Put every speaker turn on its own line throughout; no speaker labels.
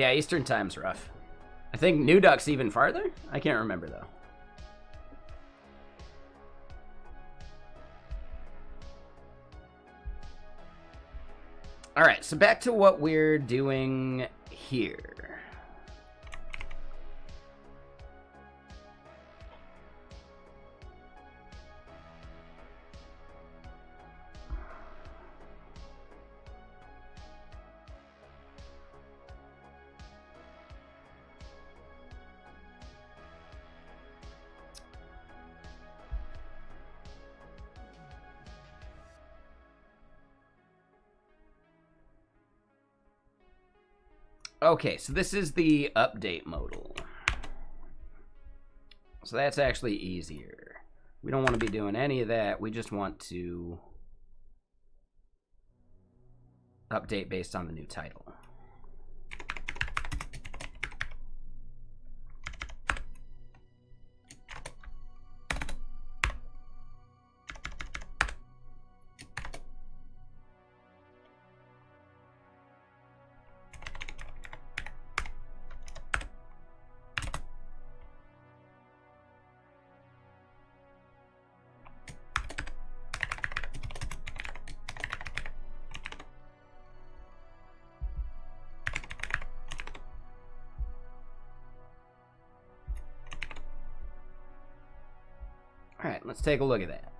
Yeah, Eastern time's rough. I think New Duck's even farther? I can't remember, though. All right, so back to what we're doing here. Okay, so this is the update modal. So that's actually easier. We don't want to be doing any of that. We just want to update based on the new title. All right, let's take a look at that.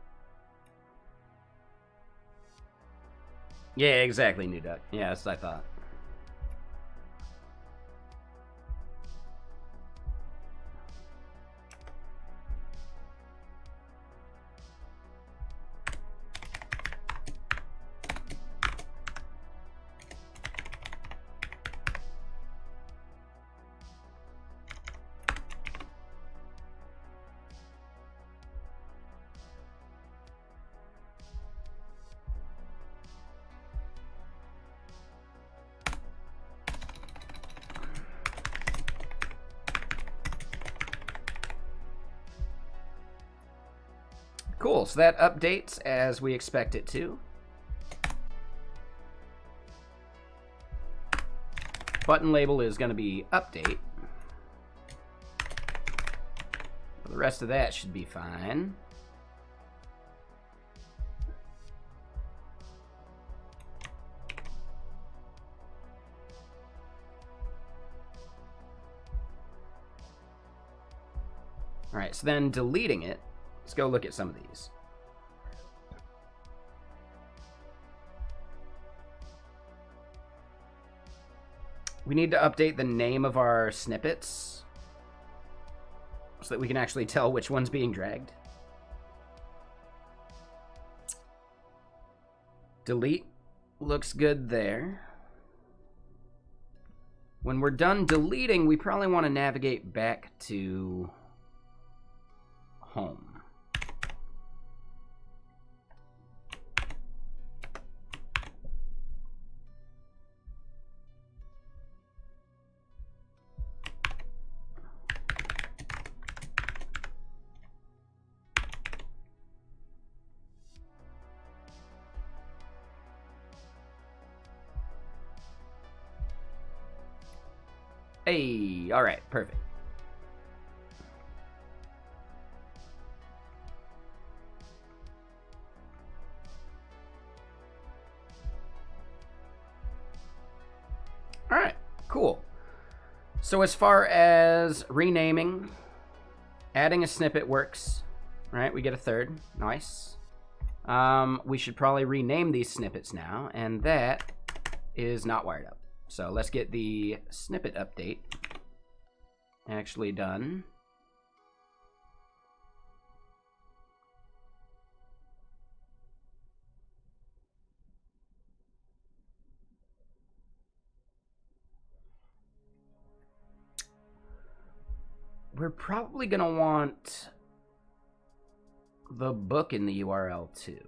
Yeah, exactly, New Duck. Yeah, that's what I thought. Cool, so that updates as we expect it to. Button label is going to be update. The rest of that should be fine. All right, so then deleting it. Let's go look at some of these. We need to update the name of our snippets so that we can actually tell which one's being dragged. Delete looks good there. When we're done deleting, we probably want to navigate back to home. Hey, all right, perfect. All right, cool. So as far as renaming, adding a snippet works, right? We get a third, nice. We should probably rename these snippets now, and that is not wired up. So let's get the snippet update actually done. We're probably going to want the book in the URL too.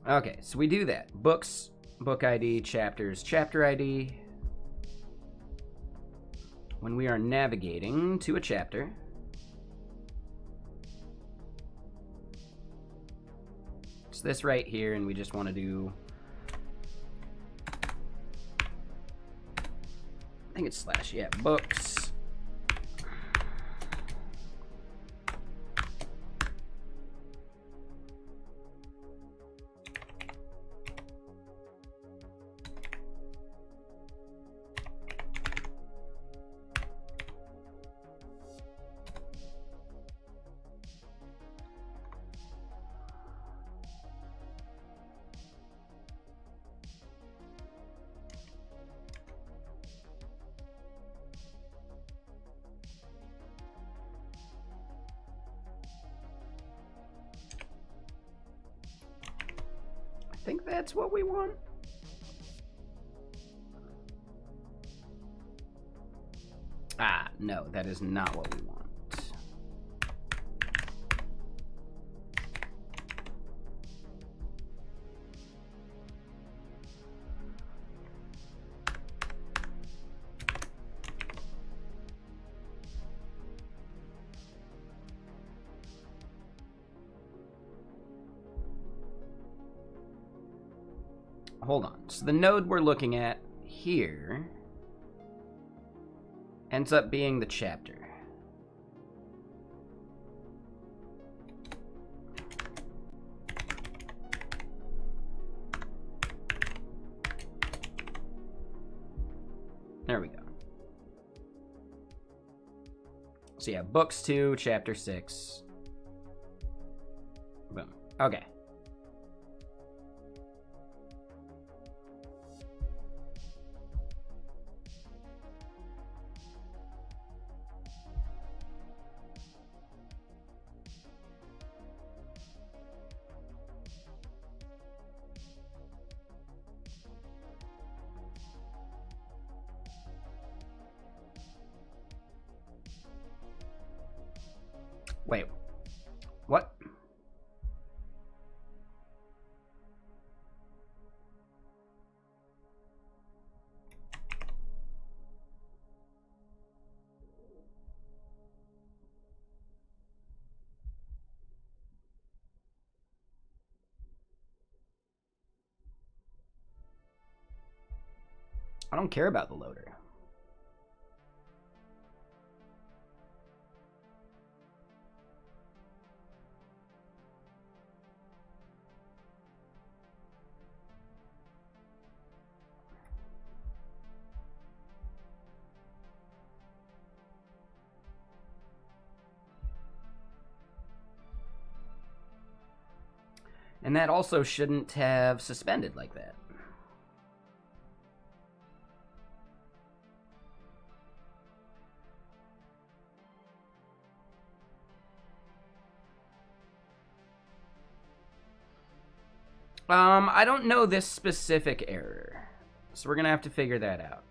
Okay, so we do that. Books, book ID, chapters, chapter ID. When we are navigating to a chapter, it's this right here, and we just want to do, I think it's slash, yeah, books. I think that's what we want. Ah, no, that is not what we want. Hold on. So the node we're looking at here ends up being the chapter. There we go. So yeah, books 2, chapter 6. Boom. Okay. Wait, what? I don't care about the loader. And that also shouldn't have suspended like that. I don't know this specific error, so we're gonna have to figure that out.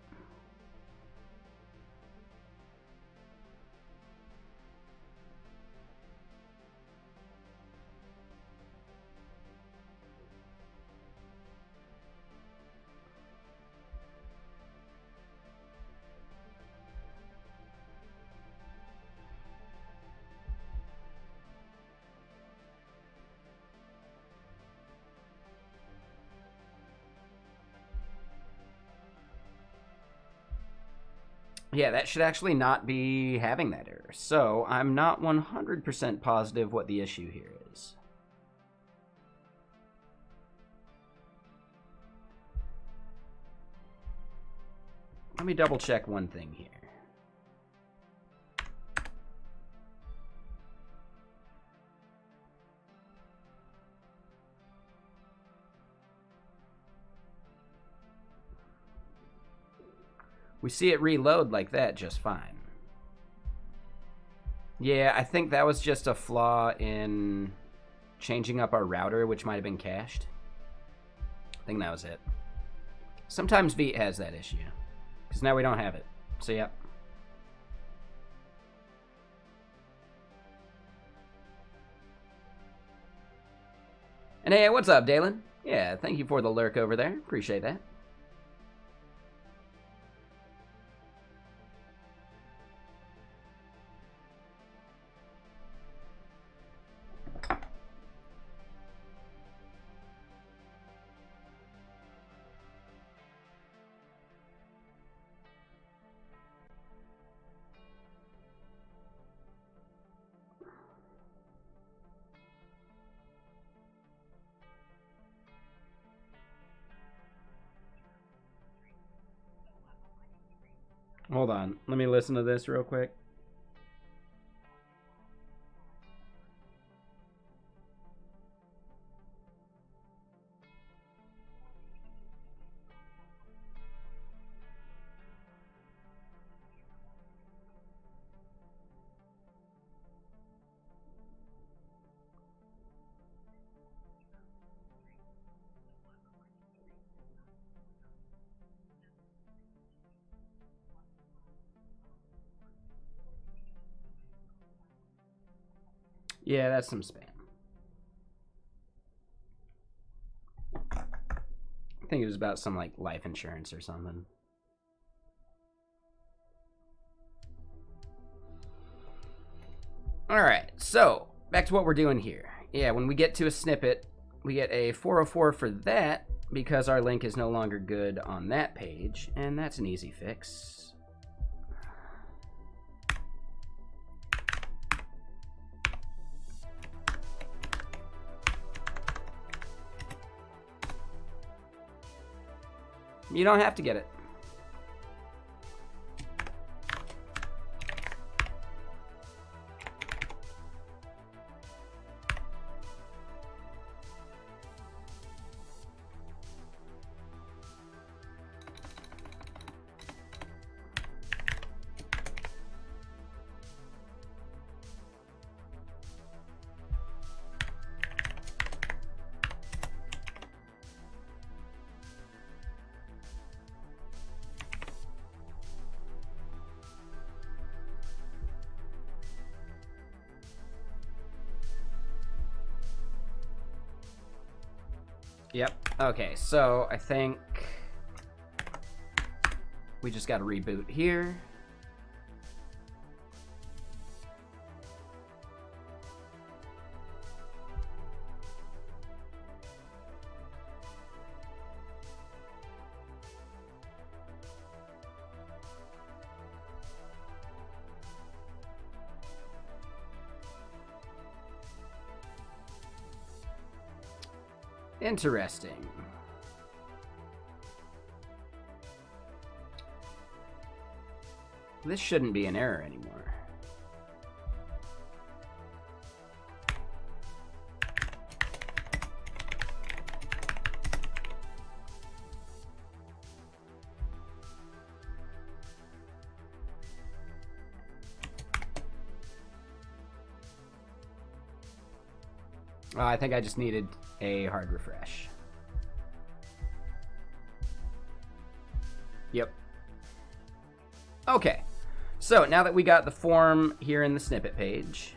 Yeah, that should actually not be having that error. So I'm not 100% positive what the issue here is. Let me double check one thing here. We see it reload like that just fine. Yeah, I think that was just a flaw in changing up our router, which might have been cached. I think that was it. Sometimes Vite has that issue, because now we don't have it. So, yep. And hey, what's up, Dalen? Yeah, thank you for the lurk over there. Appreciate that. Hold on. Let me listen to this real quick. Yeah, that's some spam. I think it was about some like life insurance or something. All right, so back to what we're doing here. Yeah, when we get to a snippet, we get a 404 for that because our link is no longer good on that page, and that's an easy fix. You don't have to get it. Yep. Okay, so I think we just got to reboot here. Interesting. This shouldn't be an error anymore. I think I just needed a hard refresh. Yep. Okay. So now that we got the form here in the snippet page,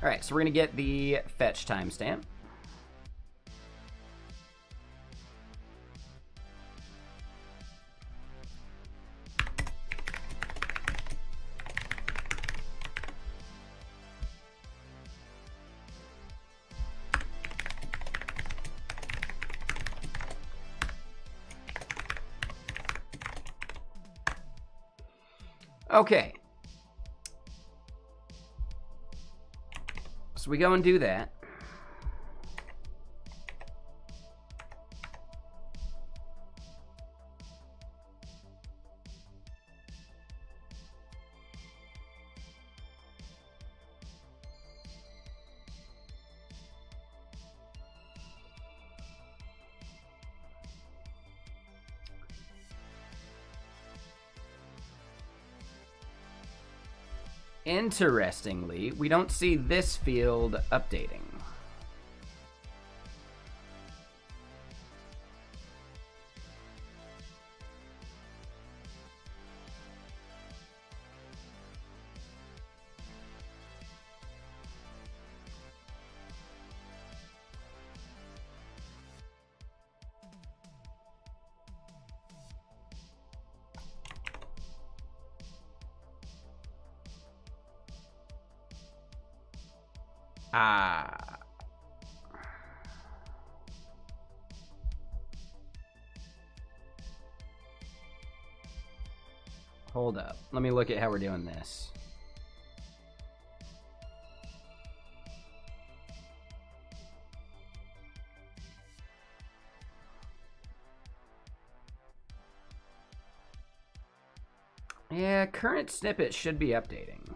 All right, so we're going to get the fetch timestamp. Okay. So we go and do that. Interestingly, we don't see this field updating. Ah. Hold up. Let me look at how we're doing this. Yeah, current snippet should be updating.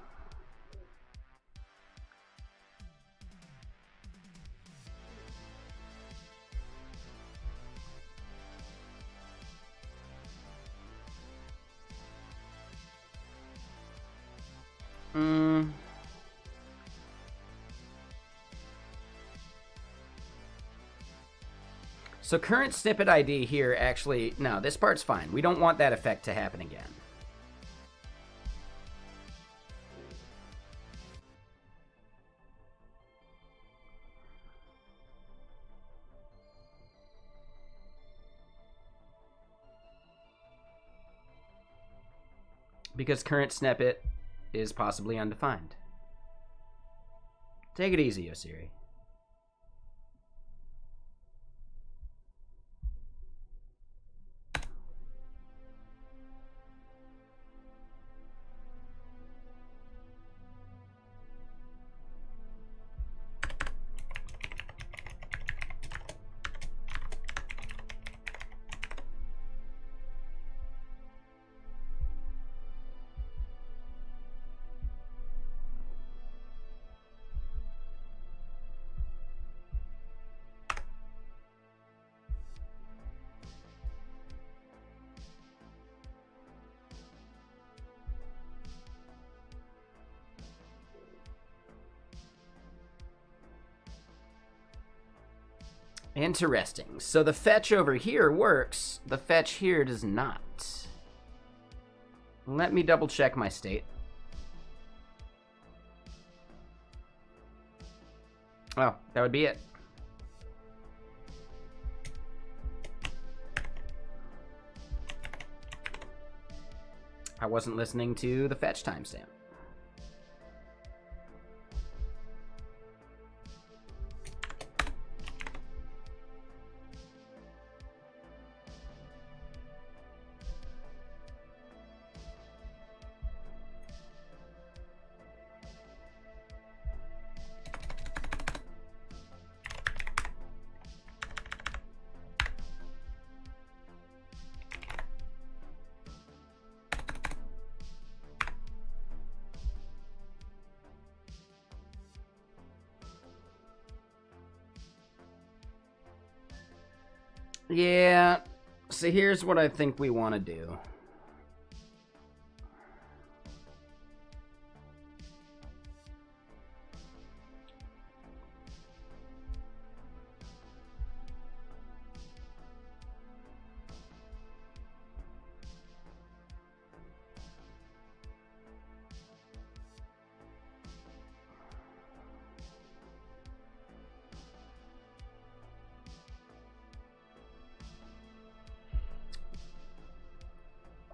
So current snippet ID here actually, no, this part's fine. We don't want that effect to happen again. Because current snippet is possibly undefined. Take it easy, Osiri. Interesting. So the fetch over here works. The fetch here does not. Let me double check my state. Oh, that would be it. I wasn't listening to the fetch timestamp. Yeah, so here's what I think we want to do.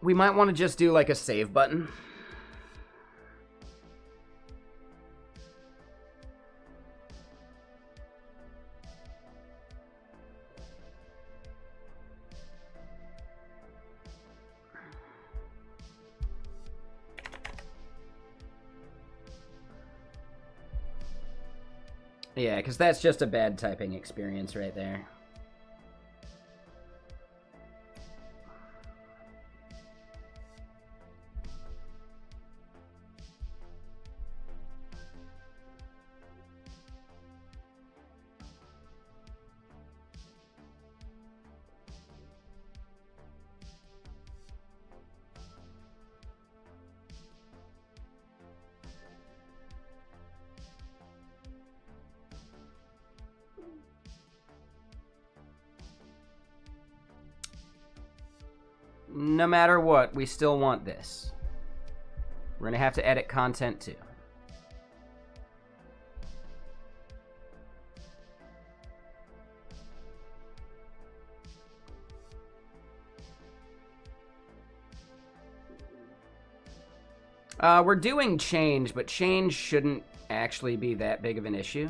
We might want to just do like a save button. Yeah, because that's just a bad typing experience right there. No matter what, we still want this. We're going to have to edit content too. We're doing change, but change shouldn't actually be that big of an issue.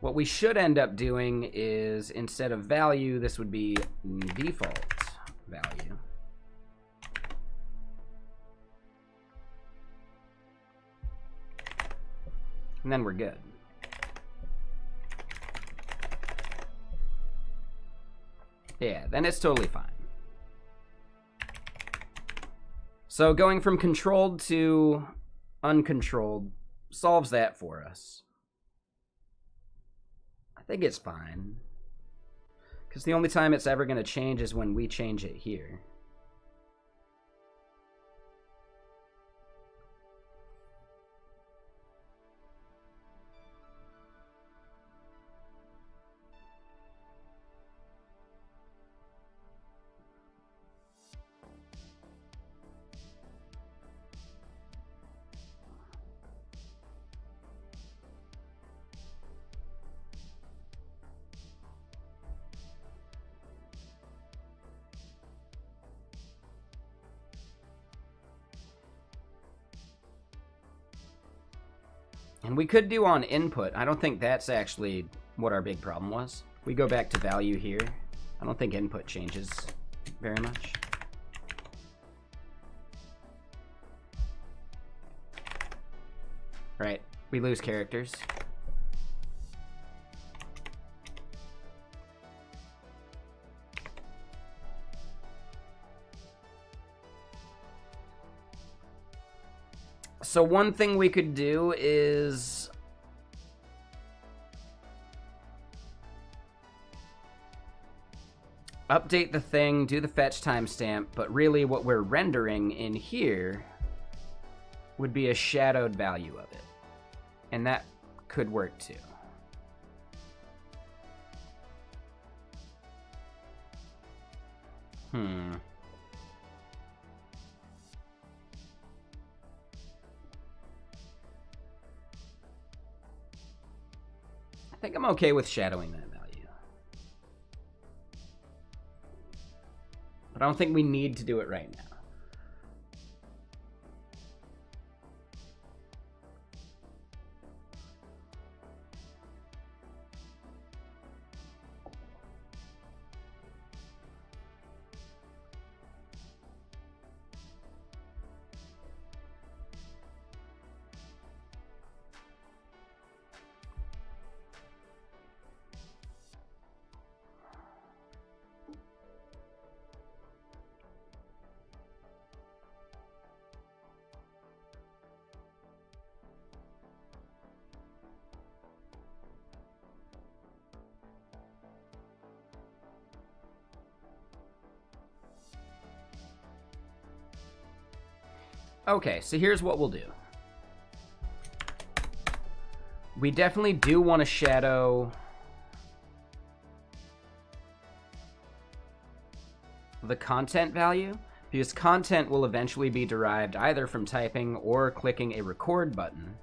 What we should end up doing is, instead of value, this would be default value. And then we're good. Yeah, then it's totally fine. So going from controlled to uncontrolled solves that for us. I think it's fine. Because the only time it's ever going to change is when we change it here. And we could do on input. I don't think that's actually what our big problem was. We go back to value here. I don't think input changes very much. Right, we lose characters. So one thing we could do is update the thing, do the fetch timestamp, but really what we're rendering in here would be a shadowed value of it. And that could work too. I think I'm okay with shadowing that value. But I don't think we need to do it right now. Okay, so here's what we'll do. We definitely do want to shadow the content value, because content will eventually be derived either from typing or clicking a record button.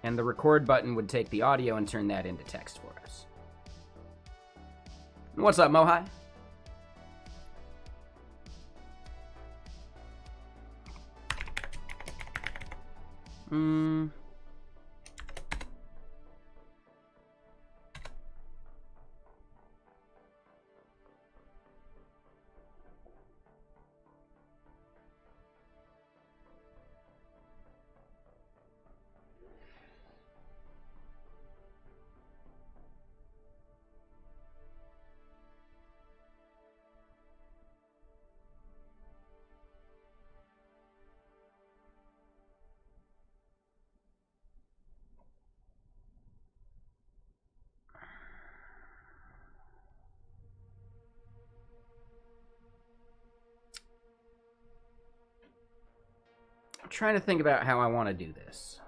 And the record button would take the audio and turn that into text for us. What's up, Mohai? I'm trying to think about how I want to do this.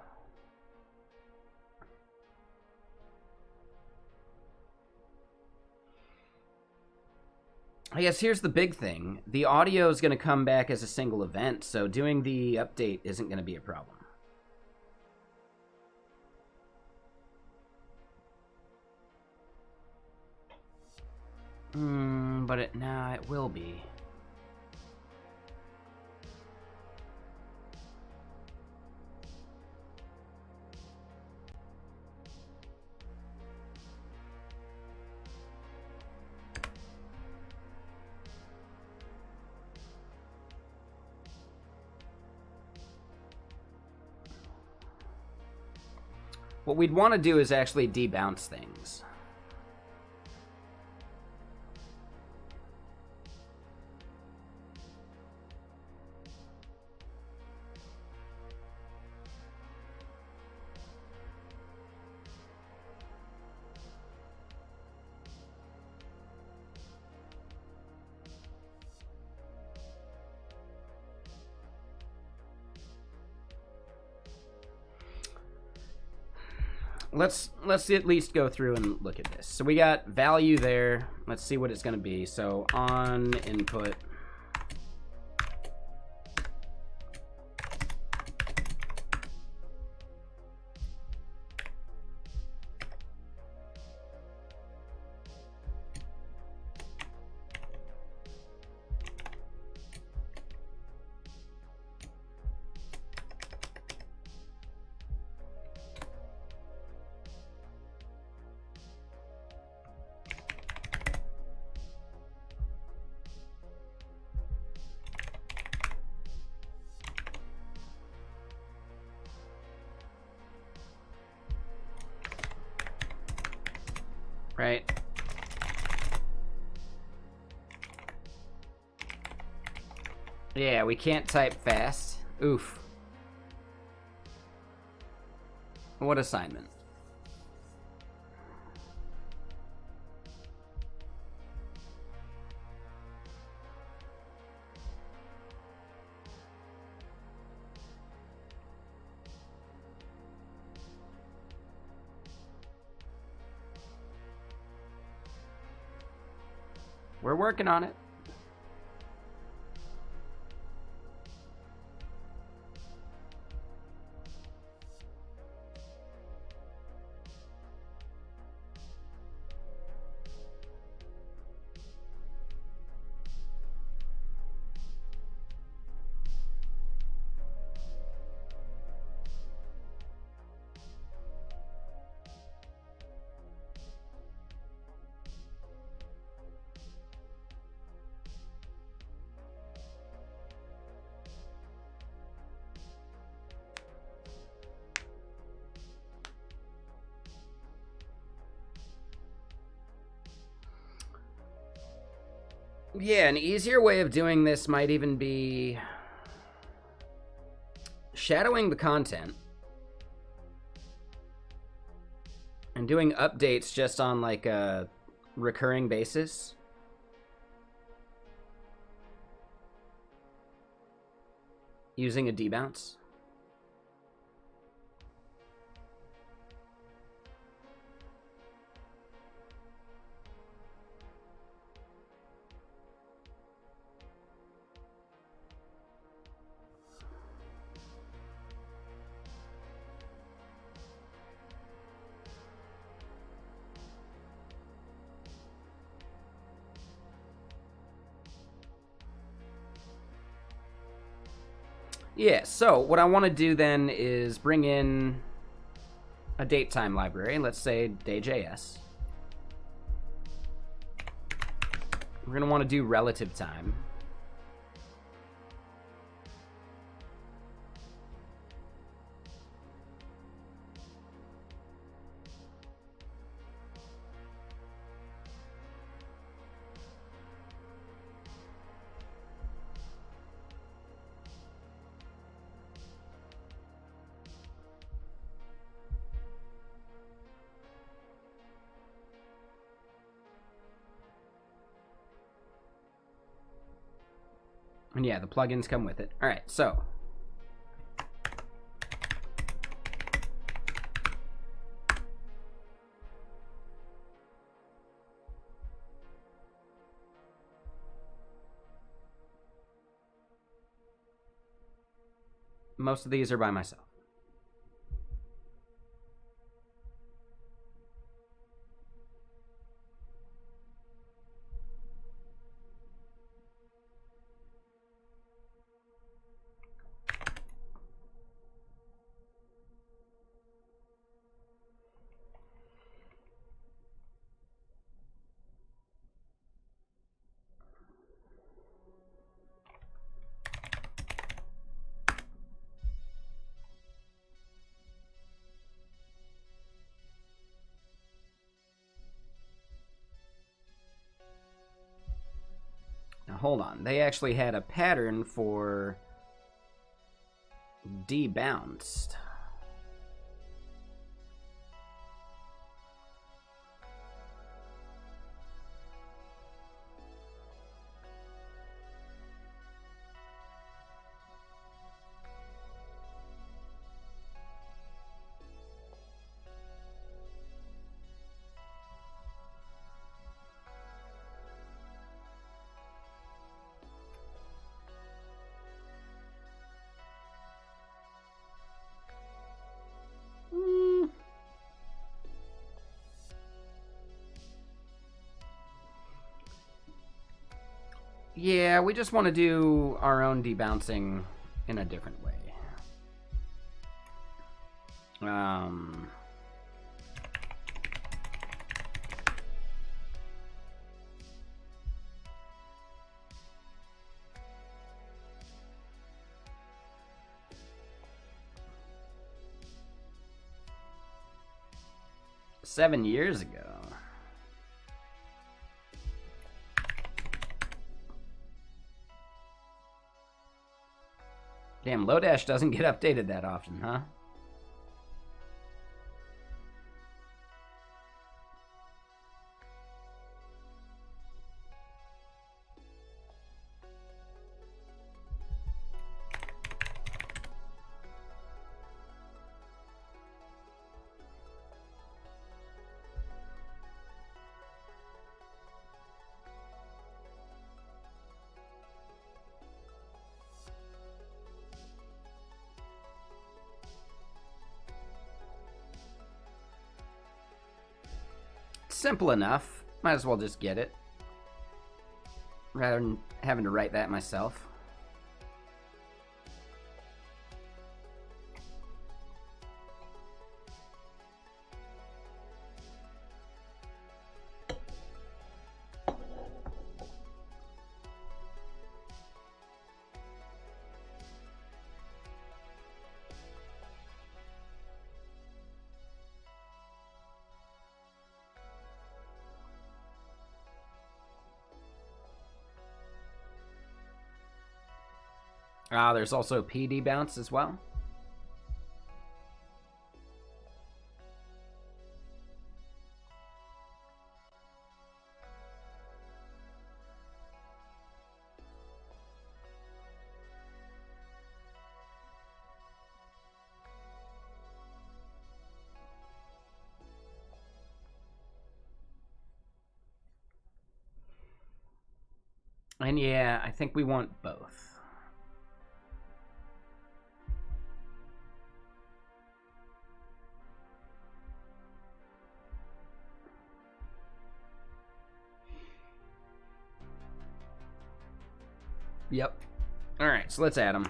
I guess here's the big thing. The audio is going to come back as a single event, so doing the update isn't going to be a problem. But it will be. What we'd want to do is actually debounce things. Let's at least go through and look at this. So we got value there. Let's see what it's going to be. So on input. Right. Yeah, we can't type fast. Oof. What assignment? We're working on it. Yeah, an easier way of doing this might even be shadowing the content and doing updates just on like a recurring basis. Using a debounce. Yeah, so what I want to do then is bring in a datetime library. Let's say day.js. We're going to want to do relative time. And yeah, the plugins come with it. All right, so most of these are by myself. Now hold on, they actually had a pattern for debounced. Yeah, we just want to do our own debouncing in a different way. 7 years ago. Damn, Lodash doesn't get updated that often, huh? Simple enough. Might as well just get it, rather than having to write that myself. There's also PD bounce as well. And yeah, I think we want both. Yep. All right, so let's add them.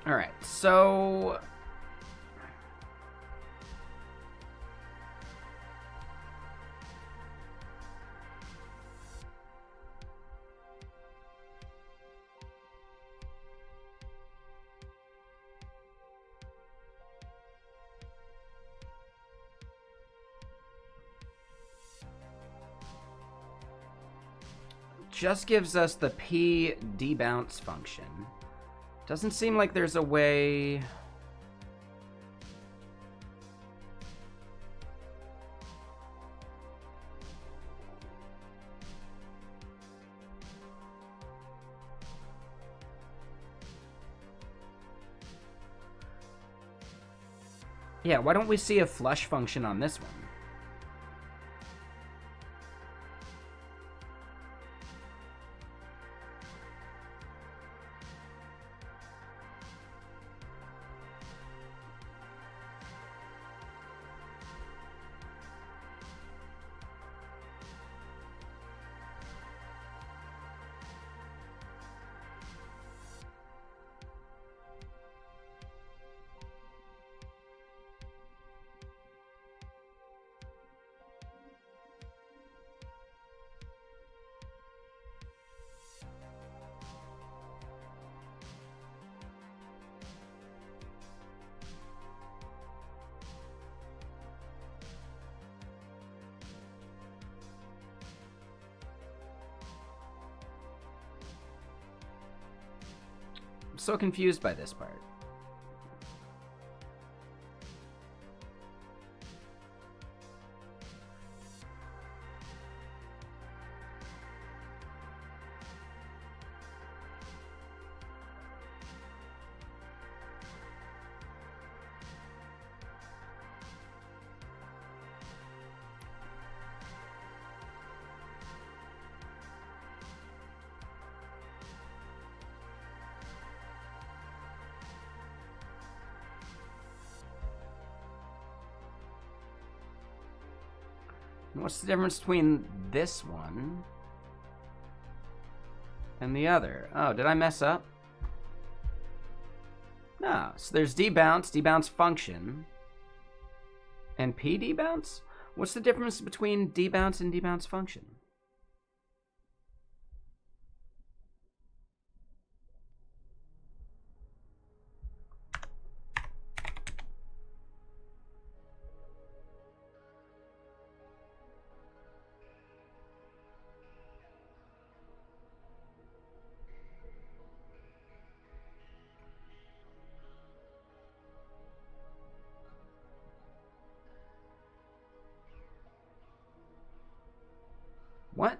All right, so just gives us the P debounce function. Doesn't seem like there's a way. Yeah, why don't we see a flush function on this one? I'm so confused by this part. What's the difference between this one and the other? Oh, did I mess up? No, so there's debounce function, and P debounce? What's the difference between debounce and debounce function? What?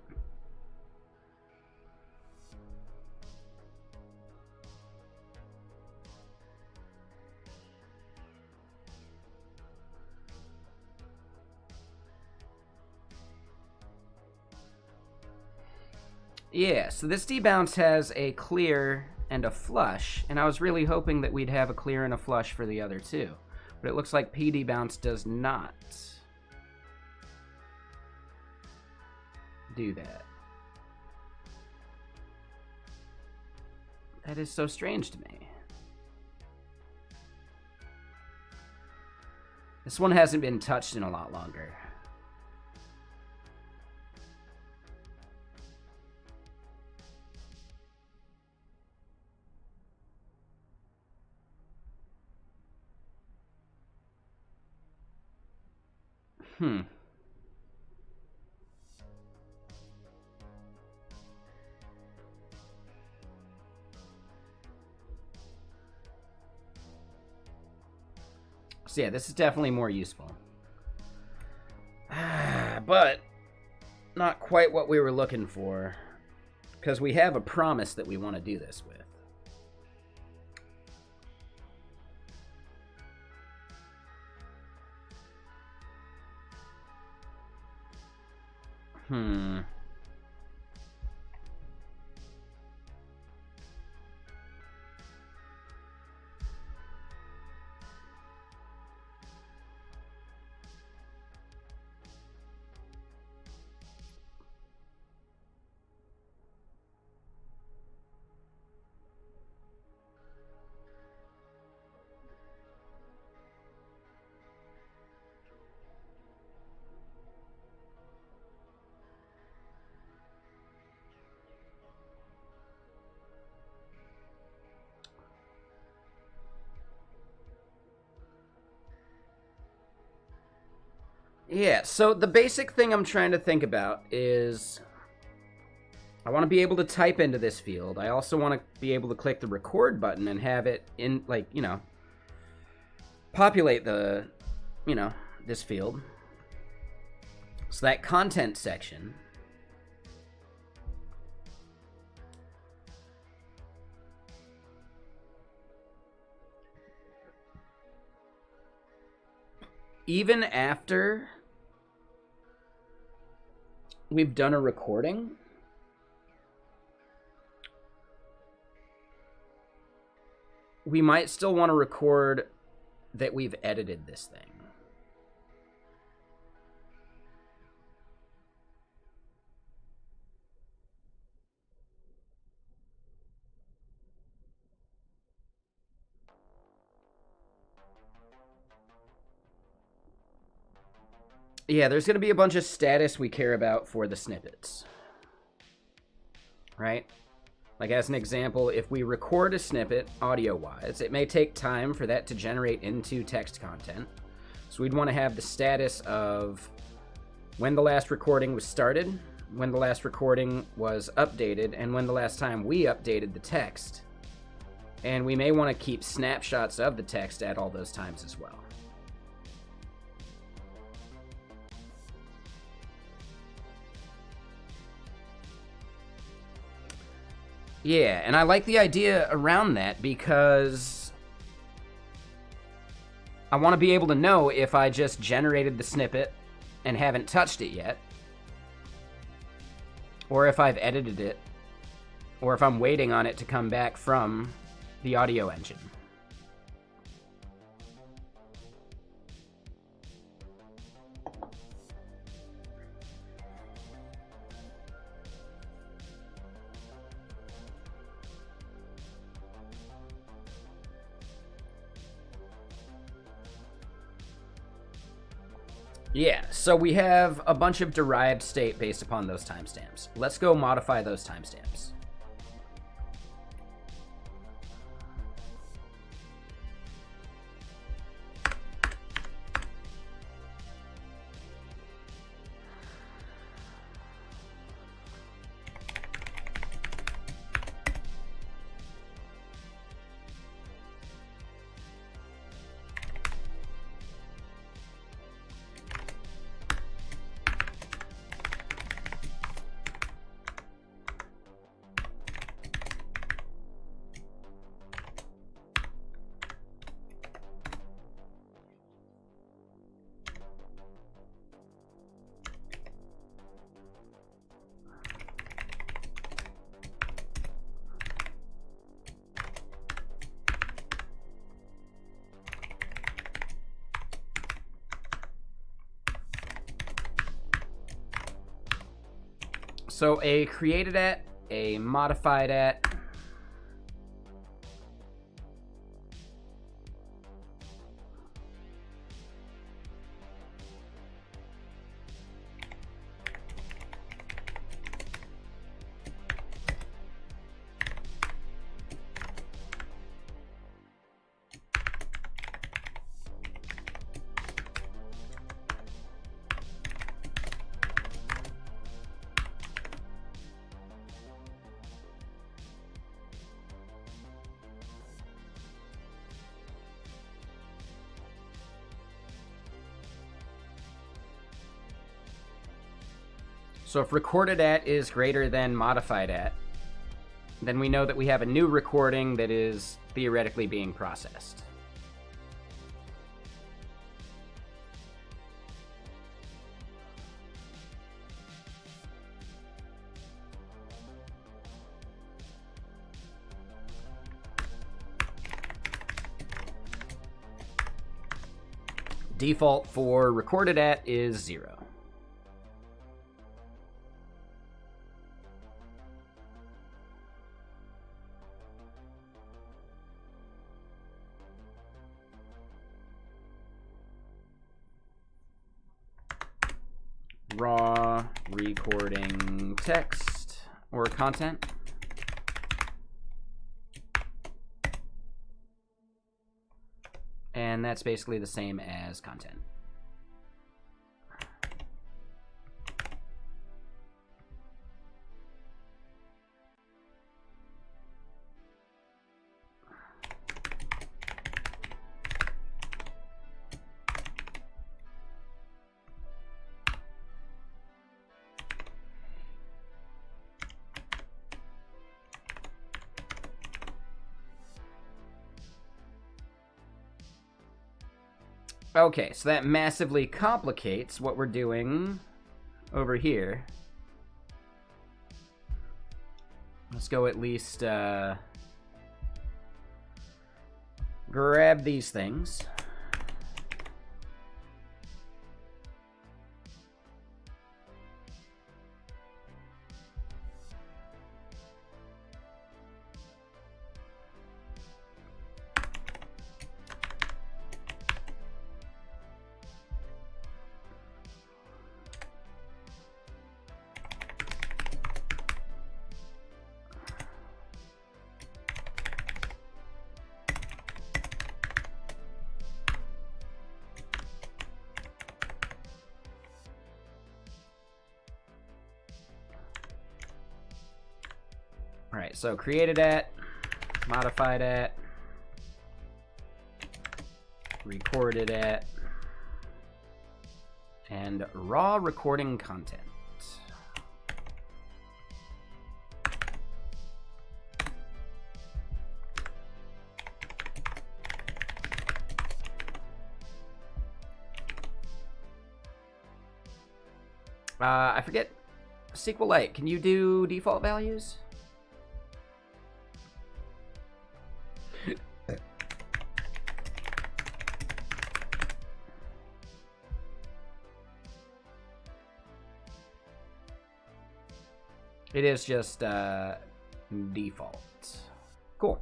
Yeah, so this debounce has a clear and a flush, and I was really hoping that we'd have a clear and a flush for the other two. But it looks like P debounce does not do that. That is so strange to me. This one hasn't been touched in a lot longer. So yeah, this is definitely more useful. But not quite what we were looking for, because we have a promise that we want to do this with. Yeah, so the basic thing I'm trying to think about is I want to be able to type into this field. I also want to be able to click the record button and have it in, like, you know, populate the, you know, this field. So that content section, even after we've done a recording, we might still want to record that we've edited this thing. Yeah, there's going to be a bunch of status we care about for the snippets. Right? Like, as an example, if we record a snippet audio-wise, it may take time for that to generate into text content. So we'd want to have the status of when the last recording was started, when the last recording was updated, and when the last time we updated the text. And we may want to keep snapshots of the text at all those times as well. Yeah, and I like the idea around that because I want to be able to know if I just generated the snippet and haven't touched it yet, or if I've edited it, or if I'm waiting on it to come back from the audio engine. Yeah, so we have a bunch of derived state based upon those timestamps. Let's go modify those timestamps. So a created at, a modified at, so if recorded at is greater than modified at, then we know that we have a new recording that is theoretically being processed. Default for recorded at is 0. Raw recording text or content. And that's basically the same as content. Okay, so that massively complicates what we're doing over here. Let's go at least grab these things. All right, so created at, modified at, recorded at, and raw recording content. I forget, SQLite, can you do default values? It is just default. Cool.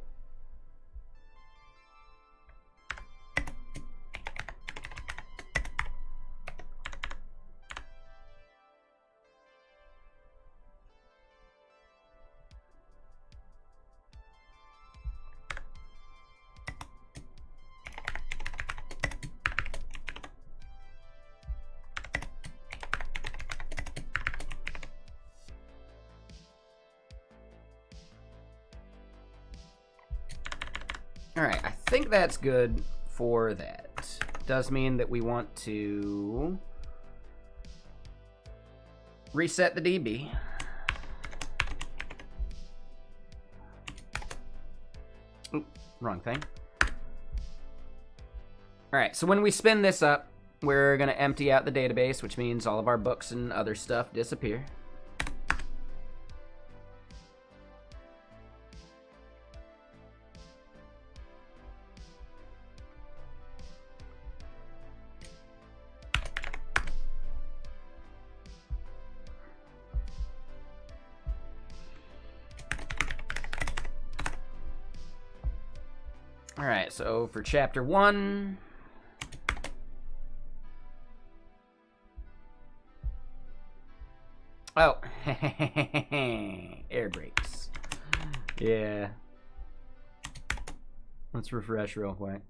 All right, I think that's good for that. Does mean that we want to reset the DB. Oop, wrong thing. All right, so when we spin this up, we're gonna empty out the database, which means all of our books and other stuff disappear. All right, so for chapter 1, oh, air brakes. Yeah. Let's refresh real quick.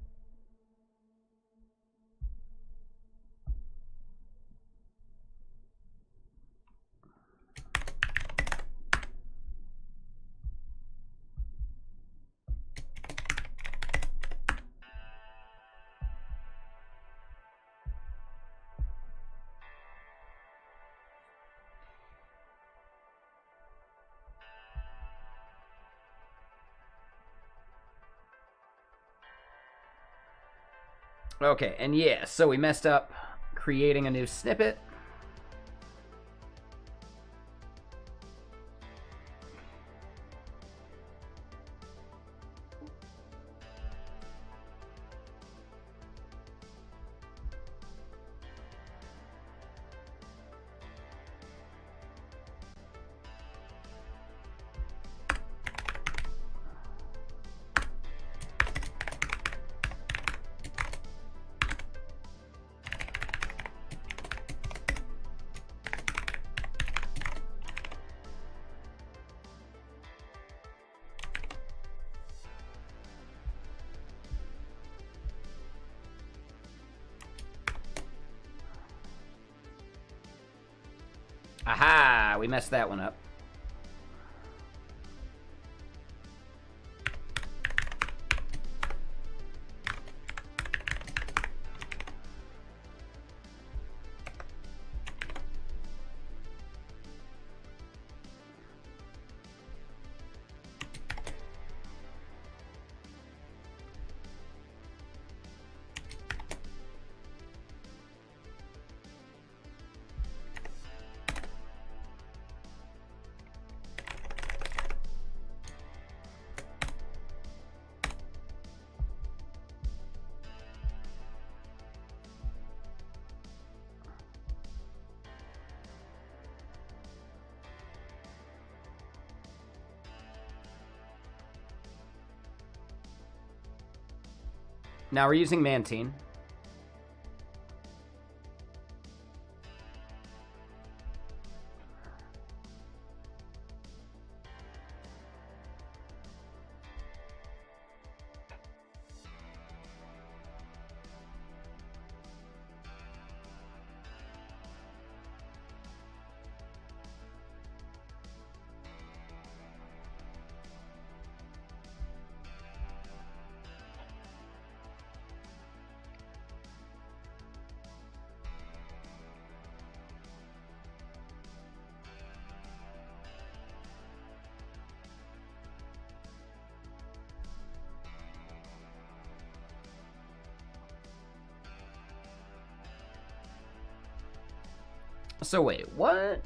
Okay, and yeah, so we messed up creating a new snippet. Aha! We messed that one up. Now we're using Mantine. So wait, what?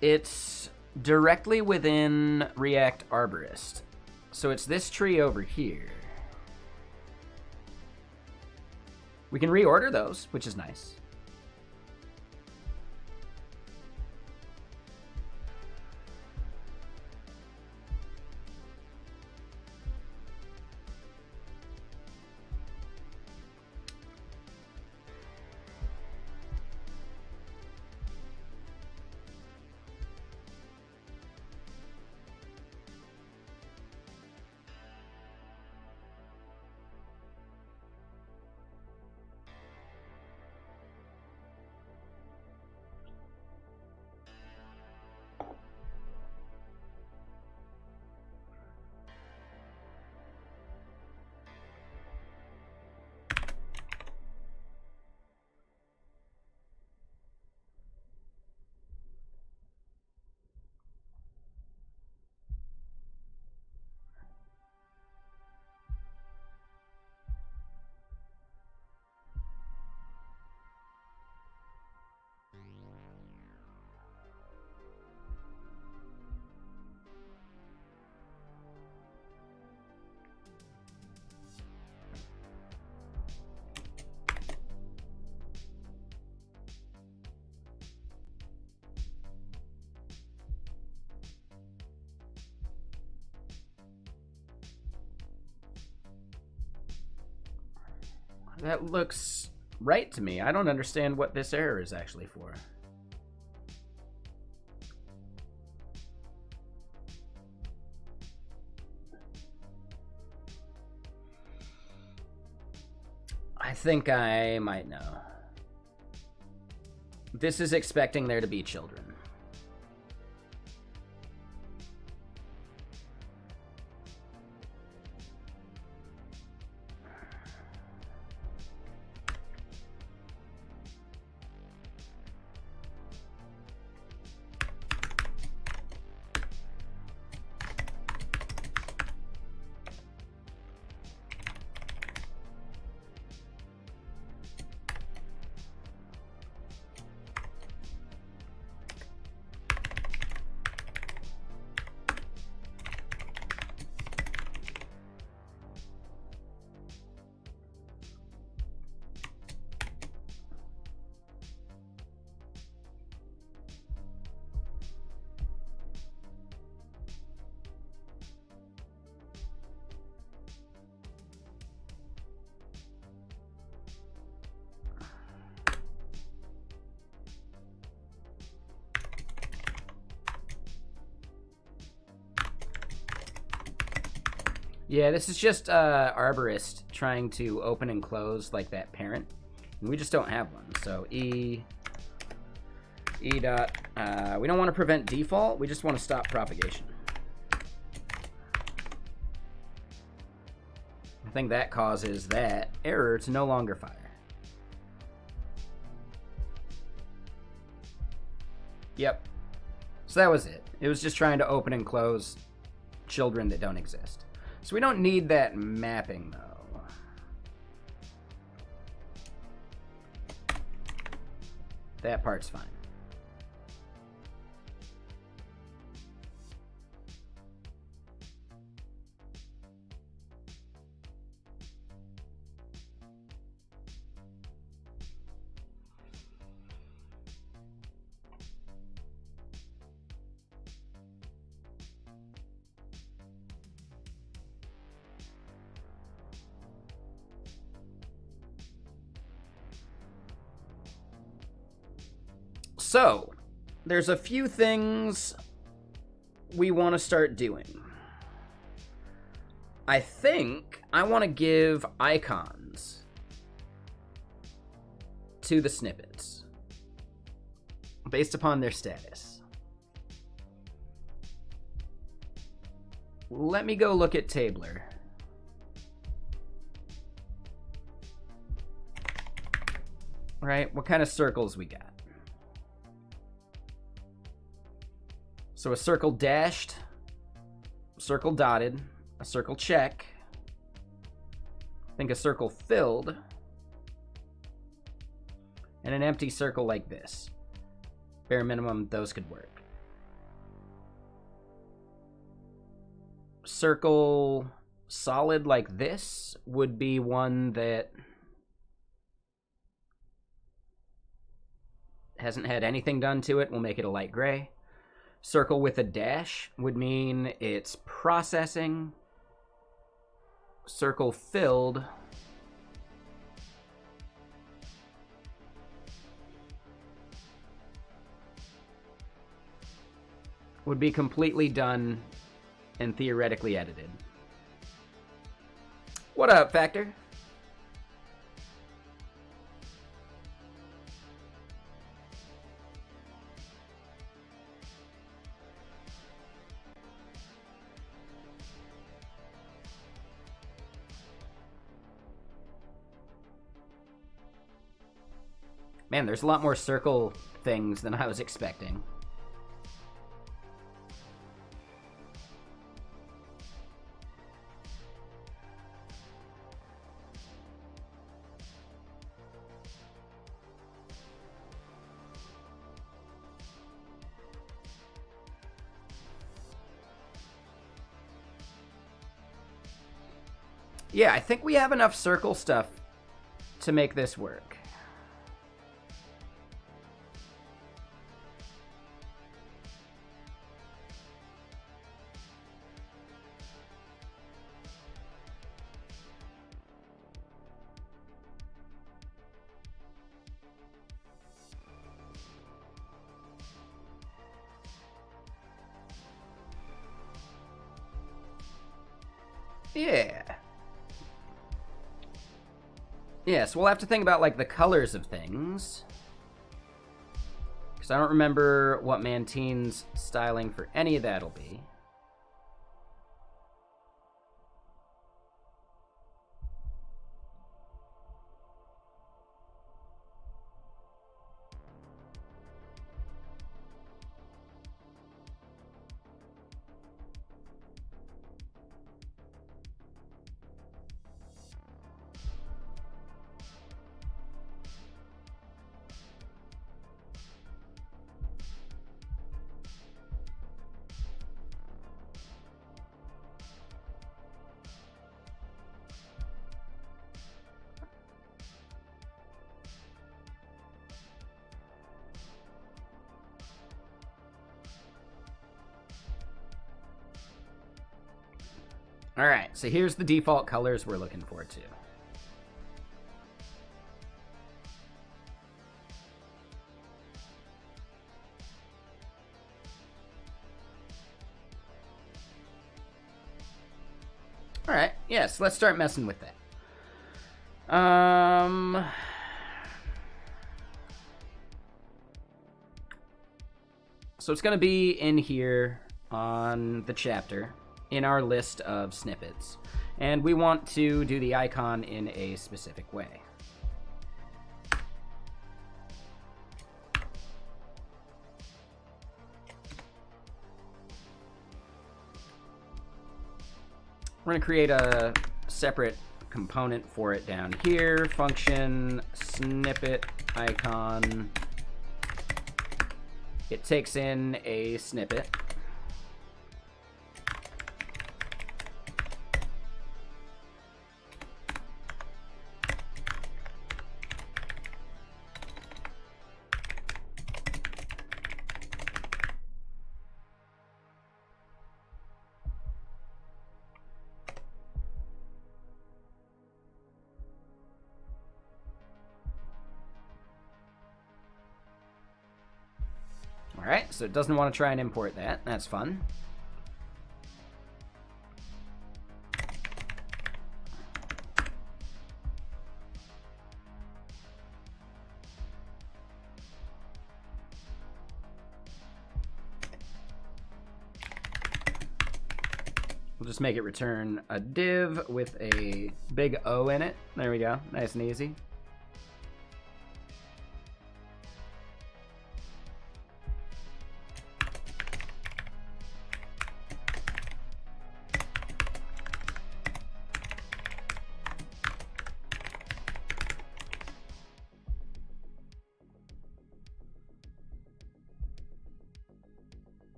It's directly within React Arborist. So it's this tree over here. We can reorder those, which is nice. That looks right to me. I don't understand what this error is actually for. I think I might know. This is expecting there to be children. Yeah, this is just Arborist trying to open and close like that parent. And we just don't have one. So E dot, we don't want to prevent default, we just want to stop propagation. I think that causes that error to no longer fire. Yep. So that was it. It was just trying to open and close children that don't exist. So we don't need that mapping, though. That part's fine. So, there's a few things we want to start doing. I think I want to give icons to the snippets based upon their status. Let me go look at Tabler. Right, what kind of circles we got? So a circle dashed, circle dotted, a circle check, I think a circle filled, and an empty circle like this. Bare minimum, those could work. Circle solid like this would be one that hasn't had anything done to it. We'll make it a light gray. Circle with a dash would mean it's processing. Circle filled would be completely done and theoretically edited. What up, Factor? Man, there's a lot more circle things than I was expecting. Yeah, I think we have enough circle stuff to make this work. Yeah. Yeah, so we'll have to think about, like, the colors of things. Because I don't remember what Mantine's styling for any of that'll be. Alright, so here's the default colors we're looking for, too. Alright, yes, let's start messing with that. So it's going to be in here on the chapter, in our list of snippets. And we want to do the icon in a specific way. We're going to create a separate component for it down here. Function snippet icon. It takes in a snippet. so it doesn't want to try and import that. That's fun. We'll just make it return a div with a big O in it. There we go. Nice and easy.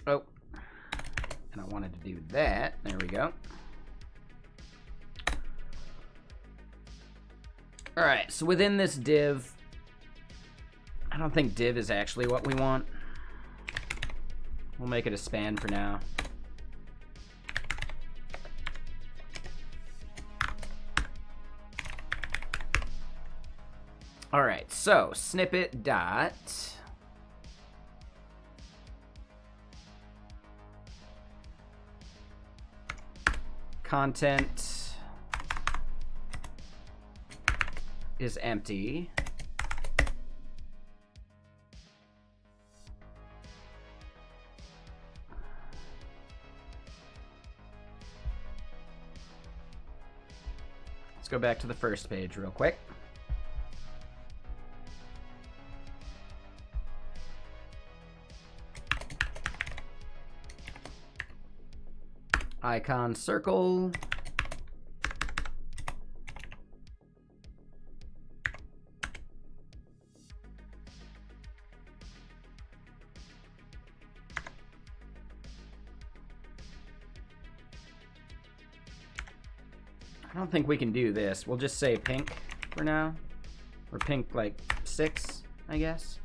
Oh, and I wanted to do that. There we go. All right, so within this div, I don't think div is actually what we want. We'll make it a span for now. All right, so snippet dot content is empty. Let's go back to the first page real quick. Icon circle. I don't think we can do this. We'll just say pink for now. Or pink like 6, I guess.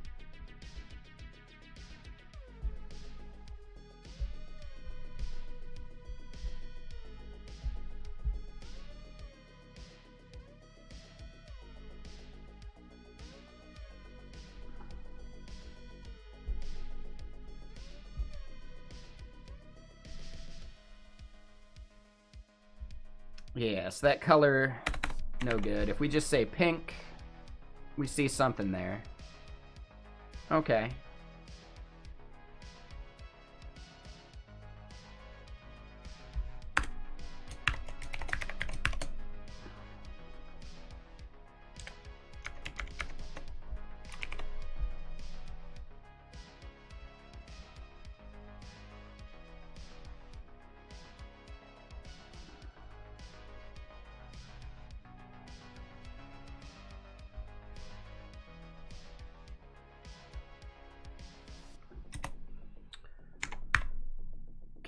Yeah, so that color, no good. If we just say pink, we see something there. Okay.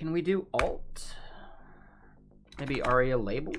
Can we do alt? Maybe aria label?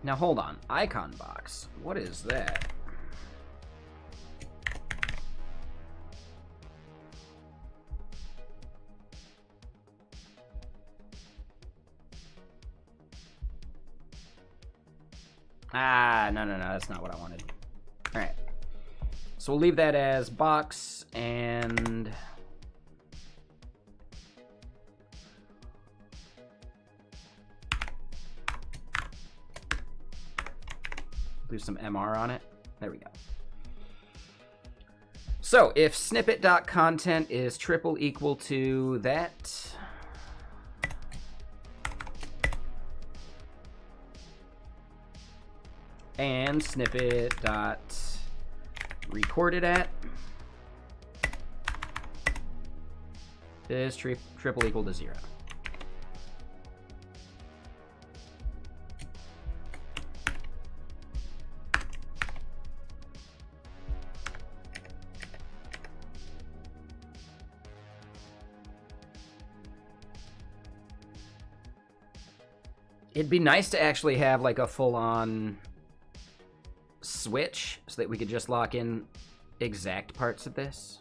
Now hold on, icon box. What is that? Ah, no, that's not what I wanted. All right, so we'll leave that as box and do some MR on it. There we go. So if snippet.content is triple equal to that, and snippet dot recorded at is triple equal to 0. It'd be nice to actually have like a full-on switch so that we could just lock in exact parts of this.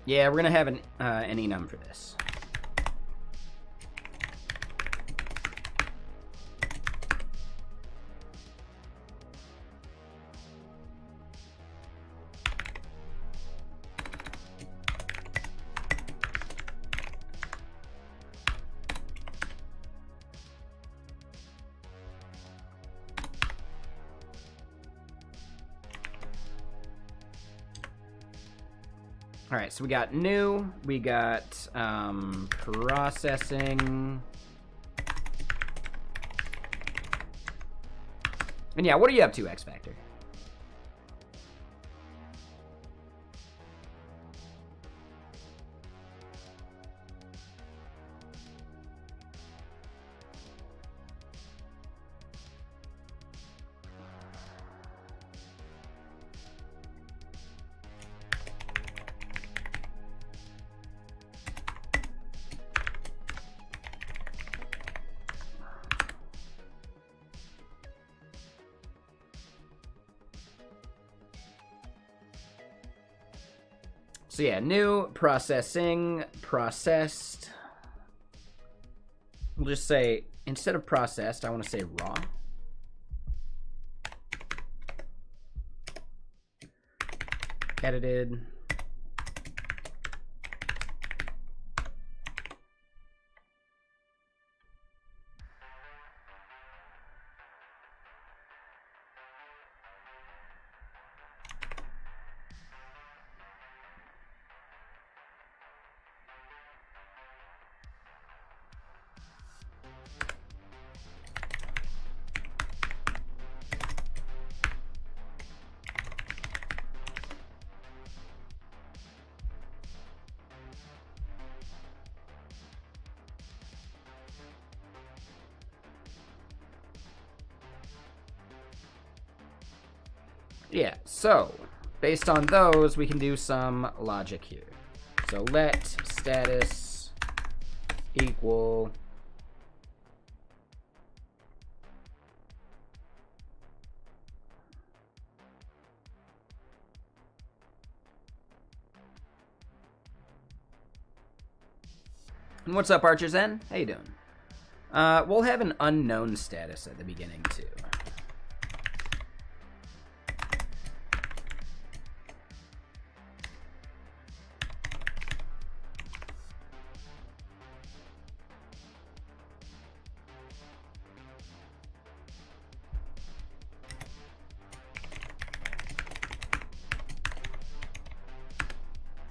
Yeah, we're going to have an enum for this. All right, so we got new, we got processing. And yeah, what are you up to, X Factor? So yeah, new, processing, processed. We'll just say, instead of processed, I want to say raw. Edited. Yeah, so based on those, we can do some logic here. So let status equal and what's up, Archer Zen? How you doing? We'll have an unknown status at the beginning too.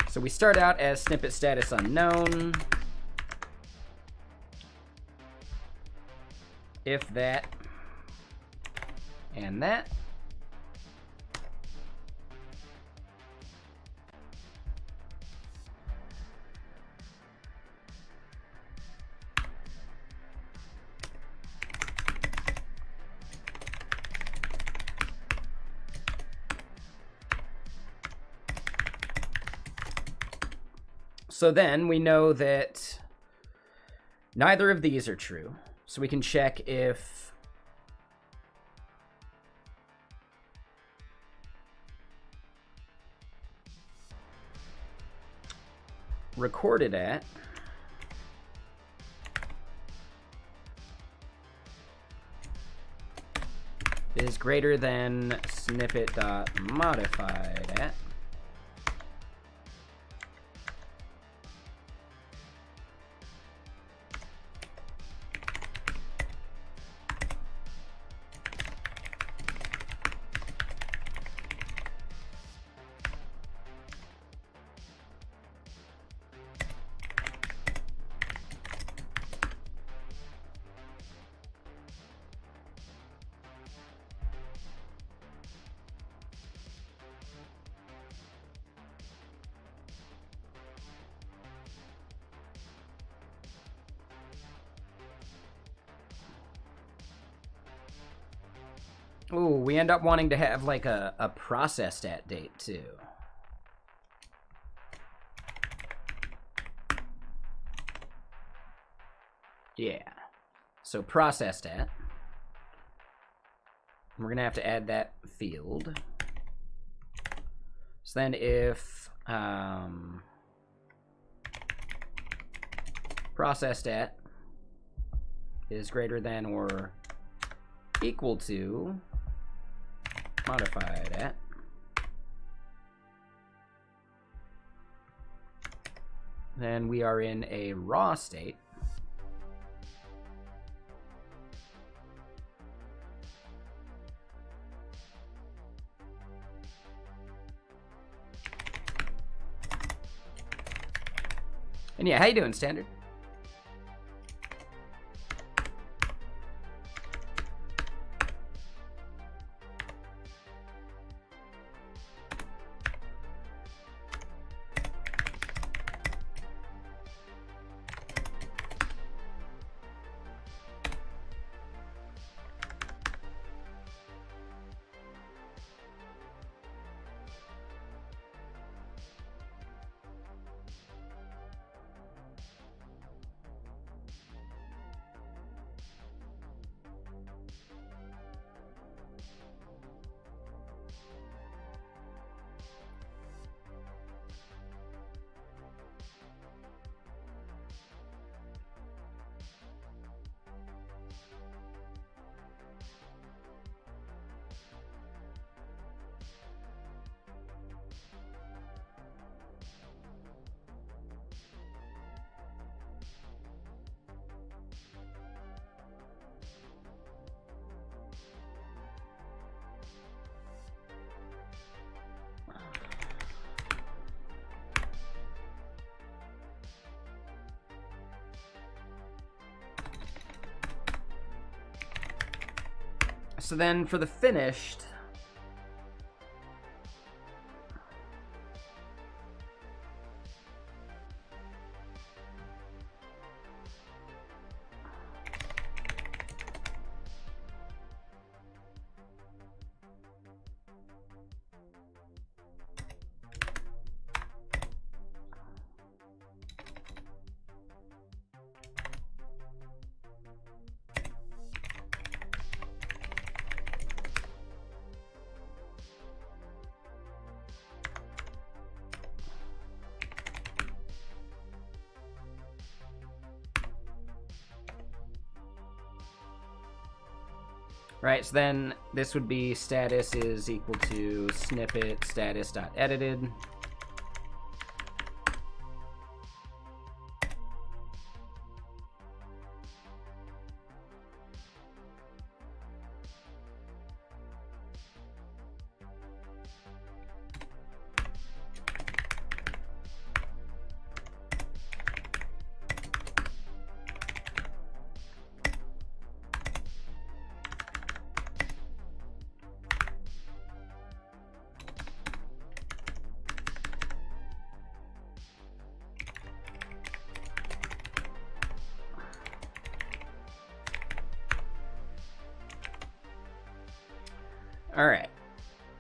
So we start out as snippet status unknown. If that and that. So then we know that neither of these are true. So we can check if recorded at is greater than snippet.modified at. Ooh, we end up wanting to have like a process stat date too. Yeah. So process stat. We're gonna have to add that field. So then if process stat is greater than or equal to modified at, then we are in a raw state. And yeah, how you doing, Standard? So then for the finished, right, so then this would be status is equal to snippet status.edited. All right.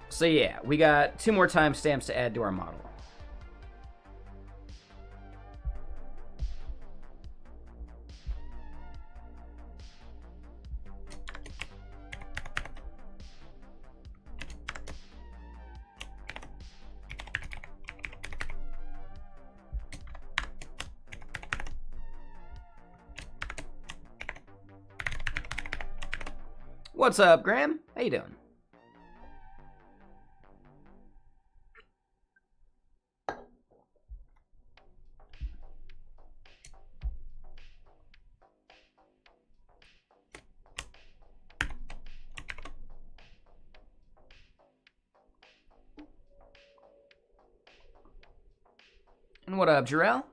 So yeah, we got 2 more timestamps to add to our model. What's up, Graham? How you doing? And what up, Jarrell?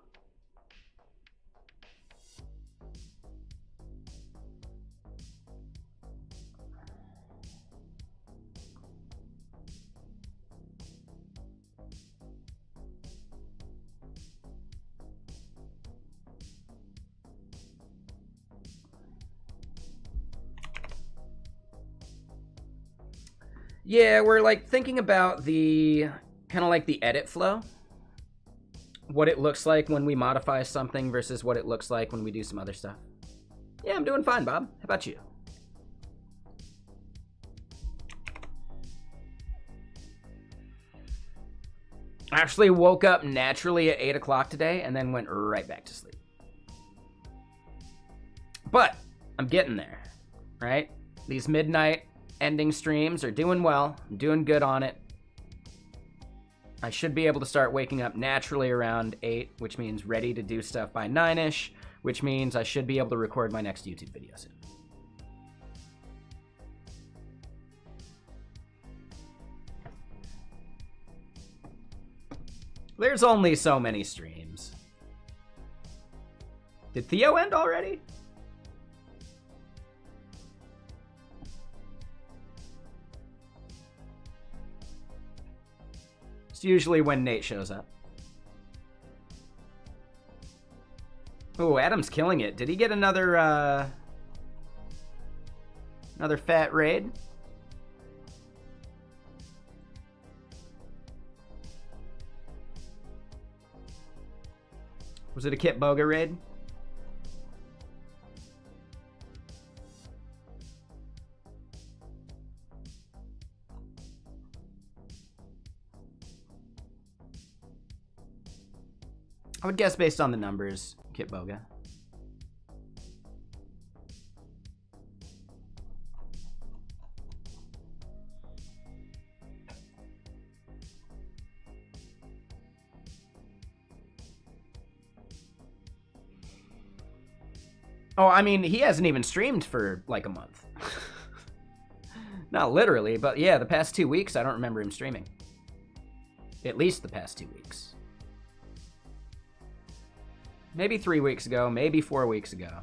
Yeah, we're like thinking about the kind of like the edit flow. What it looks like when we modify something versus what it looks like when we do some other stuff. Yeah, I'm doing fine, Bob. How about you? I actually woke up naturally at 8 o'clock today and then went right back to sleep. But I'm getting there, right? These midnight ending streams are doing well. I'm doing good on it. I should be able to start waking up naturally around 8, which means ready to do stuff by 9-ish, which means I should be able to record my next YouTube video soon. There's only so many streams. Did Theo end already? It's usually when Nate shows up. Oh, Adam's killing it. Did he get another fat raid? Was it a Kit Boga raid? I would guess based on the numbers, Kit Boga. Oh, I mean, he hasn't even streamed for like a month. Not literally, but yeah, the past 2 weeks, I don't remember him streaming. At least the past 2 weeks. Maybe 3 weeks ago, maybe 4 weeks ago.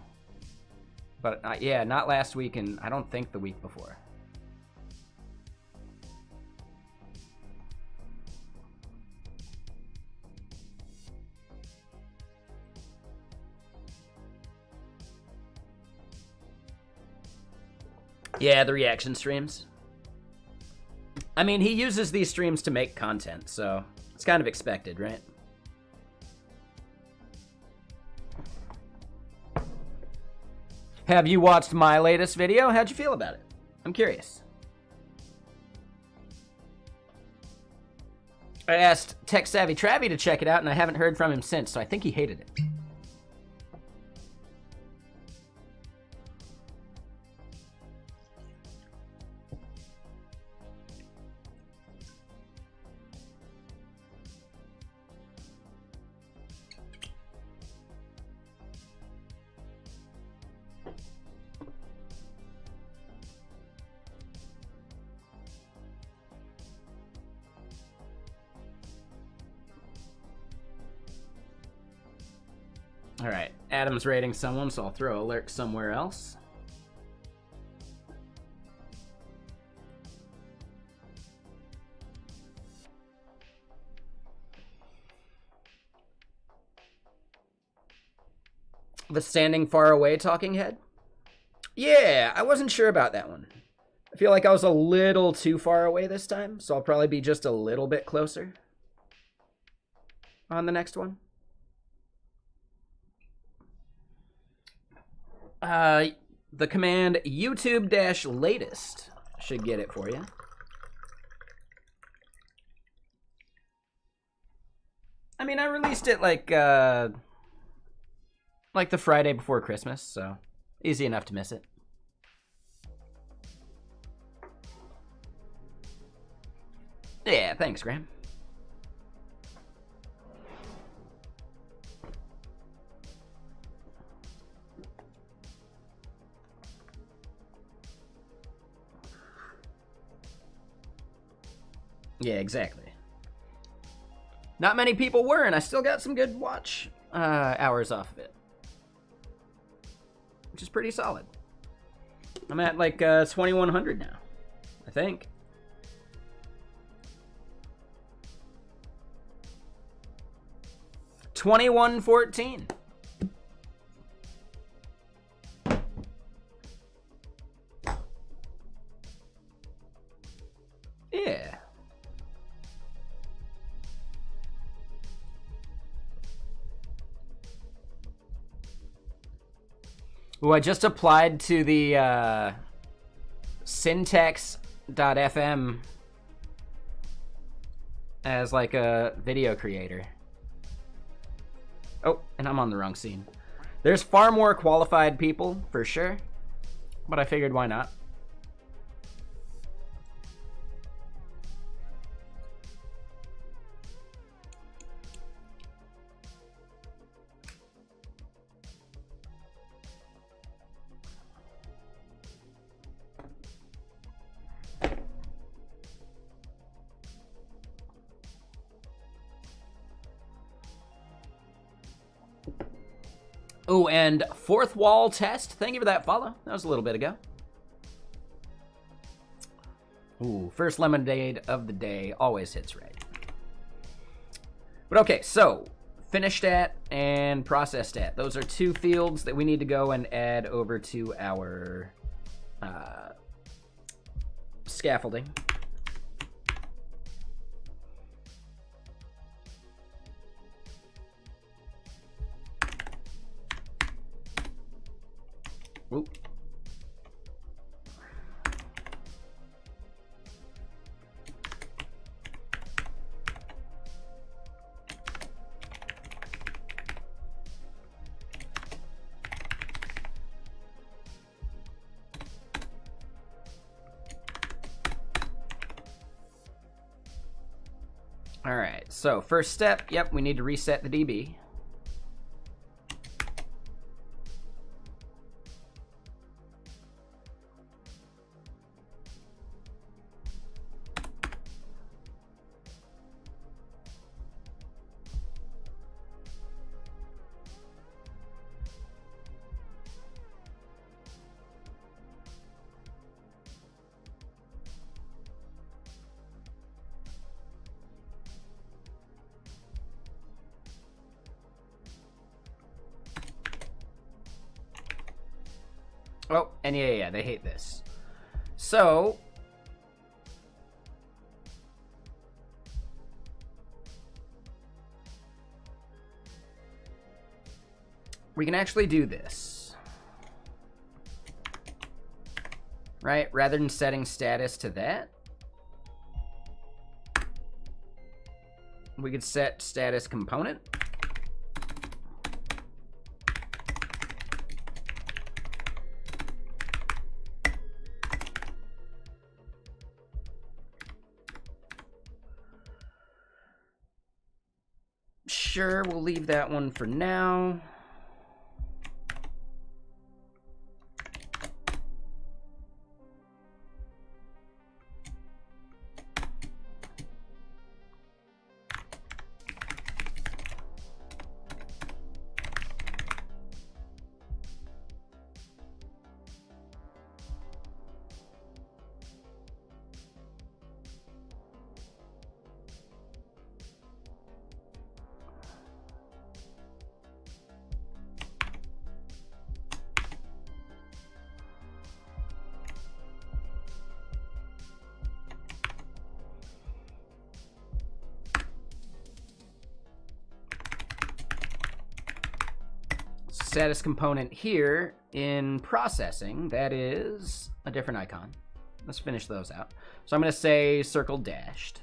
But yeah, not last week, and I don't think the week before. Yeah, the reaction streams. I mean, he uses these streams to make content, so it's kind of expected, right? Have you watched my latest video? How'd you feel about it? I'm curious. I asked Tech Savvy Travie to check it out, and I haven't heard from him since, so I think he hated it. All right, Adam's rating someone, so I'll throw a lurk somewhere else. The standing far away talking head? Yeah, I wasn't sure about that one. I feel like I was a little too far away this time, so I'll probably be just a little bit closer on the next one. The command YouTube-latest should get it for you. I mean, I released it like the Friday before Christmas, so easy enough to miss it. Yeah, thanks, Graham. Yeah, exactly. Not many people were, and I still got some good watch hours off of it, which is pretty solid. I'm at like 2,100 now, I think. $21.14. Ooh, I just applied to the syntax.fm as like a video creator. Oh, and I'm on the wrong scene. There's far more qualified people, for sure. But I figured, why not? Oh, and fourth wall test. Thank you for that follow. That was a little bit ago. Ooh, first lemonade of the day always hits right. But okay, so finish stat and process stat. Those are two fields that we need to go and add over to our scaffolding. Oop. All right, so first step, yep, we need to reset the DB. Oh, and yeah, they hate this. So, we can actually do this, right? Rather than setting status to that, we could set status component. Sure, we'll leave that one for now. Status component here in processing, that is a different icon. Let's finish those out. So I'm going to say circle dashed.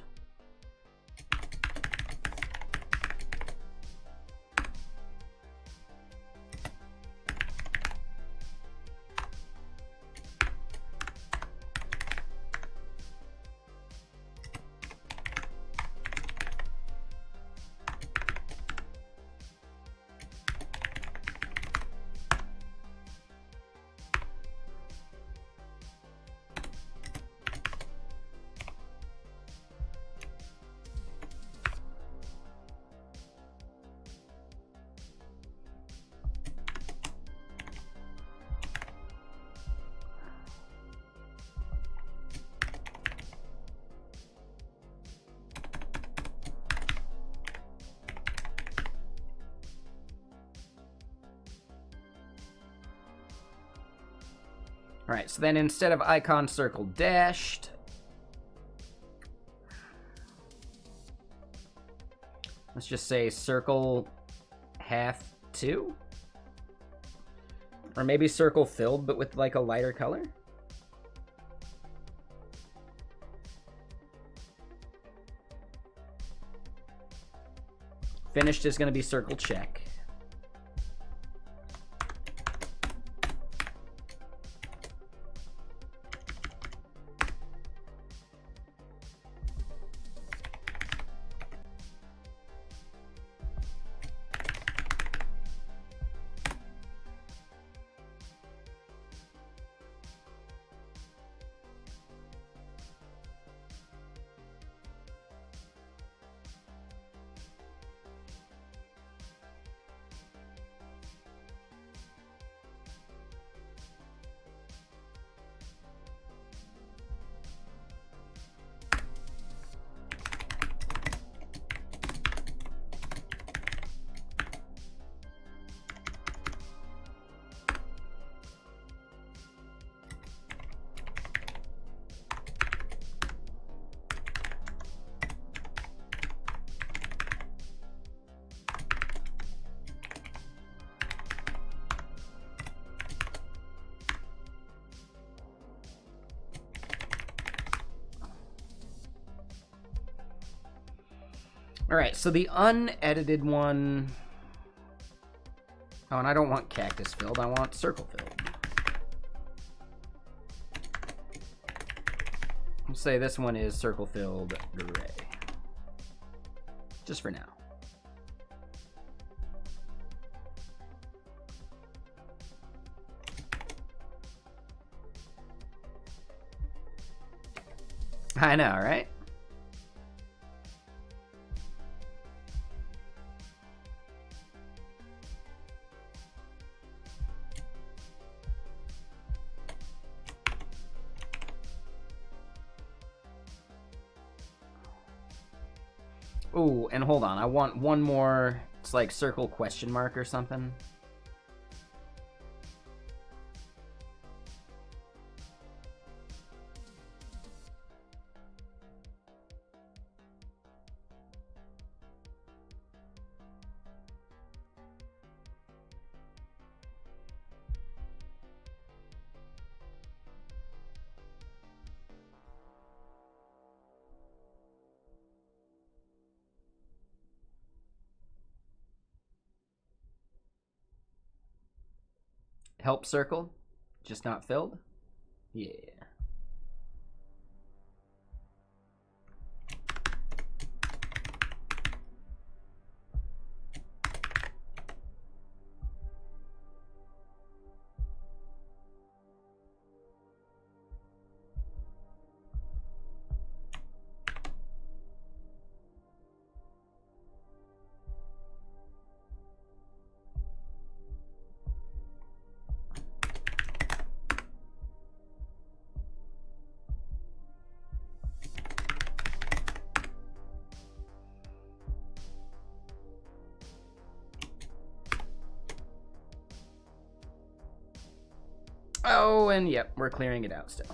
All right, so then instead of icon circle dashed, let's just say circle half 2. Or maybe circle filled, but with like a lighter color? Finished is going to be circle check. All right, so the unedited one. Oh, and I don't want cactus filled. I want circle filled. I'll say this one is circle filled gray. Just for now. I know, right? Ooh, and hold on. I want one more. It's like circle question mark or something. Help circle, just not filled? Yeah. Oh, and yep, we're clearing it out still.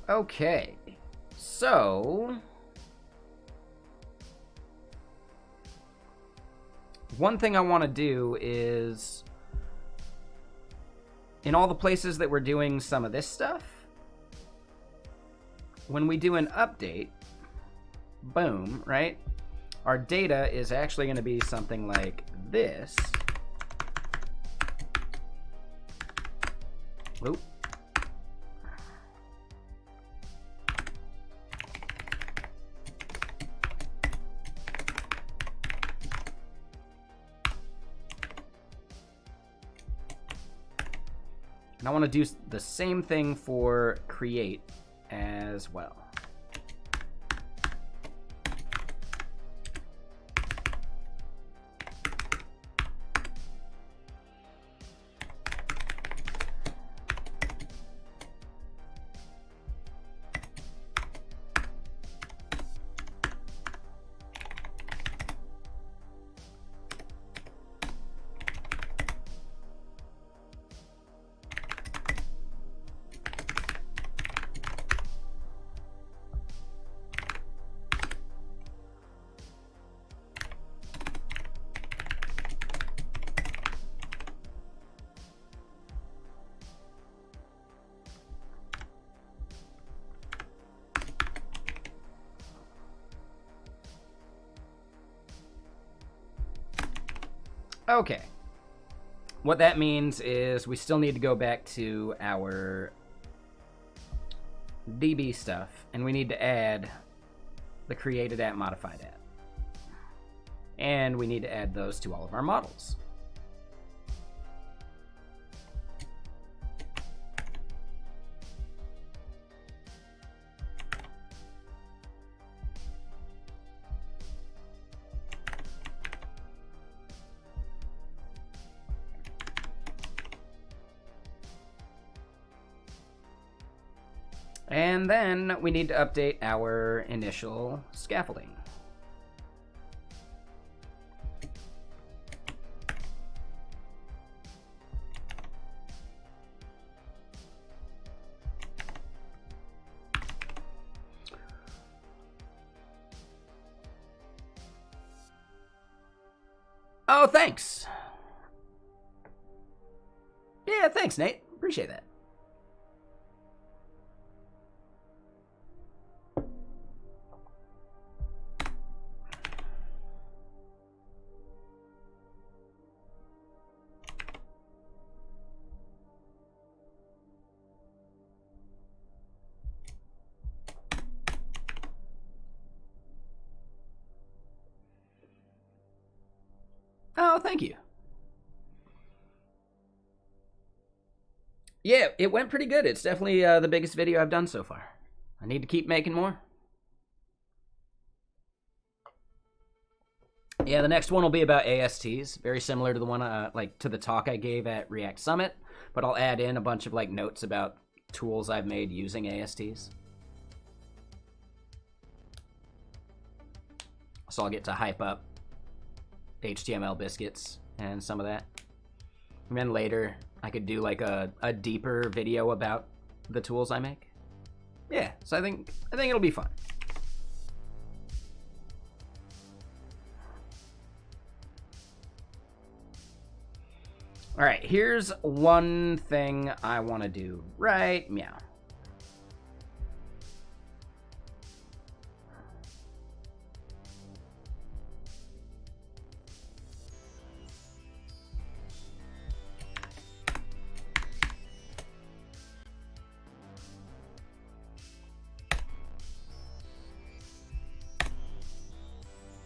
Okay, so one thing I want to do is, in all the places that we're doing some of this stuff, when we do an update, boom, right? Our data is actually going to be something like this. Oop. And I want to do the same thing for create as well. Okay. What that means is we still need to go back to our DB stuff, and we need to add the created at, modified at. And we need to add those to all of our models. And then we need to update our initial scaffolding. Oh, thanks. Yeah, thanks, Nate. Appreciate that. Oh, thank you. Yeah, it went pretty good. It's definitely the biggest video I've done so far. I need to keep making more. Yeah, the next one will be about ASTs, very similar to the one, to the talk I gave at React Summit, but I'll add in a bunch of notes about tools I've made using ASTs. So I'll get to hype up HTML biscuits and some of that. And then later, I could do a deeper video about the tools I make. Yeah, so I think it'll be fun. All right, here's one thing I want to do right meow.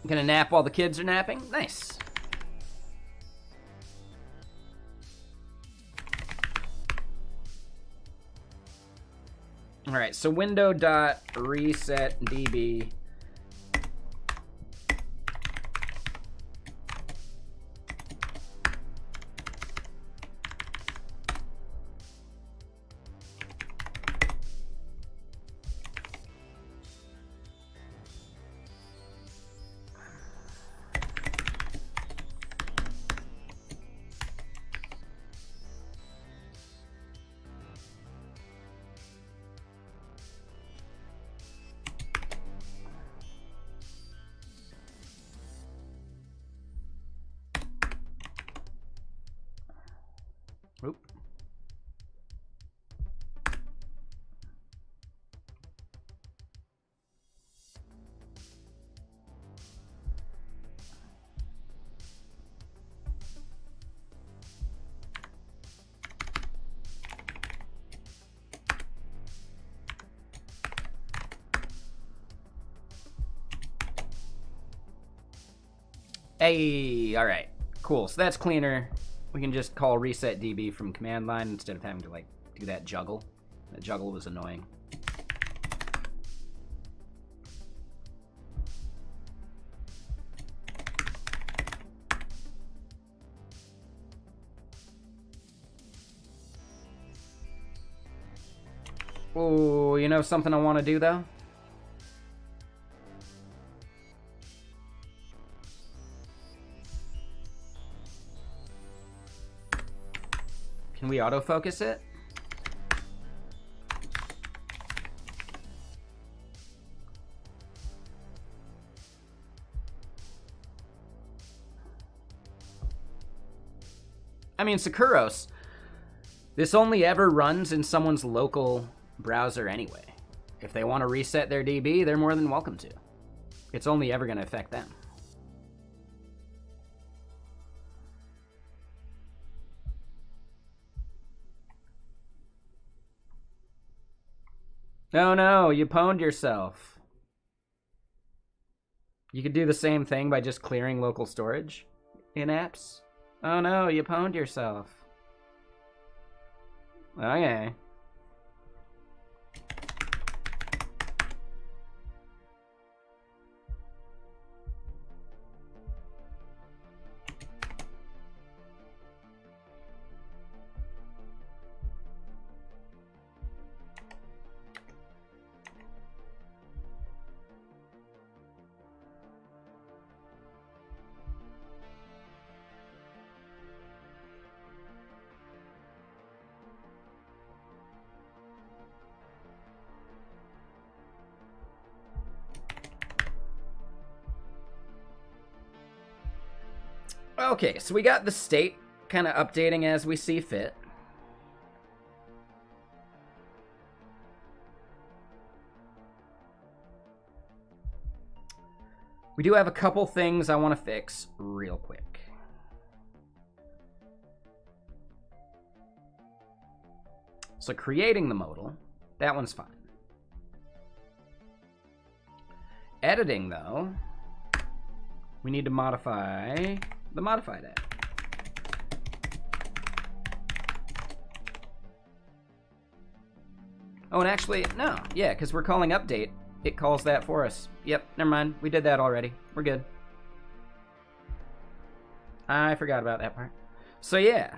Gonna nap while the kids are napping? Nice. All right, so window.resetDB. Oop. Hey, all right, cool. So that's cleaner. We can just call reset DB from command line instead of having to do that juggle. That juggle was annoying. Oh, you know something I want to do though? Can we autofocus it? I mean, Sakuros, this only ever runs in someone's local browser anyway. If they want to reset their DB, they're more than welcome to. It's only ever going to affect them. No, no, you pwned yourself. You could do the same thing by just clearing local storage in apps. Oh no, you pwned yourself. Okay. Okay, so we got the state kind of updating as we see fit. We do have a couple things I want to fix real quick. So creating the modal, that one's fine. Editing, though, we need to modify the modified app. Oh, and actually, no. Yeah, because we're calling update. It calls that for us. Yep, never mind. We did that already. We're good. I forgot about that part. So yeah,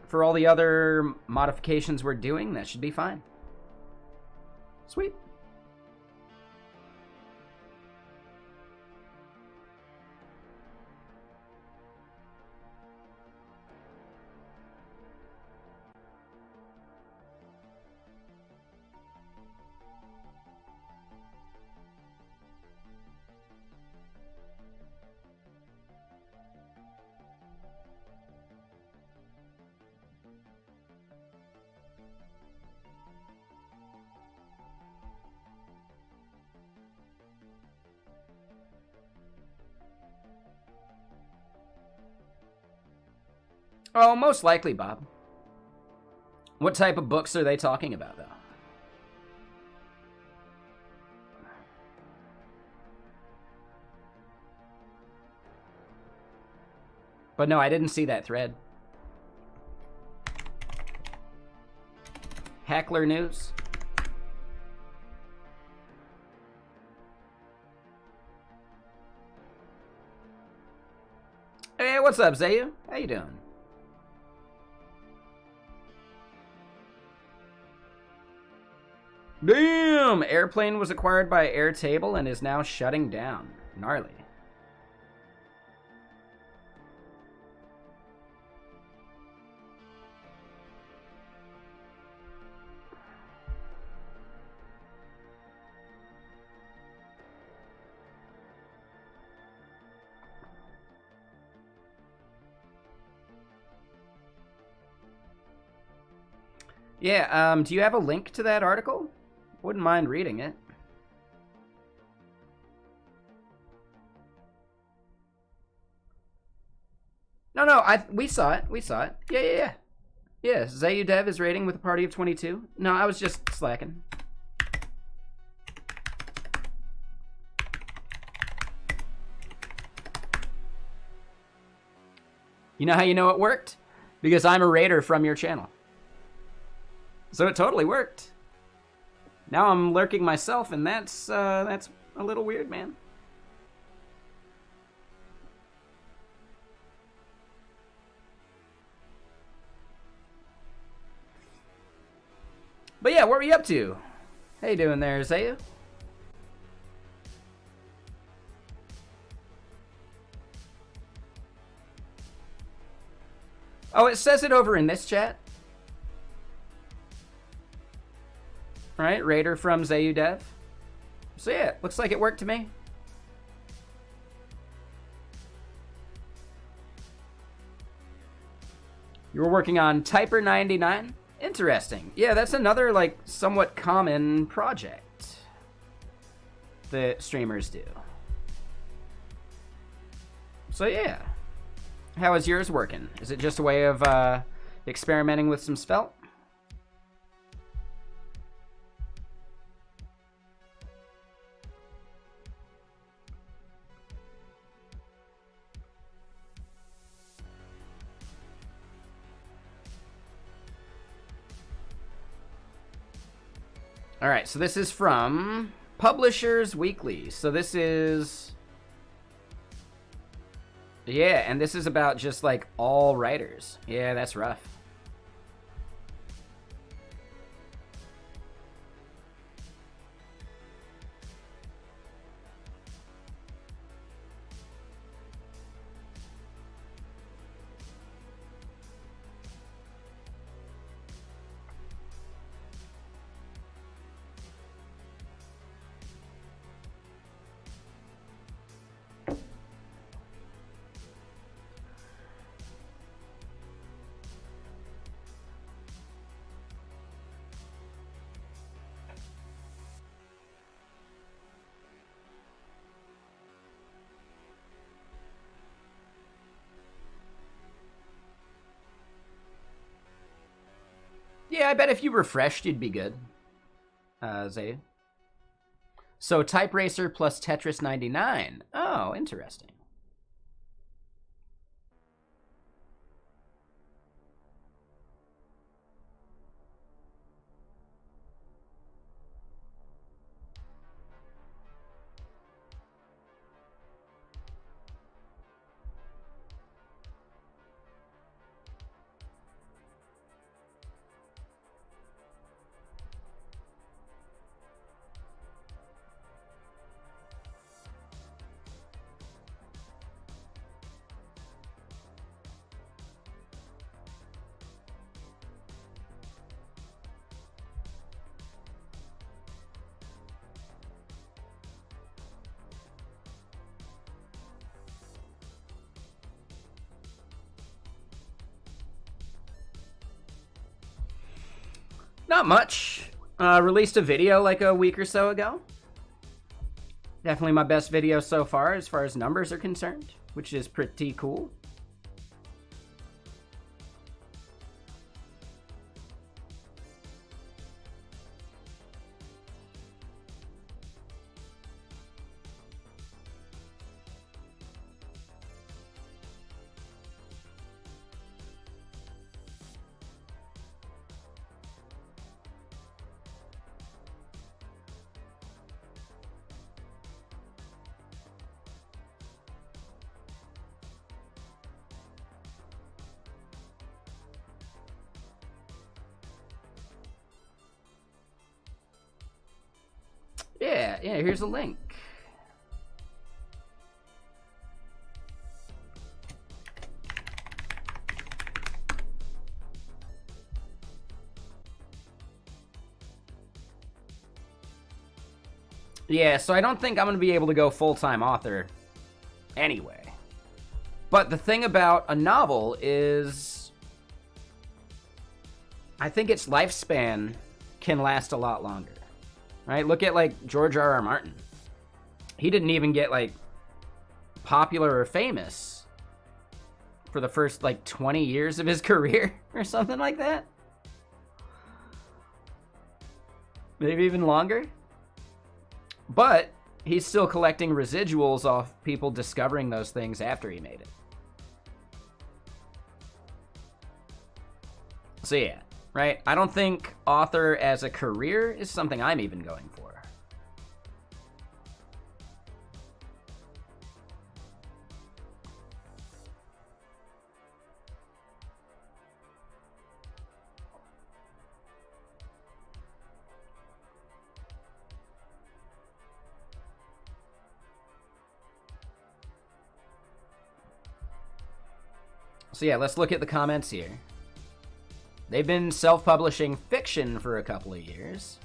for all the other modifications we're doing, that should be fine. Sweet. Oh, most likely, Bob. What type of books are they talking about, though? But no, I didn't see that thread. Hackler News? Hey, what's up, Zayu? How you doing? Damn! Airplane was acquired by Airtable and is now shutting down. Gnarly. Yeah, do you have a link to that article? Wouldn't mind reading it. No, we saw it. We saw it. Yeah. Yeah, Zayu Dev is rating with a party of 22. No, I was just slacking. You know how you know it worked? Because I'm a raider from your channel. So it totally worked. Now I'm lurking myself, and that's a little weird, man. But yeah, what were you up to? How you doing there, Zayu? Oh, it says it over in this chat. Right, Raider from Zayu Dev. So yeah, looks like it worked to me. You were working on Typer 99? Interesting. Yeah, that's another, like, somewhat common project that streamers do. So yeah. How is yours working? Is it just a way of experimenting with some Svelte? All right, so this is from Publishers Weekly. So this is... Yeah, and this is about just, like, all writers. Yeah, that's rough. Yeah, I bet if you refreshed, you'd be good, Zay. So Type Racer plus Tetris 99. Oh, interesting. Not much. Released a video like a week or so ago. Definitely my best video so far as numbers are concerned, which is pretty cool. Yeah, here's a link. Yeah, so I don't think I'm going to be able to go full-time author anyway. But the thing about a novel is I think its lifespan can last a lot longer. Right? Look at, like, George R.R. Martin. He didn't even get, like, popular or famous for the first, like, 20 years of his career or something like that. Maybe even longer. But he's still collecting residuals off people discovering those things after he made it. So yeah, right? I don't think author as a career is something I'm even going for. So yeah, let's look at the comments here. They've been self-publishing fiction for a couple of years.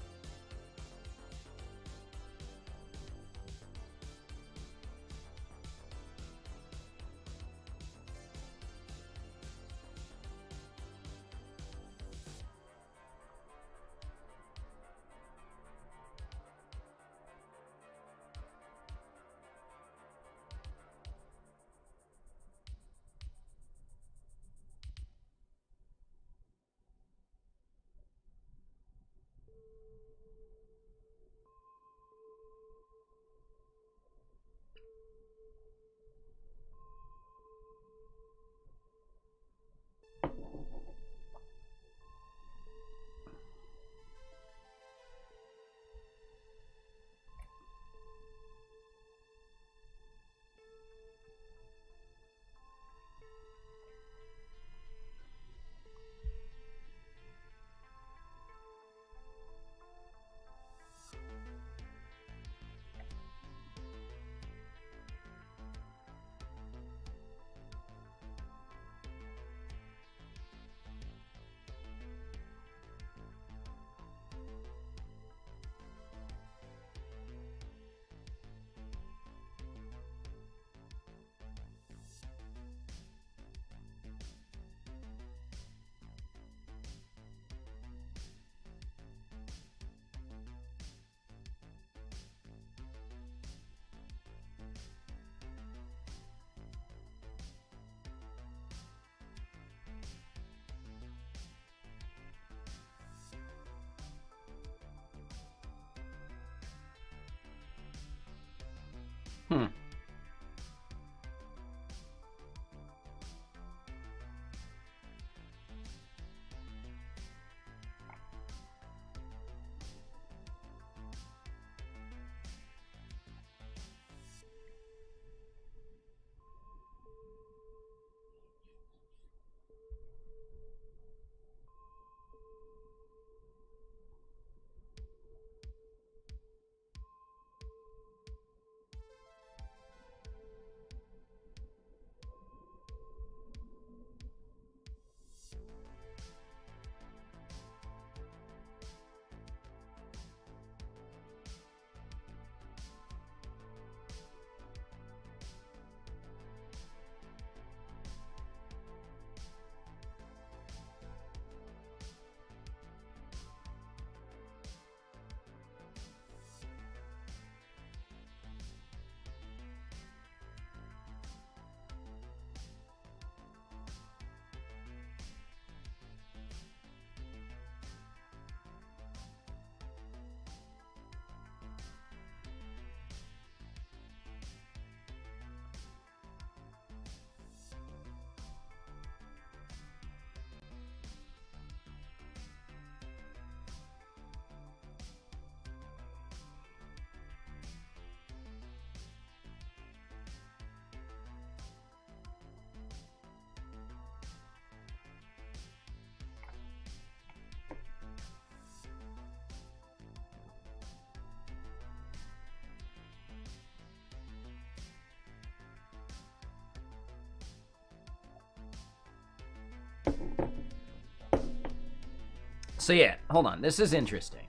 So yeah, hold on. This is interesting.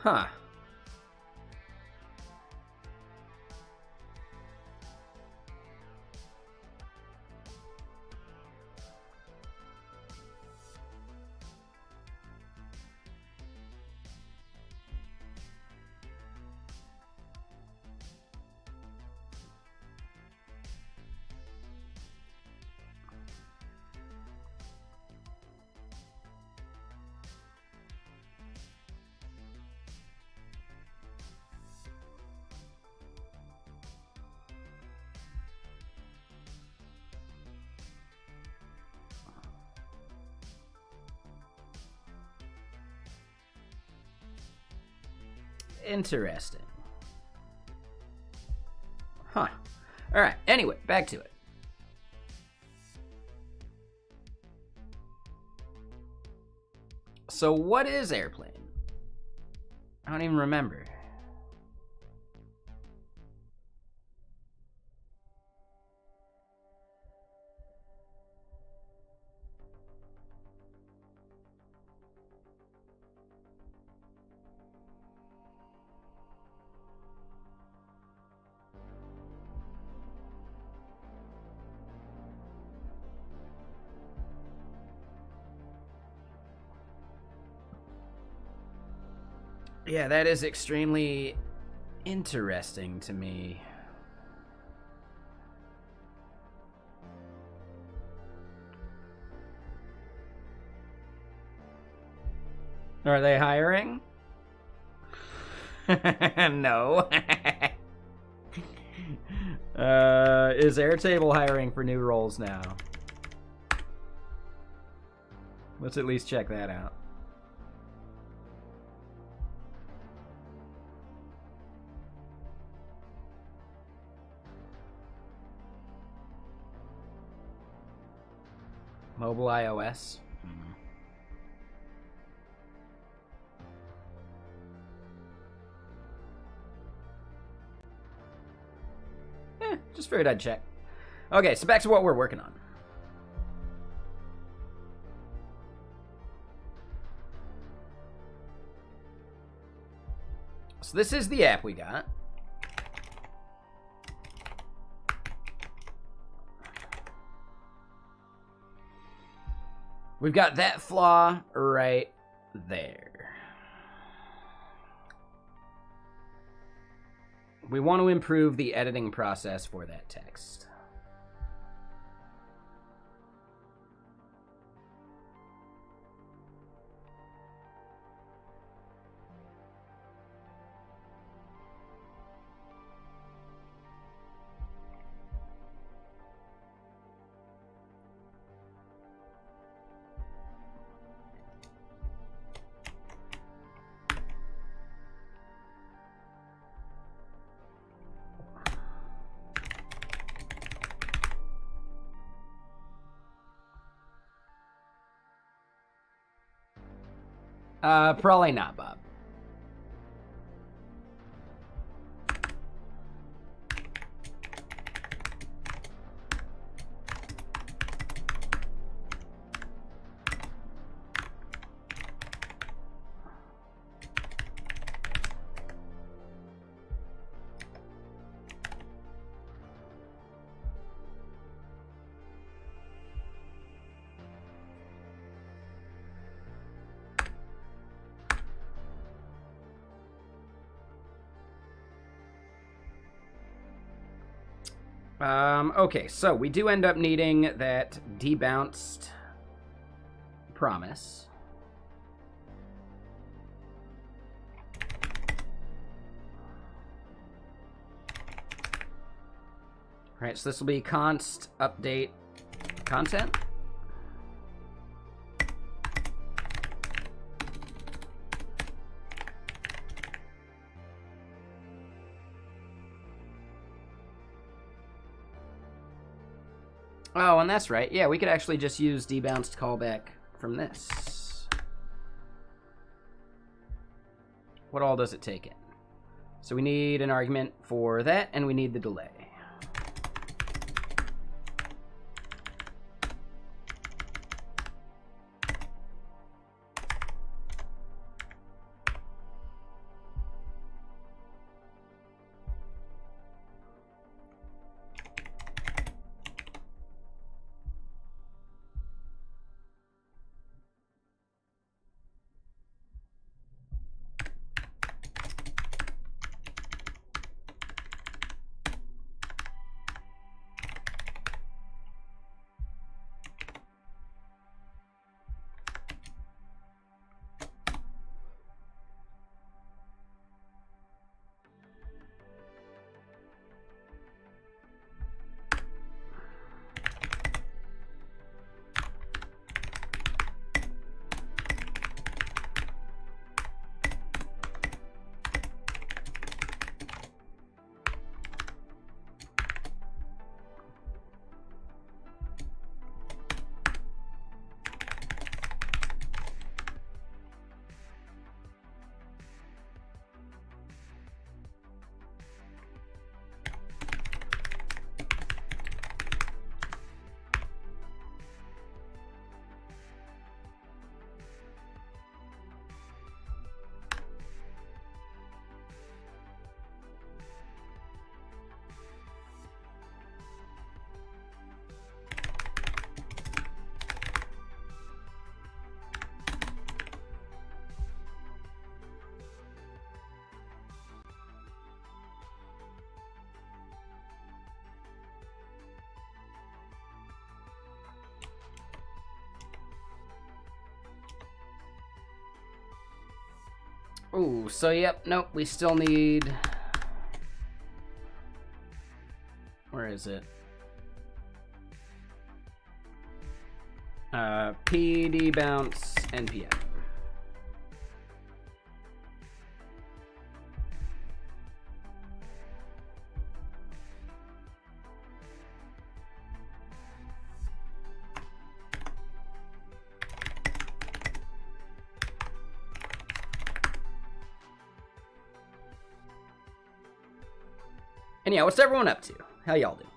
Huh. Interesting. Huh. All right. Anyway, back to it. So what is airplane? I don't even remember. Yeah, that is extremely interesting to me. Are they hiring? No. Is Airtable hiring for new roles now? Let's at least check that out. Mobile iOS. Just figured I'd check. Okay, so back to what we're working on. So this is the app we got. We've got that flaw right there. We want to improve the editing process for that text. Probably not, Bob. Okay, so we do end up needing that debounced promise. All right, so this will be const update content. Oh, and that's right. Yeah, we could actually just use debounced callback from this. What all does it take in? So we need an argument for that, and we need the delay. Ooh, so yep, nope, we still need... Where is it? PD bounce NPM. And yeah, what's everyone up to? How y'all doing?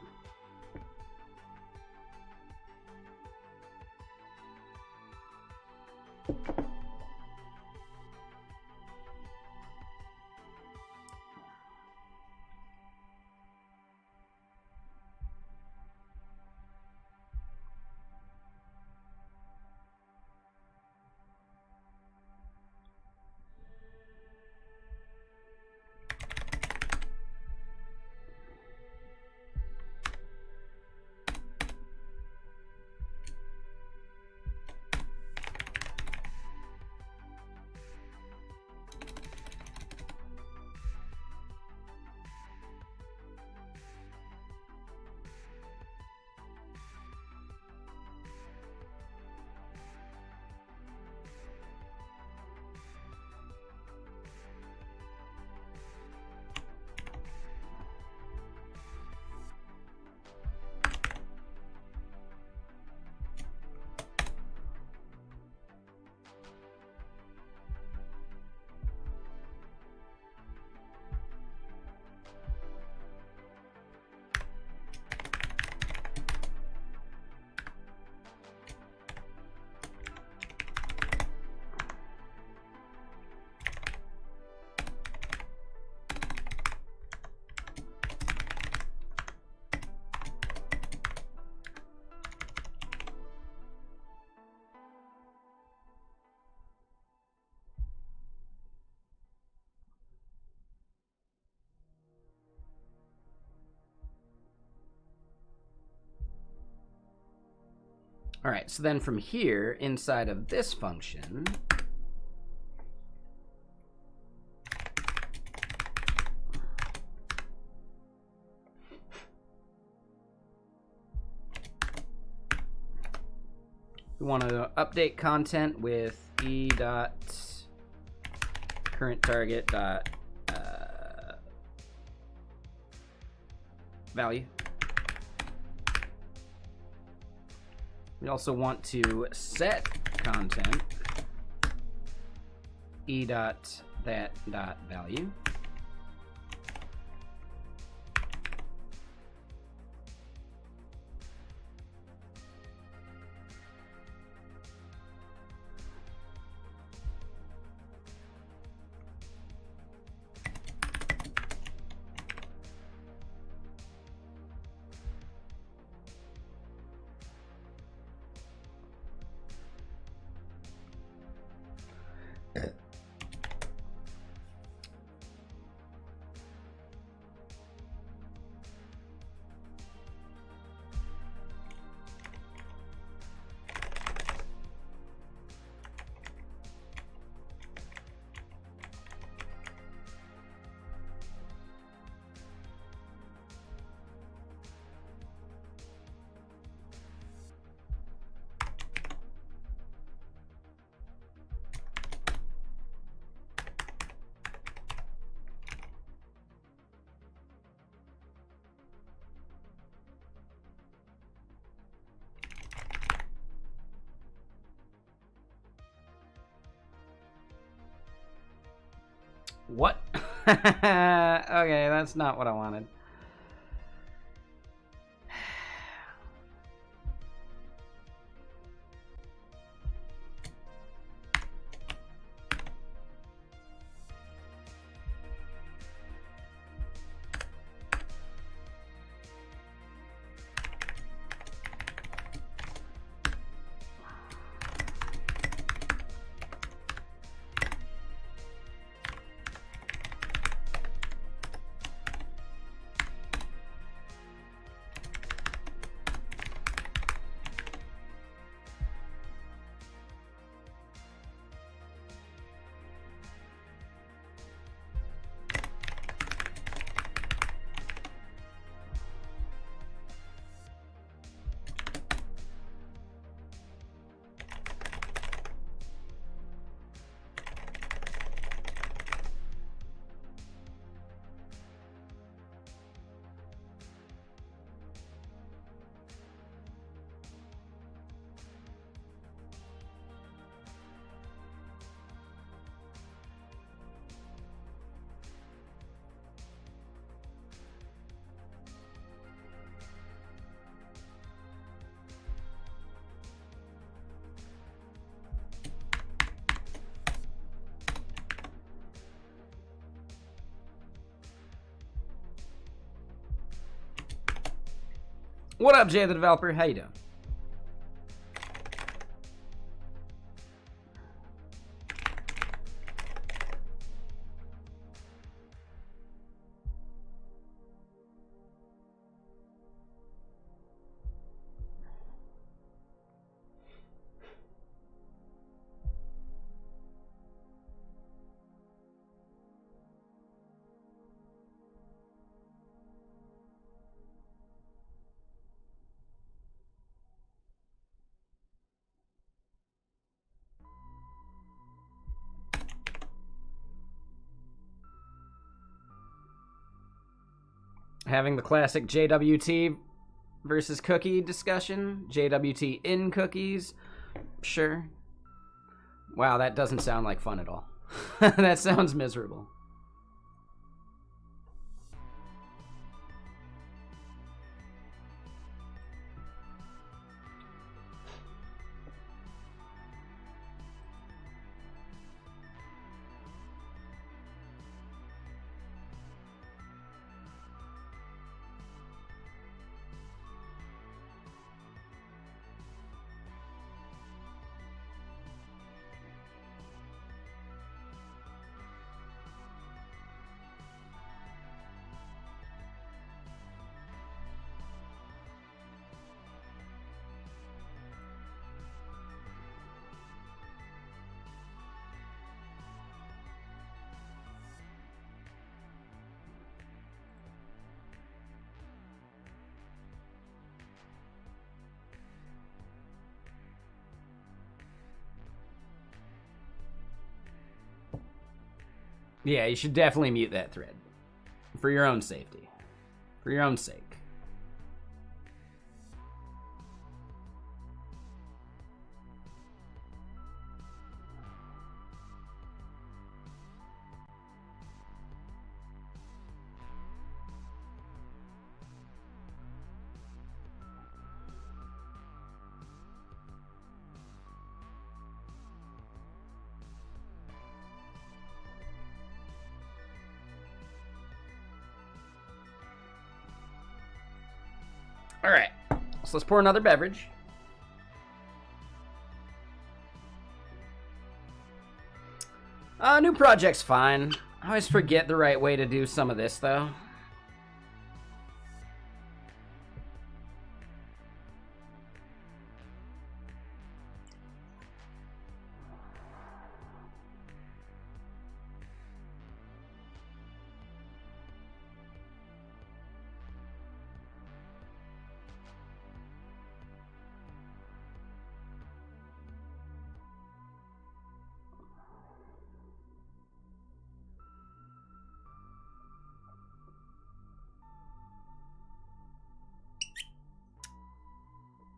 All right, so then from here, inside of this function, we want to update content with e dot current target dot value. We also want to set content e dot that dot value. What? Okay, that's not what I wanted. What up, Jay the developer? How you doing? Having the classic JWT versus cookie discussion. JWT in cookies. Sure. Wow, that doesn't sound like fun at all. That sounds miserable. Yeah, you should definitely mute that thread. For your own safety. For your own sake. All right, so let's pour another beverage. New project's fine. I always forget the right way to do some of this, though.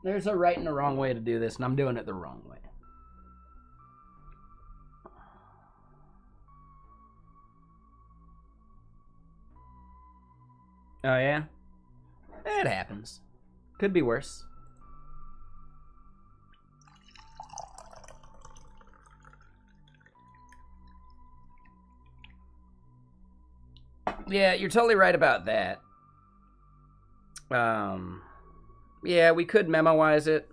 There's a right and a wrong way to do this, and I'm doing it the wrong way. Oh, yeah? It happens. Could be worse. Yeah, you're totally right about that. Yeah, we could memoize it.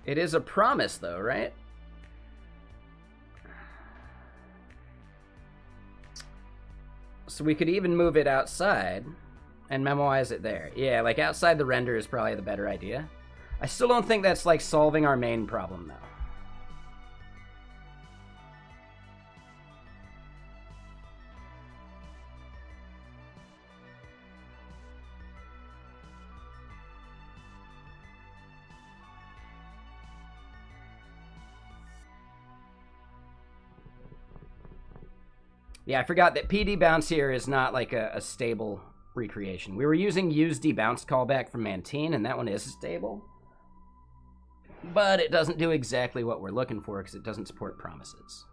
It is a promise, though, right? So we could even move it outside and memoize it there. Yeah, like outside the render is probably the better idea. I still don't think that's like solving our main problem, though. Yeah, I forgot that PD bounce here is not like a stable recreation. We were using use debounce callback from Mantine, and that one is stable. But it doesn't do exactly what we're looking for because it doesn't support promises.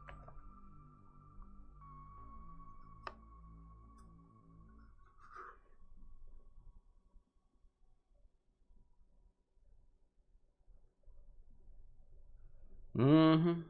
Mm-hmm.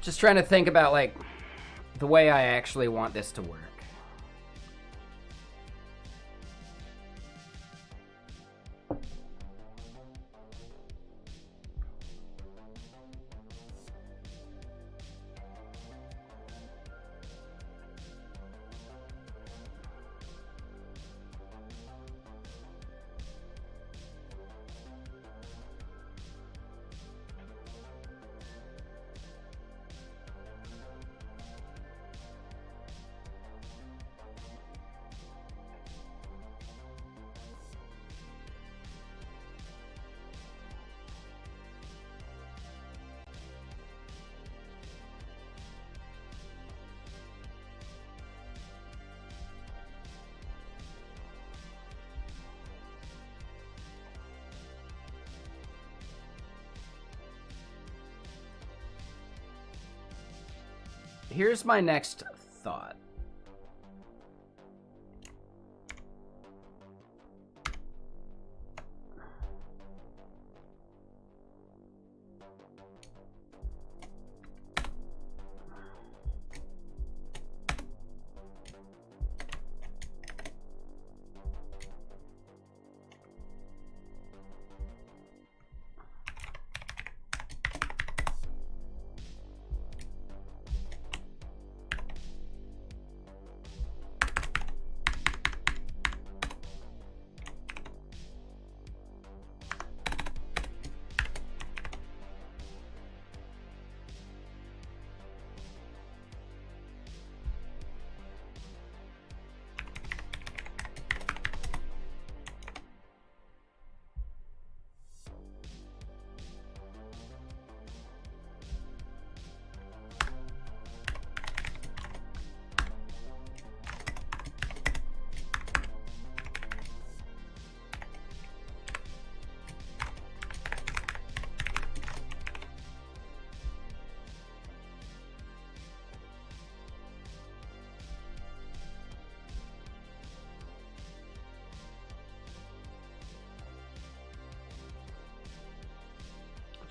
Just trying to think about, like, the way I actually want this to work. here's my next thought.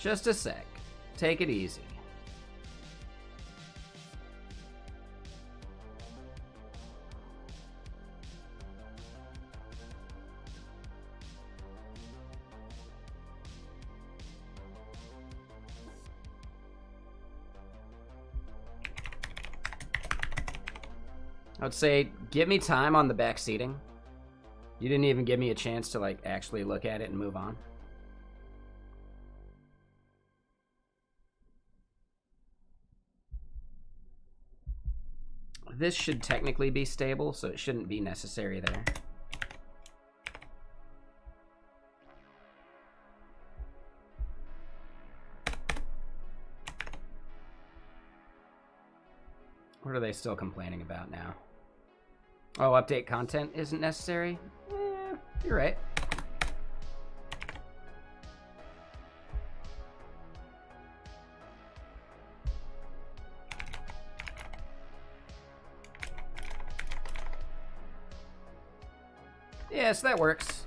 Just a sec. Take it easy. I would say, give me time on the back seating. You didn't even give me a chance to, like, actually look at it and move on. This should technically be stable, so it shouldn't be necessary there. What are they still complaining about now? Oh, update content isn't necessary? You're right. Yes, that works.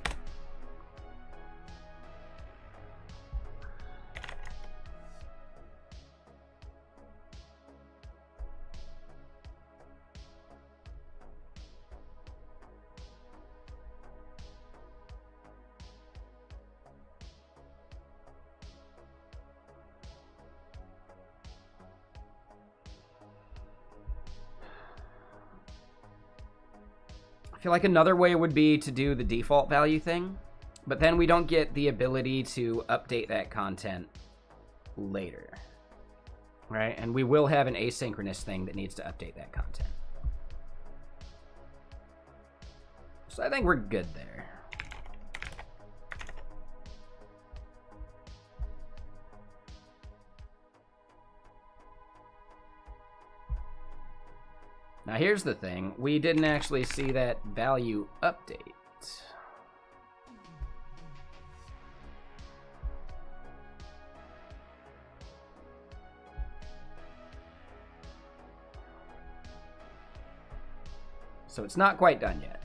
I feel like another way would be to do the default value thing, but then we don't get the ability to update that content later, right? And we will have an asynchronous thing that needs to update that content. So I think we're good there. Now here's the thing, we didn't actually see that value update. So it's not quite done yet.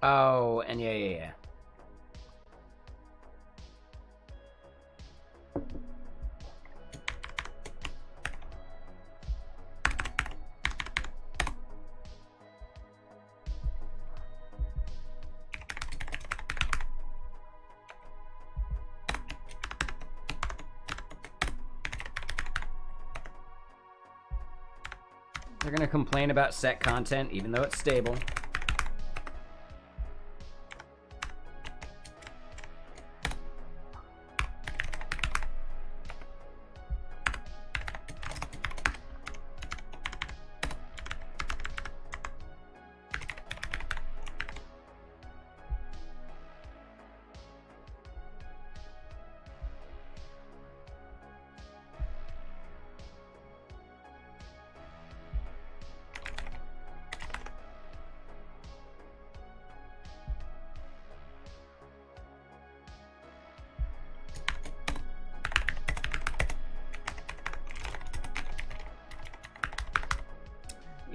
Oh, and yeah. They're gonna complain about set content even though it's stable.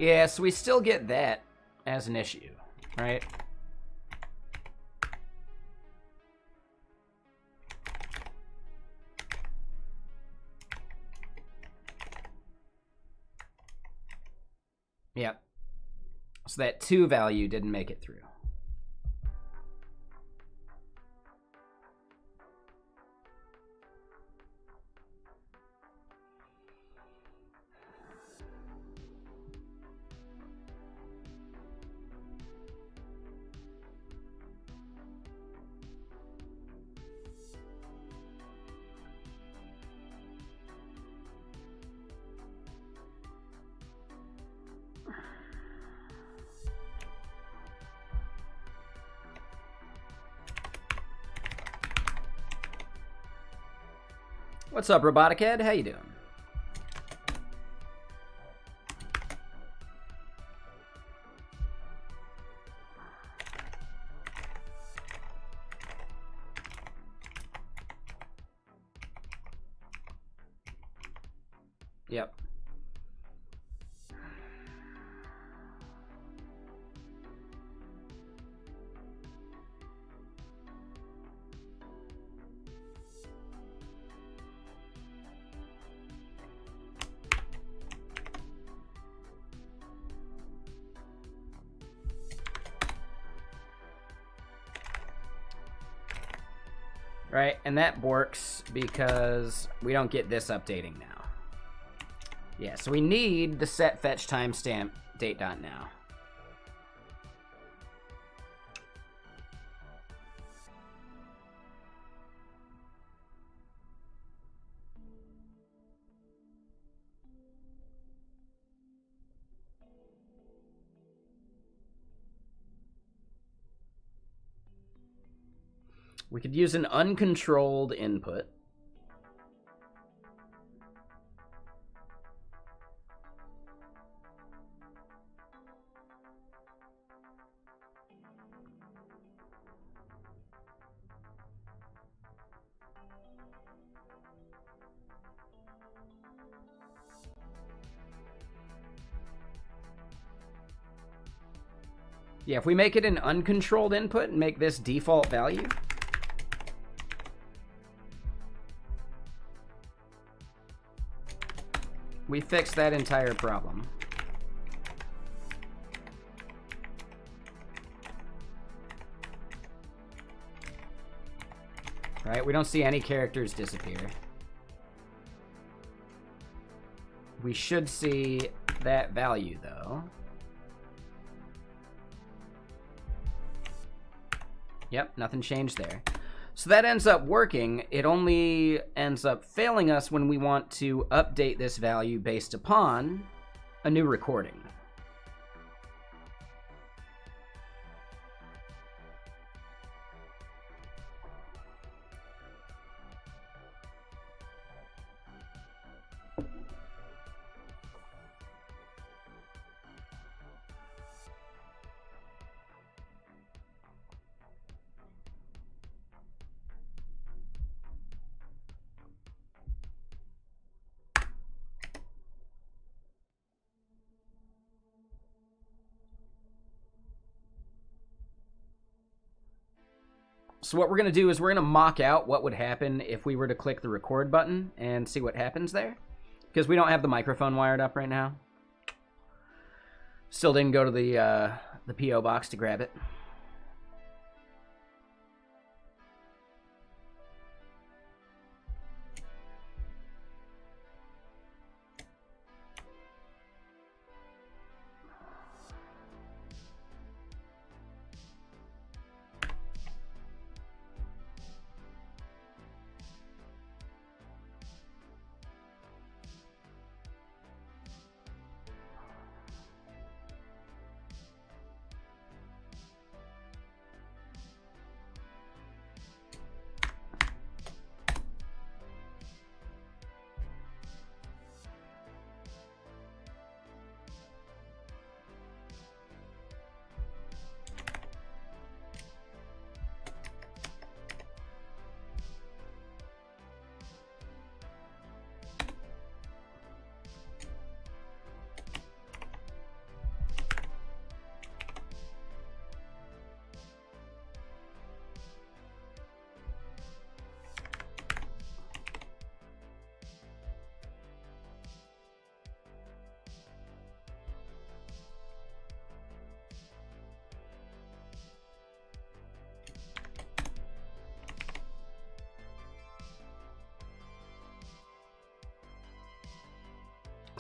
Yeah, so we still get that as an issue, right? Yep. So that 2 value didn't make it through. What's up, Robotic Ed? How you doing? Yep. Right, and that works because we don't get this updating now. Yeah, so we need the set fetch timestamp date.now. We could use an uncontrolled input. Yeah, if we make it an uncontrolled input and make this default value, we fix that entire problem. Right, we don't see any characters disappear. We should see that value, though. Yep, nothing changed there. So that ends up working. It only ends up failing us when we want to update this value based upon a new recording. So what we're going to do is we're going to mock out what would happen if we were to click the record button and see what happens there. Because we don't have the microphone wired up right now. Still didn't go to the P.O. box to grab it.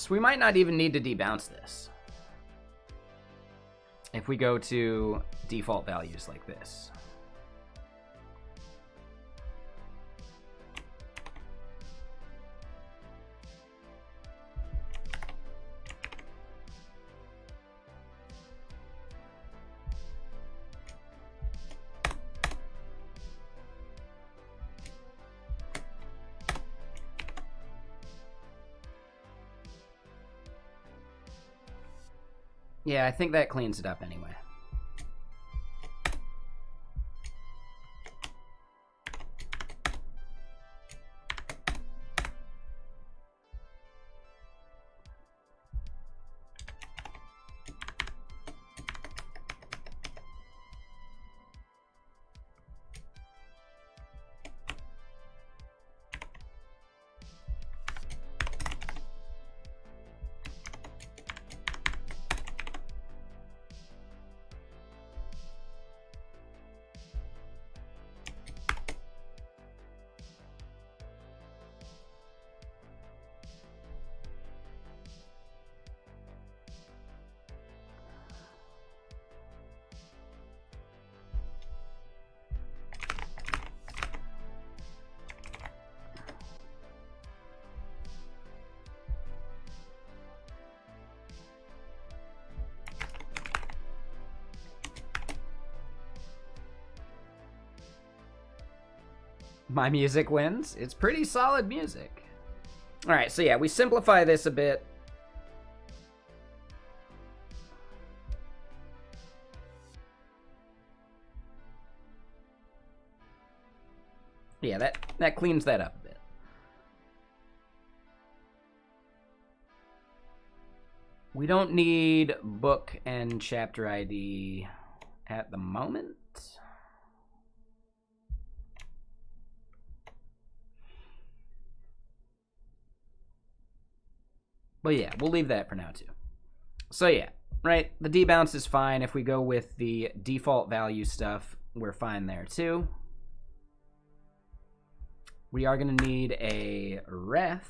So we might not even need to debounce this if we go to default values like this. Yeah, I think that cleans it up anyway. My music wins. It's pretty solid music. All right, so yeah, we simplify this a bit. Yeah, that cleans that up a bit. We don't need book and chapter ID at the moment. But yeah, we'll leave that for now too. So yeah, right, the debounce is fine. If we go with the default value stuff, we're fine there too. We are going to need a ref.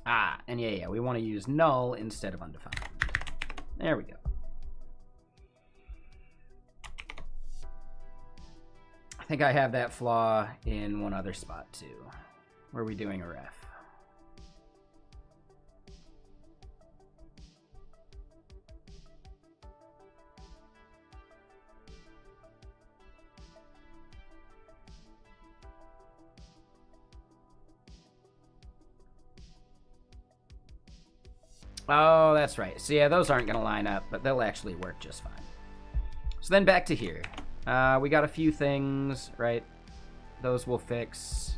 Ah, and yeah, we want to use null instead of undefined. There we go. I think I have that flaw in one other spot too. Where are we doing a ref? Oh, that's right. So yeah, those aren't going to line up, but they'll actually work just fine. So then back to here. We got a few things, right? Those we'll fix.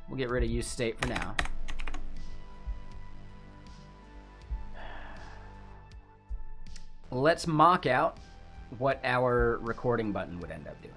We'll get rid of use state for now. Let's mock out what our recording button would end up doing.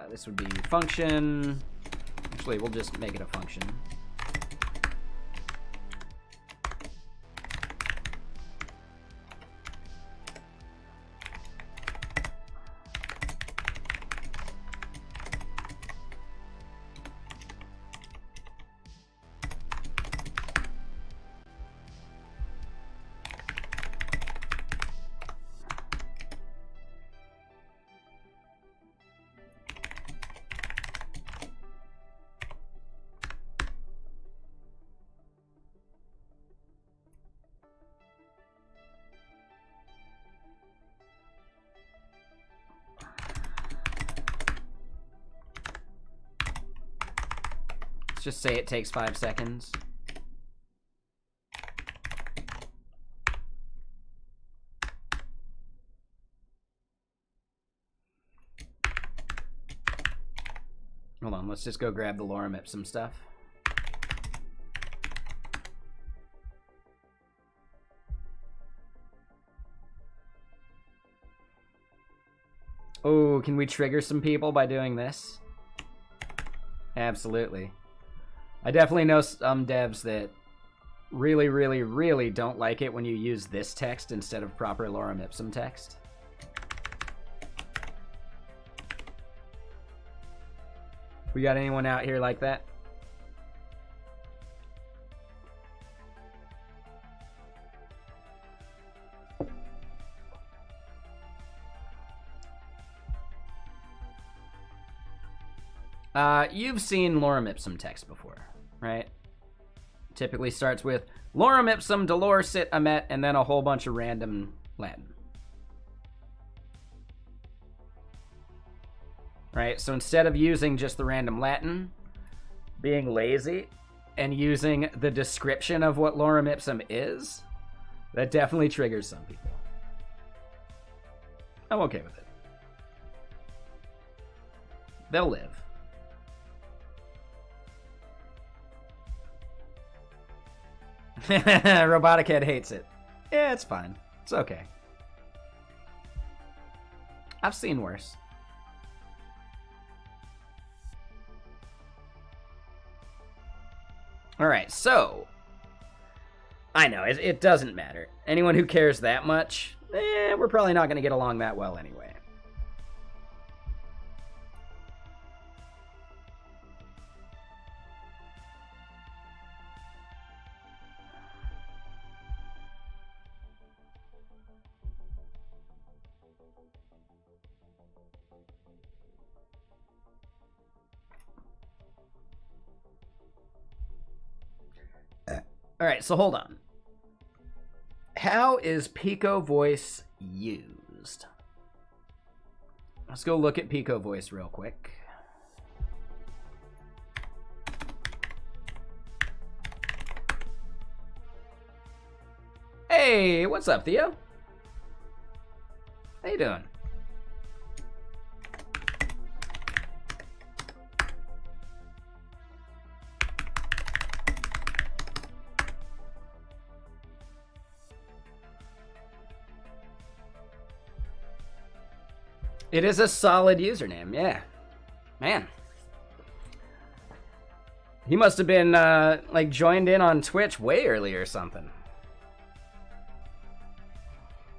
This would be function. Actually, we'll just make it a function. Just say it takes 5 seconds. Hold on, let's just go grab the lorem ipsum stuff. Oh, can we trigger some people by doing this? Absolutely. I definitely know some devs that really, really, really don't like it when you use this text instead of proper lorem ipsum text. We got anyone out here like that? You've seen lorem ipsum text before, right? Typically starts with lorem ipsum dolor sit amet and then a whole bunch of random Latin. Right? So instead of using just the random Latin, being lazy and using the description of what lorem ipsum is, that definitely triggers some people. I'm okay with it. They'll live. Robotic Head hates it. Yeah, it's fine. It's okay. I've seen worse. Alright, so I know, it doesn't matter. Anyone who cares that much, we're probably not going to get along that well anyway. All right, so hold on. How is Pico Voice used? Let's go look at Pico Voice real quick. Hey, what's up, Theo? How you doing? It is a solid username, yeah. Man. He must have been, like, joined in on Twitch way earlier or something.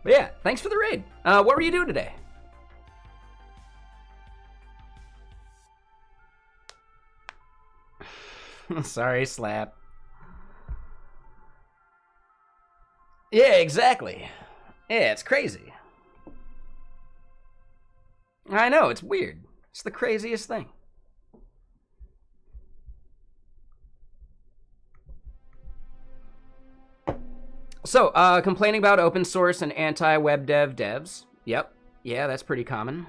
But yeah, thanks for the raid. What were you doing today? Sorry, Slap. Yeah, exactly. Yeah, it's crazy. I know, it's weird. It's the craziest thing. So, complaining about open source and anti-web dev devs. Yep. Yeah, that's pretty common.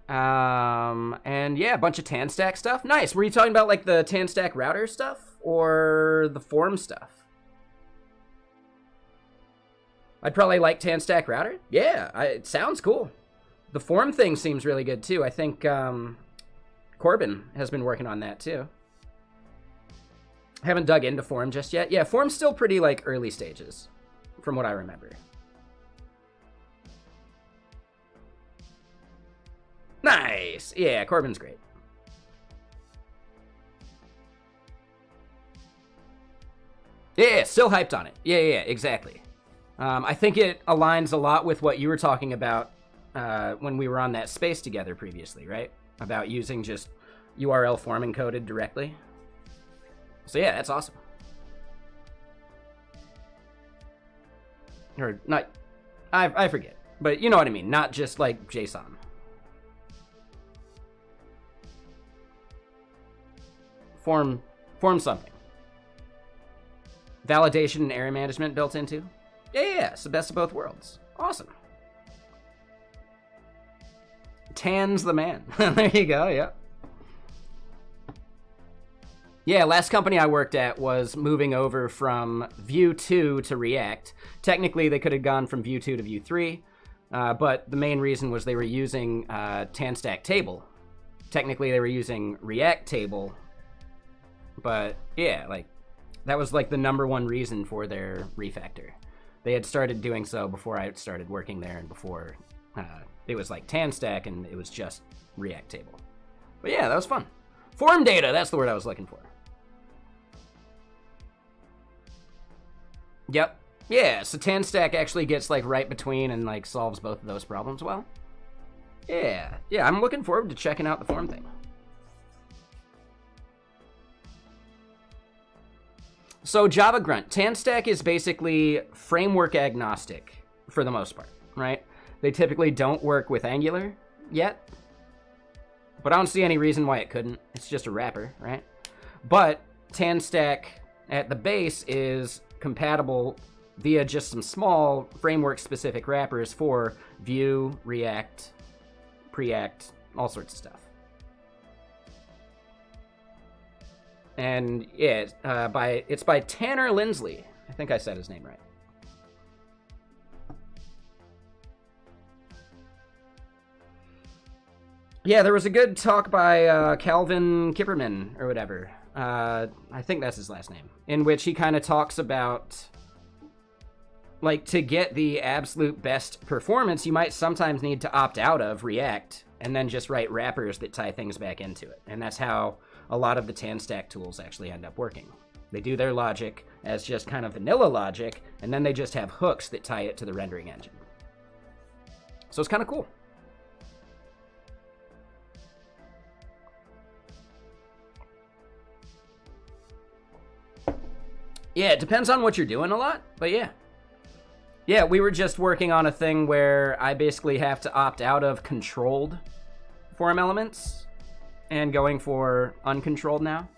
And yeah, a bunch of TanStack stuff. Nice. Were you talking about like the TanStack router stuff or the form stuff? I'd probably like TanStack router. Yeah, it sounds cool. The form thing seems really good too. I think Corbin has been working on that too. Haven't dug into form just yet. Yeah, form's still pretty like early stages from what I remember. Nice. Yeah, Corbin's great. Yeah, still hyped on it. Yeah, exactly. I think it aligns a lot with what you were talking about when we were on that space together previously, right? About using just URL form encoded directly. So yeah, that's awesome. Or not, I forget. But you know what I mean, not just like JSON. Form something. Validation and error management built into. Yeah, it's the best of both worlds. Awesome. Tan's the man. There you go, yeah. Yeah, last company I worked at was moving over from Vue 2 to React. Technically, they could have gone from Vue 2 to Vue 3, but the main reason was they were using TanStack table. Technically, they were using React table, but yeah, like that was like the #1 reason for their refactor. They had started doing so before I started working there and before it was like TanStack and it was just React table. But yeah, that was fun. Form data, that's the word I was looking for. Yep. Yeah, so TanStack actually gets like right between and like solves both of those problems well. Yeah, I'm looking forward to checking out the form thing. So Java Grunt, TanStack is basically framework agnostic for the most part, right? They typically don't work with Angular yet, but I don't see any reason why it couldn't. It's just a wrapper, right? But TanStack at the base is compatible via just some small framework-specific wrappers for Vue, React, Preact, all sorts of stuff. And yeah, it's by Tanner Lindsley. I think I said his name right. Yeah, there was a good talk by Calvin Kipperman or whatever. I think that's his last name. In which he kind of talks about, like, to get the absolute best performance, you might sometimes need to opt out of React and then just write wrappers that tie things back into it. And that's how a lot of the TanStack tools actually end up working. They do their logic as just kind of vanilla logic, and then they just have hooks that tie it to the rendering engine. So it's kind of cool. Yeah, it depends on what you're doing a lot, but yeah. Yeah, we were just working on a thing where I basically have to opt out of controlled form elements and going for uncontrolled now.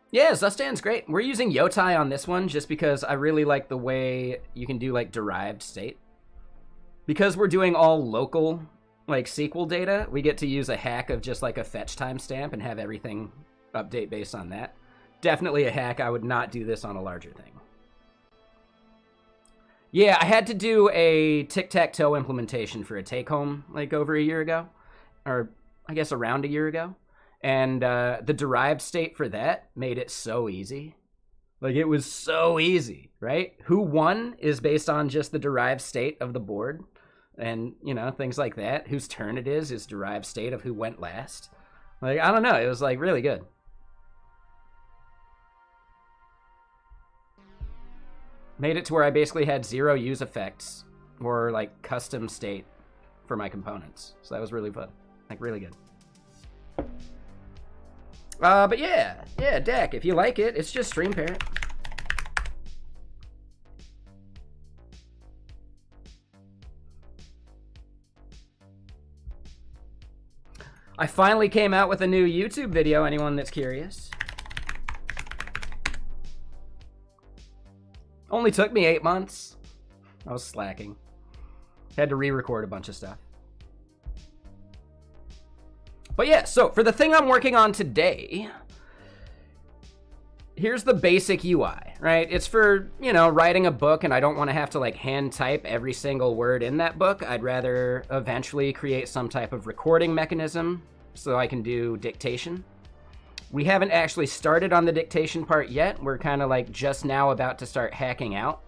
Yeah, Zustan's great. We're using Yotai on this one just because I really like the way you can do like derived state. Because we're doing all local like SQL data, we get to use a hack of just like a fetch timestamp and have everything update based on that. Definitely a hack. I would not do this on a larger thing. Yeah, I had to do a tic-tac-toe implementation for a take-home like over a year ago, or I guess around a year ago. And the derived state for that made it so easy. Like, it was so easy, right? Who won is based on just the derived state of the board. And, you know, things like that. Whose turn it is derived state of who went last. Like, I don't know. It was, like, really good. Made it to where I basically had 0 use effects or, like, custom state for my components. So that was really fun. Like, really good. But yeah, Dak, if you like it, it's just Stream Parent. I finally came out with a new YouTube video, anyone that's curious. Only took me 8 months. I was slacking. Had to re-record a bunch of stuff. But yeah, so for the thing I'm working on today, here's the basic UI, right? It's for, you know, writing a book, and I don't want to have to like hand type every single word in that book. I'd rather eventually create some type of recording mechanism so I can do dictation. We haven't actually started on the dictation part yet. We're kind of like just now about to start hacking out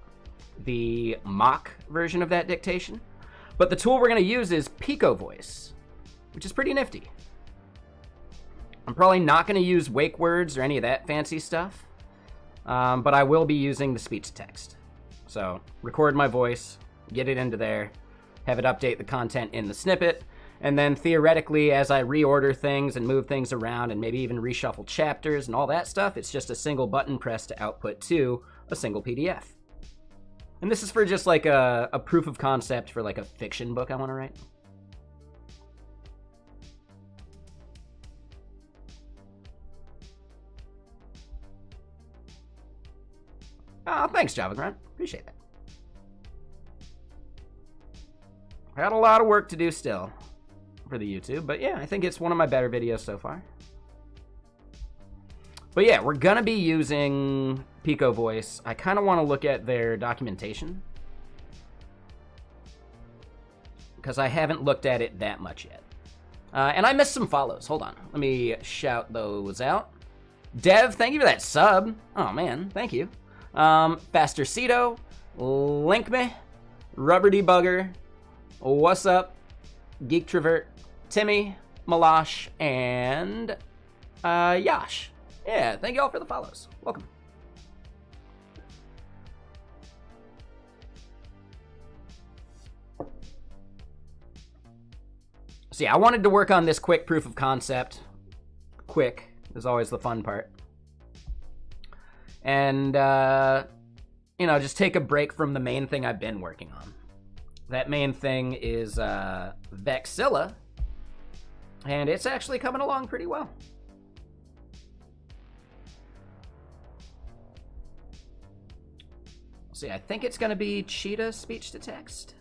the mock version of that dictation. But the tool we're going to use is Pico Voice, which is pretty nifty. I'm probably not going to use wake words or any of that fancy stuff, but I will be using the speech-to-text. So record my voice, get it into there, have it update the content in the snippet, and then theoretically, as I reorder things and move things around and maybe even reshuffle chapters and all that stuff, it's just a single button press to output to a single PDF. And this is for just like a proof of concept for like a fiction book I want to write. Oh, thanks, JavaGrunt. Appreciate that. I got a lot of work to do still for the YouTube, but yeah, I think it's one of my better videos so far. But yeah, we're gonna be using Pico Voice. I kind of want to look at their documentation because I haven't looked at it that much yet. And I missed some follows. Hold on. Let me shout those out. Dev, thank you for that sub. Oh, man. Thank you. Fastercito, Linkme, Rubber Debugger, What's Up, Geek Travert, Timmy, Malash, and Yash. Yeah, thank you all for the follows. Welcome. So yeah, I wanted to work on this quick proof of concept. Quick is always the fun part. And, you know, just take a break from the main thing I've been working on. That main thing is Vexilla, and it's actually coming along pretty well. See, I think it's going to be Cheetah speech-to-text.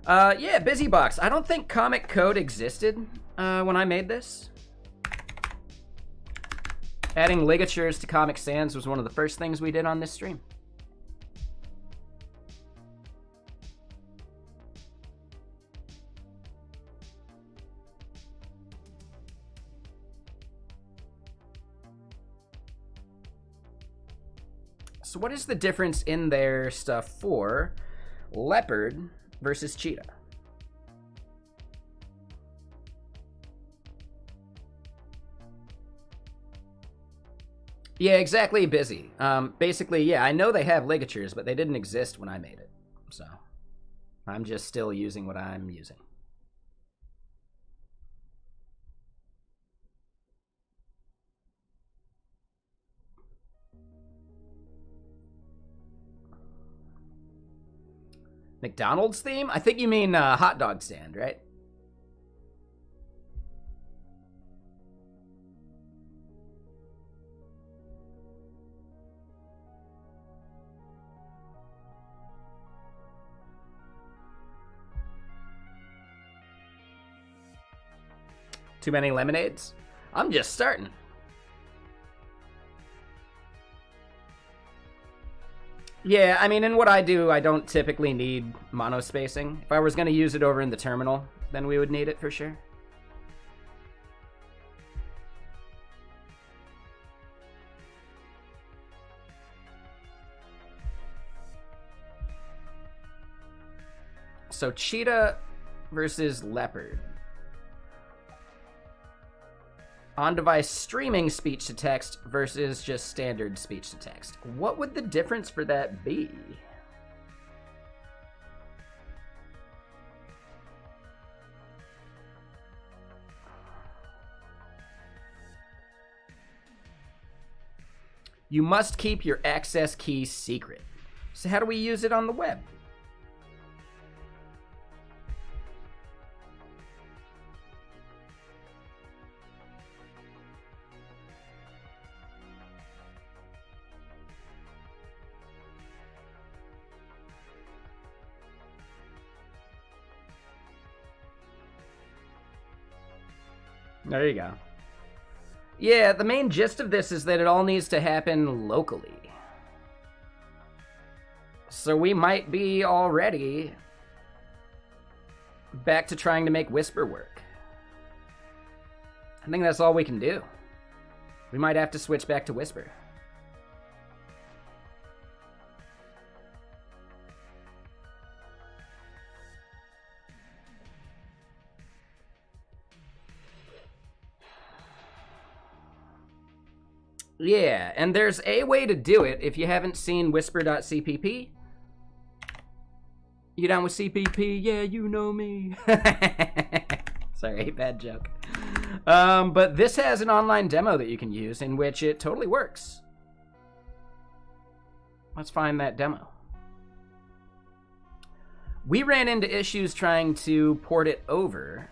Yeah, BusyBox. I don't think Comic Code existed when I made this. Adding ligatures to Comic Sans was one of the first things we did on this stream. So what is the difference in their stuff for leopard versus cheetah? Yeah, exactly, Busy. Basically, yeah, I know they have ligatures, but they didn't exist when I made it. So I'm just still using what I'm using. McDonald's theme? I think you mean hot dog stand, right? Too many lemonades? I'm just starting. Yeah, I mean, in what I do, I don't typically need monospacing. If I was going to use it over in the terminal, then we would need it for sure. So cheetah versus leopard. On-device streaming speech-to-text versus just standard speech-to-text. What would the difference for that be? You must keep your access key secret. So how do we use it on the web? There you go. Yeah, the main gist of this is that it all needs to happen locally. So we might be already back to trying to make Whisper work. I think that's all we can do. We might have to switch back to Whisper. Yeah, and there's a way to do it if you haven't seen whisper.cpp. You down with CPP? Yeah, you know me. Sorry, bad joke. But this has an online demo that you can use in which it totally works. Let's find that demo. We ran into issues trying to port it over.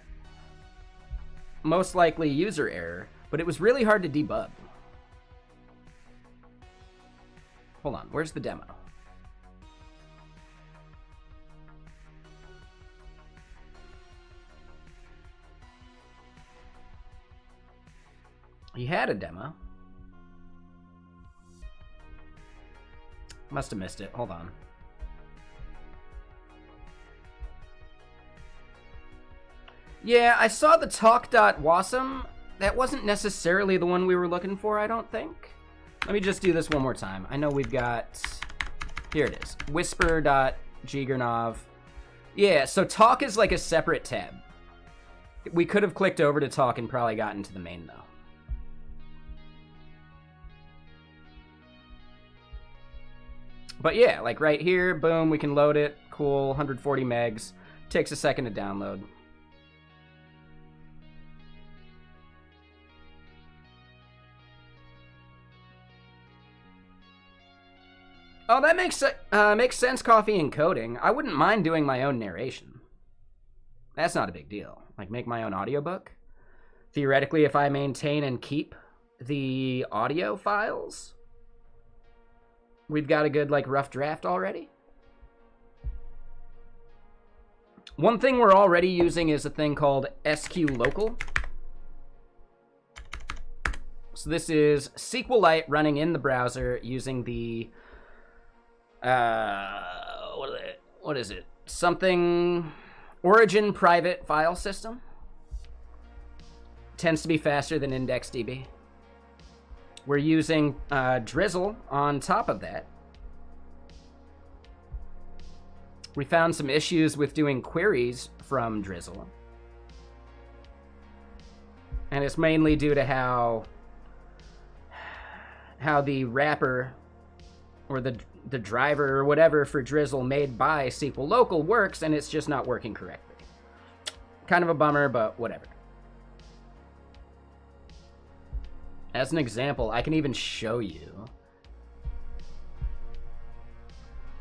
Most likely user error, but it was really hard to debug. Hold on, where's the demo? He had a demo. Must have missed it. Hold on. Yeah, I saw the talk.wasm. That wasn't necessarily the one we were looking for, I don't think. Let me just do this one more time. I know we've got... Here it is. Whisper.jigernov. Yeah, so talk is like a separate tab. We could have clicked over to talk and probably gotten to the main, though. But yeah, like right here, boom, we can load it. Cool, 140 megs. Takes a second to download. Oh, that makes sense, Coffee and Coding. I wouldn't mind doing my own narration. That's not a big deal. Like, make my own audiobook. Theoretically, if I maintain and keep the audio files, we've got a good, like, rough draft already. One thing we're already using is a thing called SQLocal. So this is SQLite running in the browser using the... what is it? Something Origin private file system. Tends to be faster than IndexedDB. We're using Drizzle on top of that. We found some issues with doing queries from Drizzle. And it's mainly due to how the wrapper or the driver or whatever for Drizzle made by SQLocal works, and it's just not working correctly. Kind of a bummer, but whatever. As an example, I can even show you.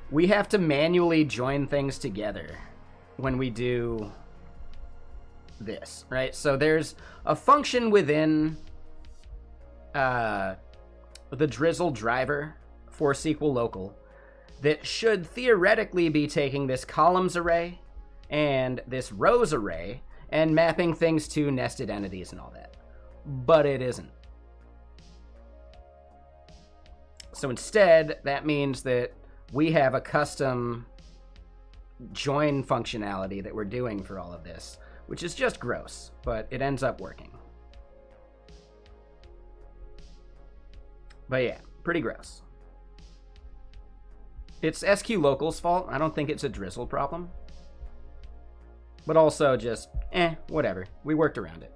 We have to manually join things together when we do this, right? So there's a function within the Drizzle driver for SQLocal that should theoretically be taking this columns array and this rows array and mapping things to nested entities and all that. But it isn't. So instead, that means that we have a custom join functionality that we're doing for all of this, which is just gross, but it ends up working. But yeah, pretty gross. It's SQLocal's fault. I don't think it's a Drizzle problem. But also just, whatever. We worked around it.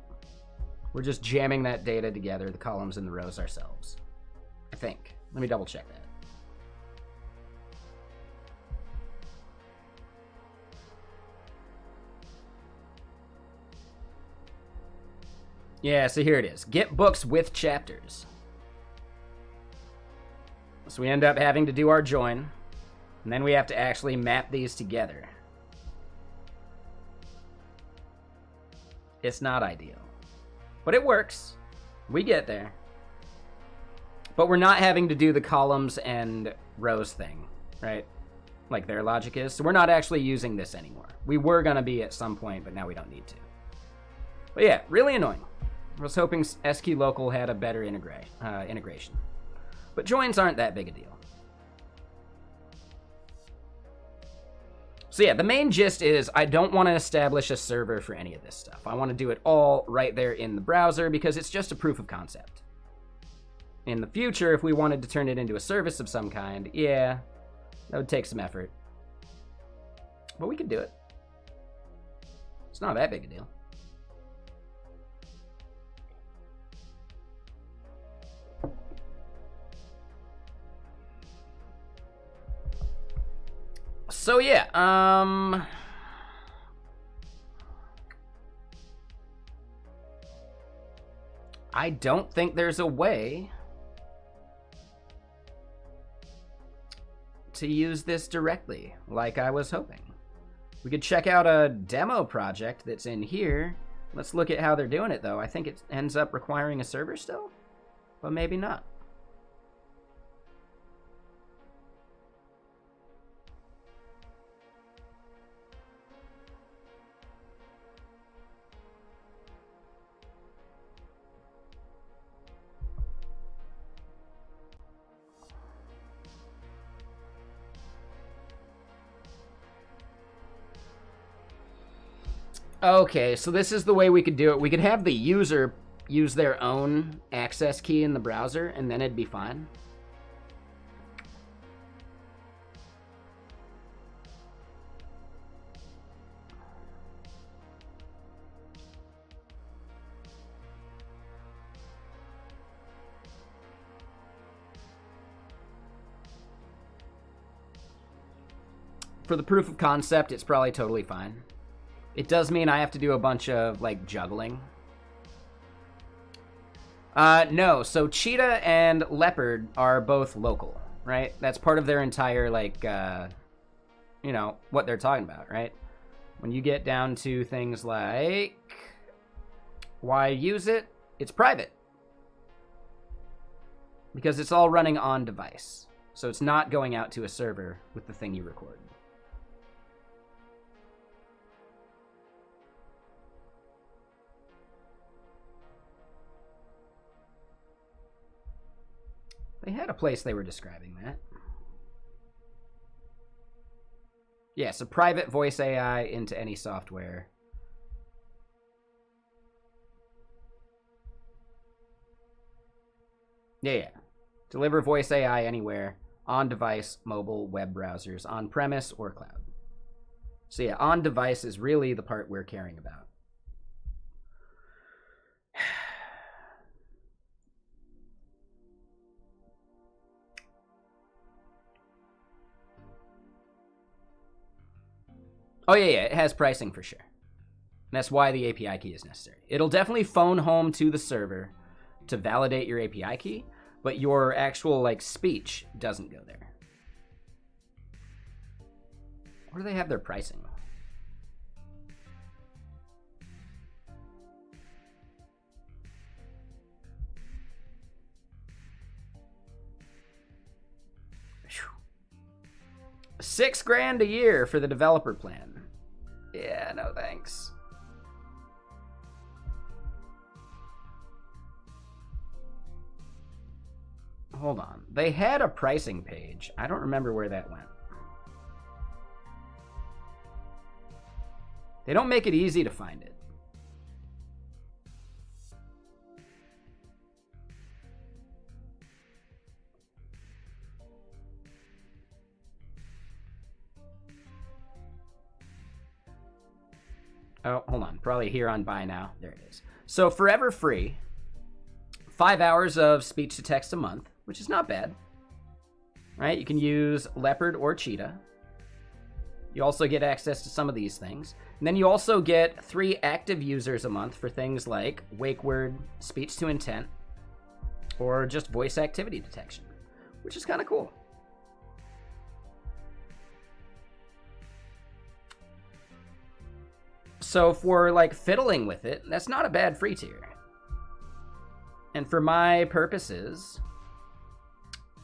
We're just jamming that data together, the columns and the rows ourselves. I think. Let me double check that. Yeah, so here it is. Get books with chapters. So we end up having to do our join. And then we have to actually map these together. It's not ideal. But it works. We get there. But we're not having to do the columns and rows thing, right? Like their logic is. So we're not actually using this anymore. We were going to be at some point, but now we don't need to. But yeah, really annoying. I was hoping SQLocal had a better integration. But joins aren't that big a deal. So yeah, the main gist is I don't want to establish a server for any of this stuff. I want to do it all right there in the browser because it's just a proof of concept. In the future, if we wanted to turn it into a service of some kind, yeah, that would take some effort. But we could do it. It's not that big a deal. So yeah, I don't think there's a way to use this directly like I was hoping. We could check out a demo project that's in here. Let's look at how they're doing it, though. I think it ends up requiring a server still, but maybe not. Okay, so this is the way we could do it. We could have the user use their own access key in the browser, and then it'd be fine. For the proof of concept, it's probably totally fine. It does mean I have to do a bunch of, like, juggling. No, so Cheetah and Leopard are both local, right? That's part of their entire, like, you know, what they're talking about, right? When you get down to things like why use it, it's private. Because it's all running on device. So it's not going out to a server with the thing you record. They had a place they were describing that. Yes, a private voice AI into any software. Yeah. Deliver voice AI anywhere, on device, mobile, web browsers, on premise, or cloud. So yeah, on device is really the part we're caring about. Oh, yeah, it has pricing for sure. And that's why the API key is necessary. It'll definitely phone home to the server to validate your API key, but your actual, like, speech doesn't go there. Where do they have their pricing? $6,000 a year for the developer plan. Yeah, no thanks. Hold on. They had a pricing page. I don't remember where that went. They don't make it easy to find it. Oh, hold on. Probably here on Buy Now. There it is. So forever free, 5 hours of speech to text a month, which is not bad. Right? You can use Leopard or Cheetah. You also get access to some of these things. And then you also get 3 active users a month for things like wake word, speech to intent, or just voice activity detection, which is kind of cool. So for, like, fiddling with it, that's not a bad free tier. And for my purposes,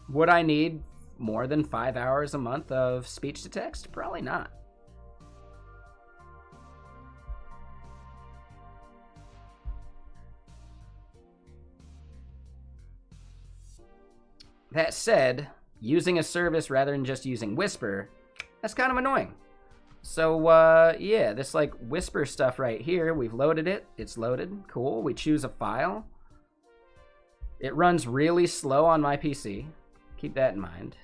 would I need more than 5 hours a month of speech to text? Probably not. That said, using a service rather than just using Whisper, that's kind of annoying. So, yeah, this, like, Whisper stuff right here, we've loaded it. It's loaded. Cool. We choose a file. It runs really slow on my PC. Keep that in mind.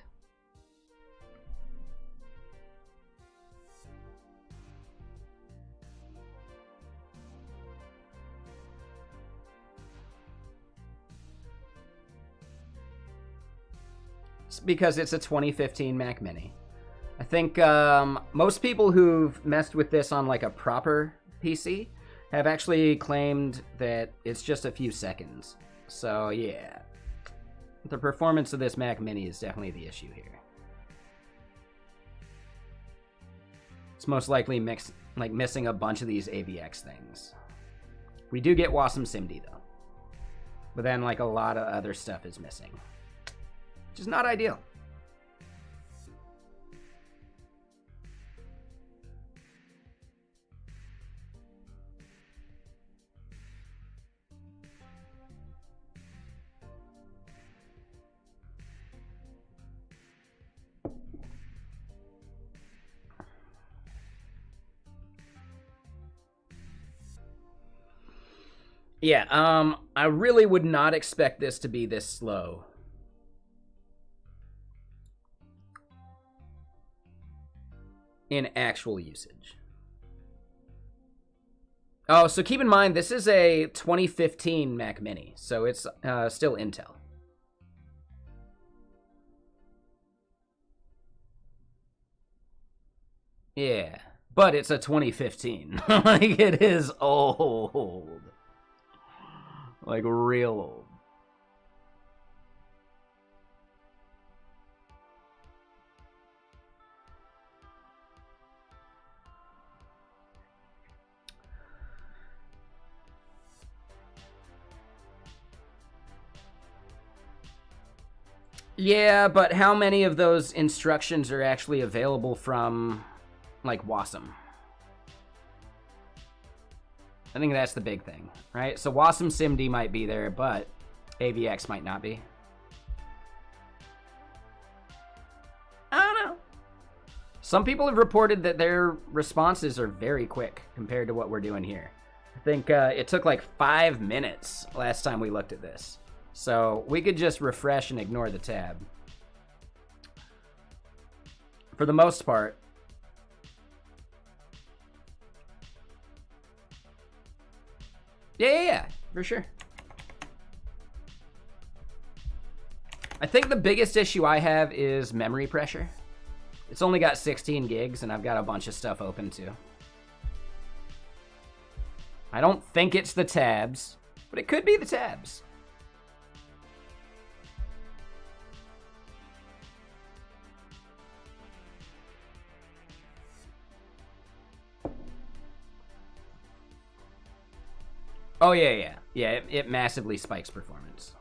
It's because it's a 2015 Mac Mini. I think most people who've messed with this on like a proper PC have actually claimed that it's just a few seconds. So yeah, the performance of this Mac Mini is definitely the issue here. It's most likely missing a bunch of these AVX things. We do get WASM SIMD though, but then like a lot of other stuff is missing, which is not ideal. Yeah, I really would not expect this to be this slow. In actual usage. Oh, so keep in mind, this is a 2015 Mac Mini, so it's still Intel. Yeah, but it's a 2015. Like, it is old. Like, real old. Yeah, but how many of those instructions are actually available from, like, WASM? I think that's the big thing, right? So WASM SIMD might be there, but AVX might not be. I don't know. Some people have reported that their responses are very quick compared to what we're doing here. I think it took like 5 minutes last time we looked at this. So we could just refresh and ignore the tab. For the most part. Yeah, for sure. I think the biggest issue I have is memory pressure. It's only got 16 gigs and I've got a bunch of stuff open too. I don't think it's the tabs, but it could be the tabs. Oh, yeah. Yeah, it massively spikes performance.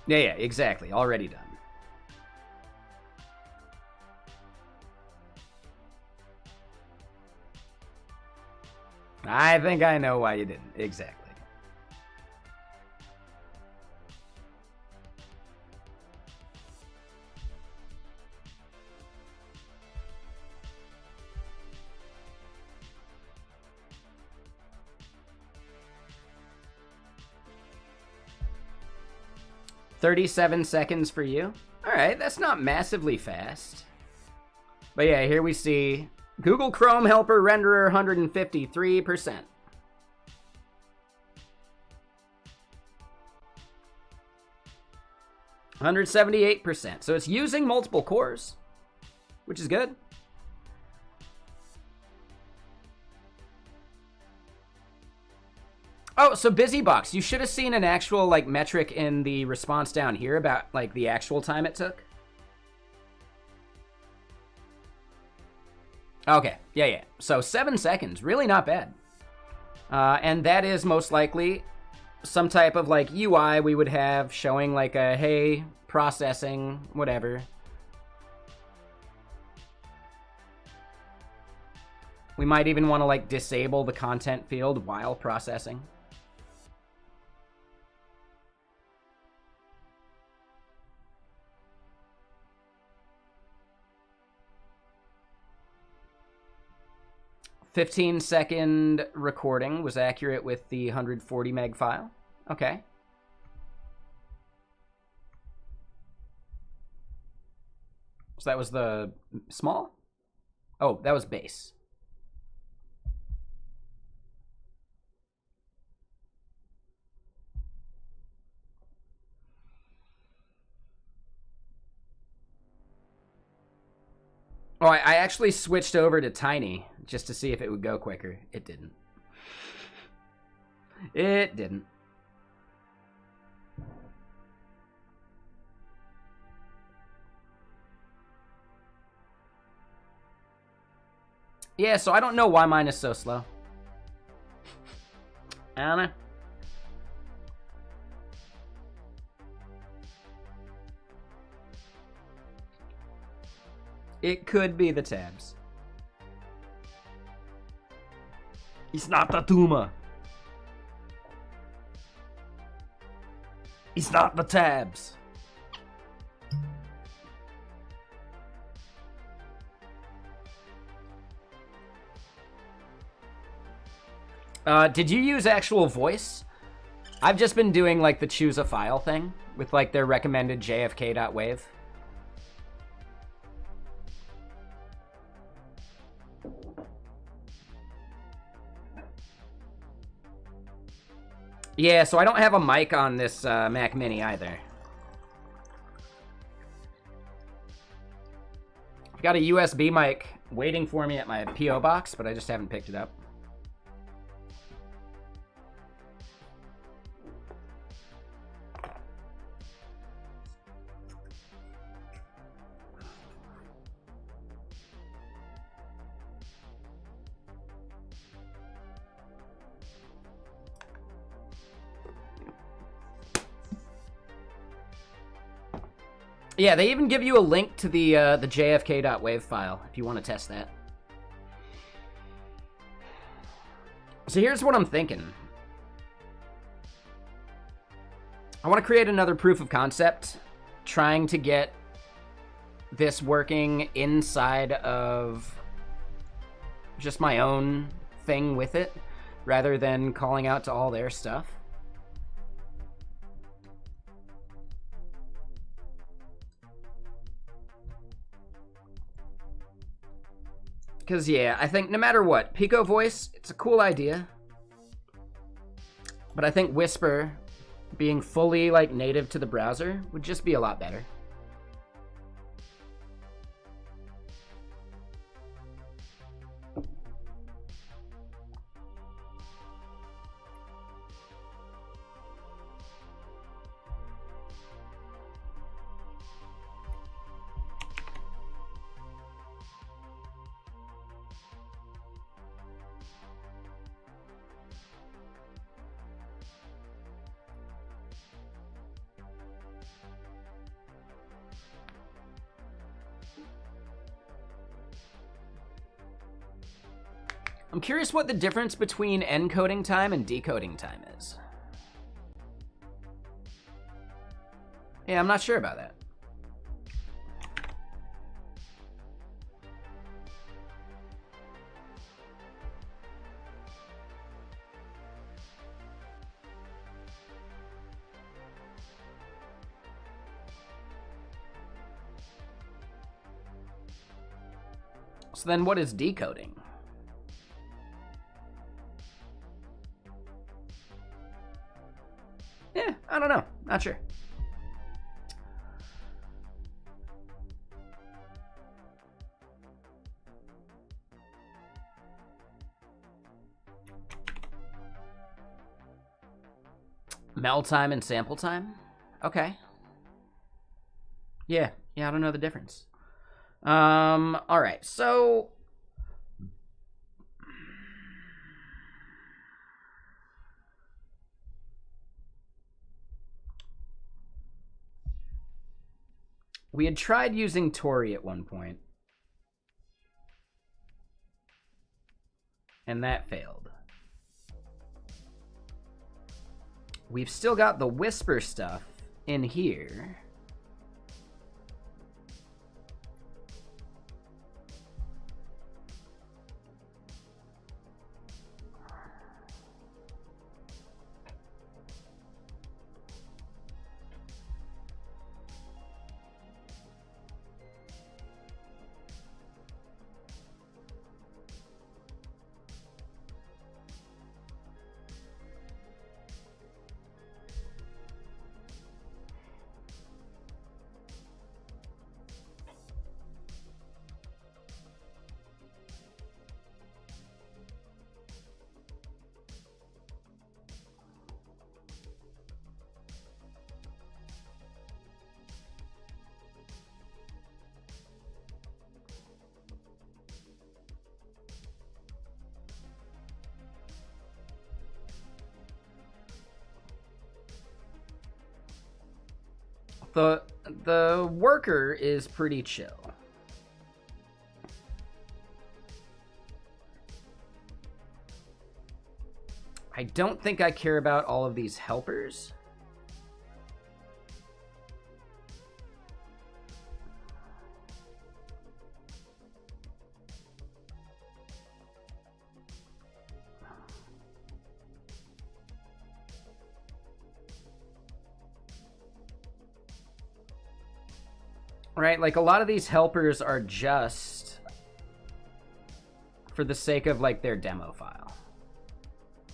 Yeah, exactly. Already done. I think I know why you didn't. Exactly. $37 seconds for you. All right, that's not massively fast. But yeah, here we see Google Chrome Helper Renderer 153%. %. So it's using multiple cores, which is good. Oh, so BusyBox, you should have seen an actual like metric in the response down here about like the actual time it took. Okay, yeah. So 7 seconds, really not bad. And that is most likely some type of like UI we would have showing like a, hey, processing, whatever. We might even want to like disable the content field while processing. $15-second recording was accurate with the 140 meg file. Okay. So that was the small? Oh, that was base. Oh, I actually switched over to tiny just to see if it would go quicker. It didn't. It didn't. Yeah, so I don't know why mine is so slow. I don't know. It could be the tabs. It's not the tumor. It's not the tabs. Did you use actual voice? I've just been doing like the choose a file thing with like their recommended jfk.wave. Yeah, so I don't have a mic on this Mac Mini either. I've got a USB mic waiting for me at my PO box, but I just haven't picked it up. Yeah, they even give you a link to the jfk.wave file if you want to test that. So here's what I'm thinking. I want to create another proof of concept, trying to get this working inside of just my own thing with it, rather than calling out to all their stuff. Because, yeah, I think no matter what, Pico Voice, it's a cool idea. But I think Whisper, being fully, like, native to the browser, would just be a lot better. I'm curious what the difference between encoding time and decoding time is. Yeah, I'm not sure about that. So then what is decoding? Yeah, I don't know. Not sure. Mel time and sample time? Okay. Yeah, I don't know the difference. All right, so we had tried using Tori at one point, and that failed. We've still got the Whisper stuff in here. The worker is pretty chill. I don't think I care about all of these helpers. Right, like a lot of these helpers are just for the sake of like their demo file.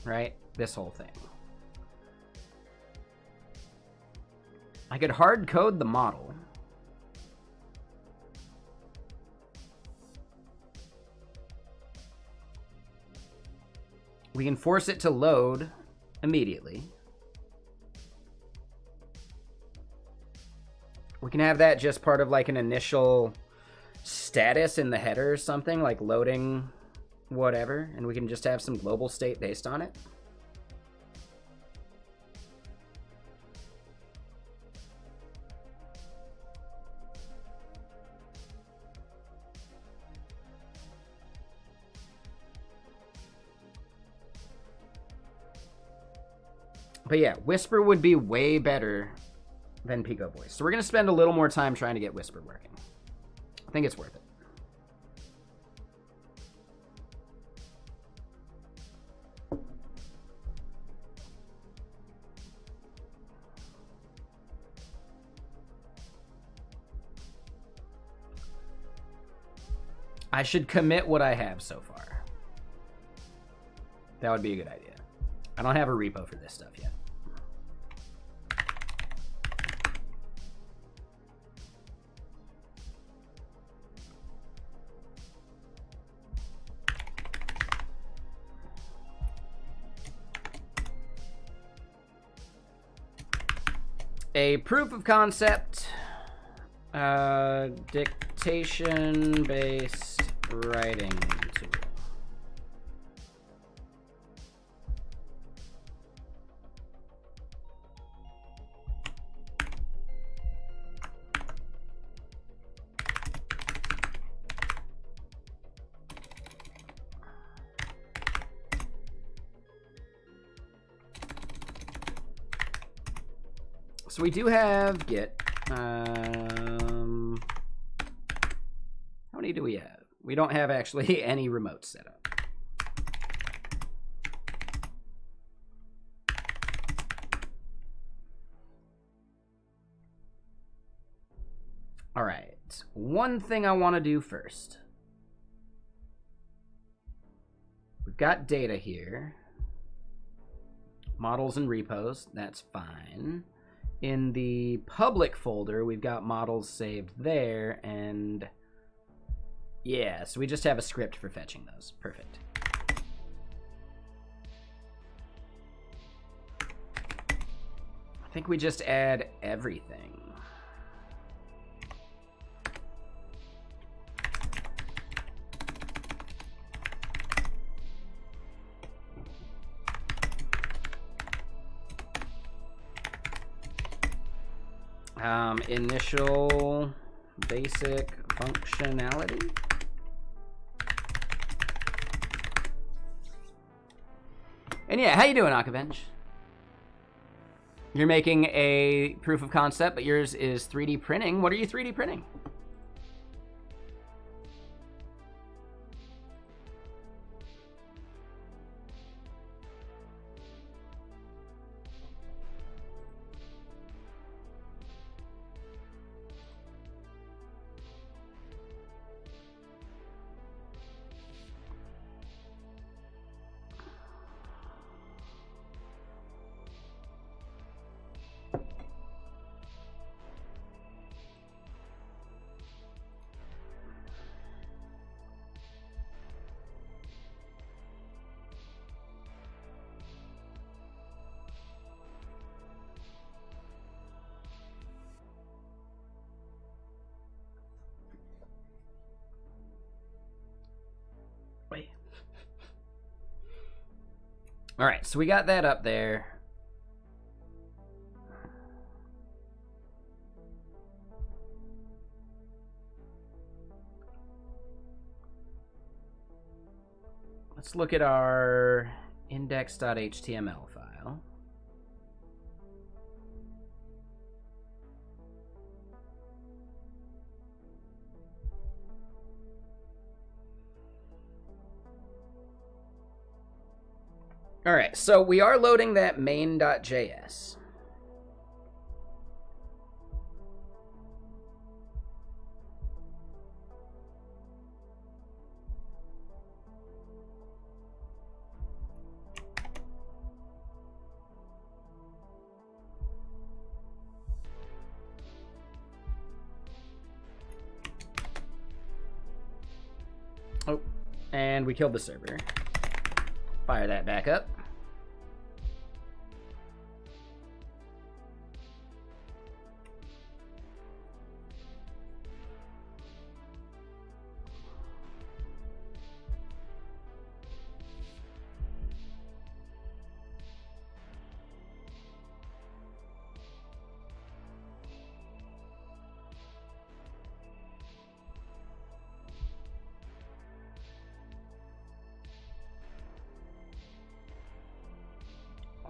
Right? This whole thing. I could hard code the model. We can force it to load immediately. We can have that just part of like an initial status in the header or something, like loading whatever, and we can just have some global state based on it. But yeah, Whisper would be way better than Pico Voice. So we're going to spend a little more time trying to get Whisper working. I think it's worth it. I should commit what I have so far. That would be a good idea. I don't have a repo for this stuff yet. A proof of concept, dictation-based writing tool. So we do have Git. How many do we have? We don't have actually any remotes set up. All right, one thing I want to do first. We've got data here. Models and repos, that's fine. In the public folder, we've got models saved there, and yeah, so we just have a script for fetching those. Perfect. I think we just add everything. Initial basic functionality. And yeah, how you doing, Akabench? You're making a proof of concept, but yours is 3D printing. What are you 3D printing? All right, so we got that up there. Let's look at our index.html file. All right, so we are loading that main.js. Oh, and we killed the server. Fire that back up.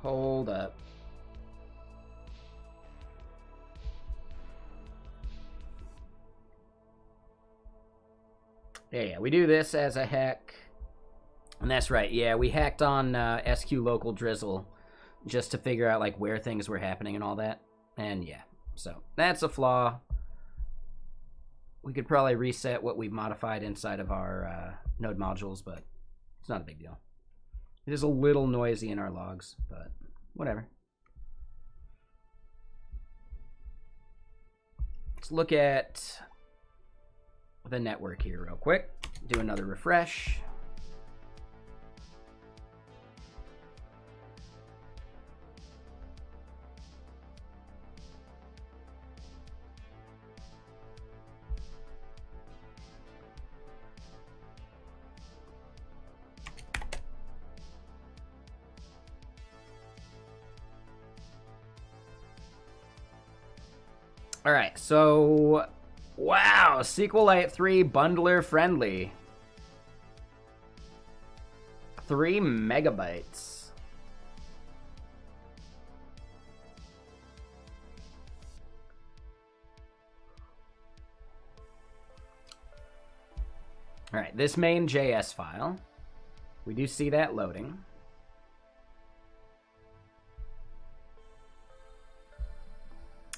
Hold up. Yeah, we do this as a hack. And that's right, yeah, we hacked on SQ local drizzle just to figure out like where things were happening and all that. And yeah, so that's a flaw. We could probably reset what we've modified inside of our node modules, but it's not a big deal. It is a little noisy in our logs, but whatever. Let's look at the network here real quick. Do another refresh. All right, so wow, SQLite 3 bundler friendly. 3 megabytes. All right, this main JS file, we do see that loading.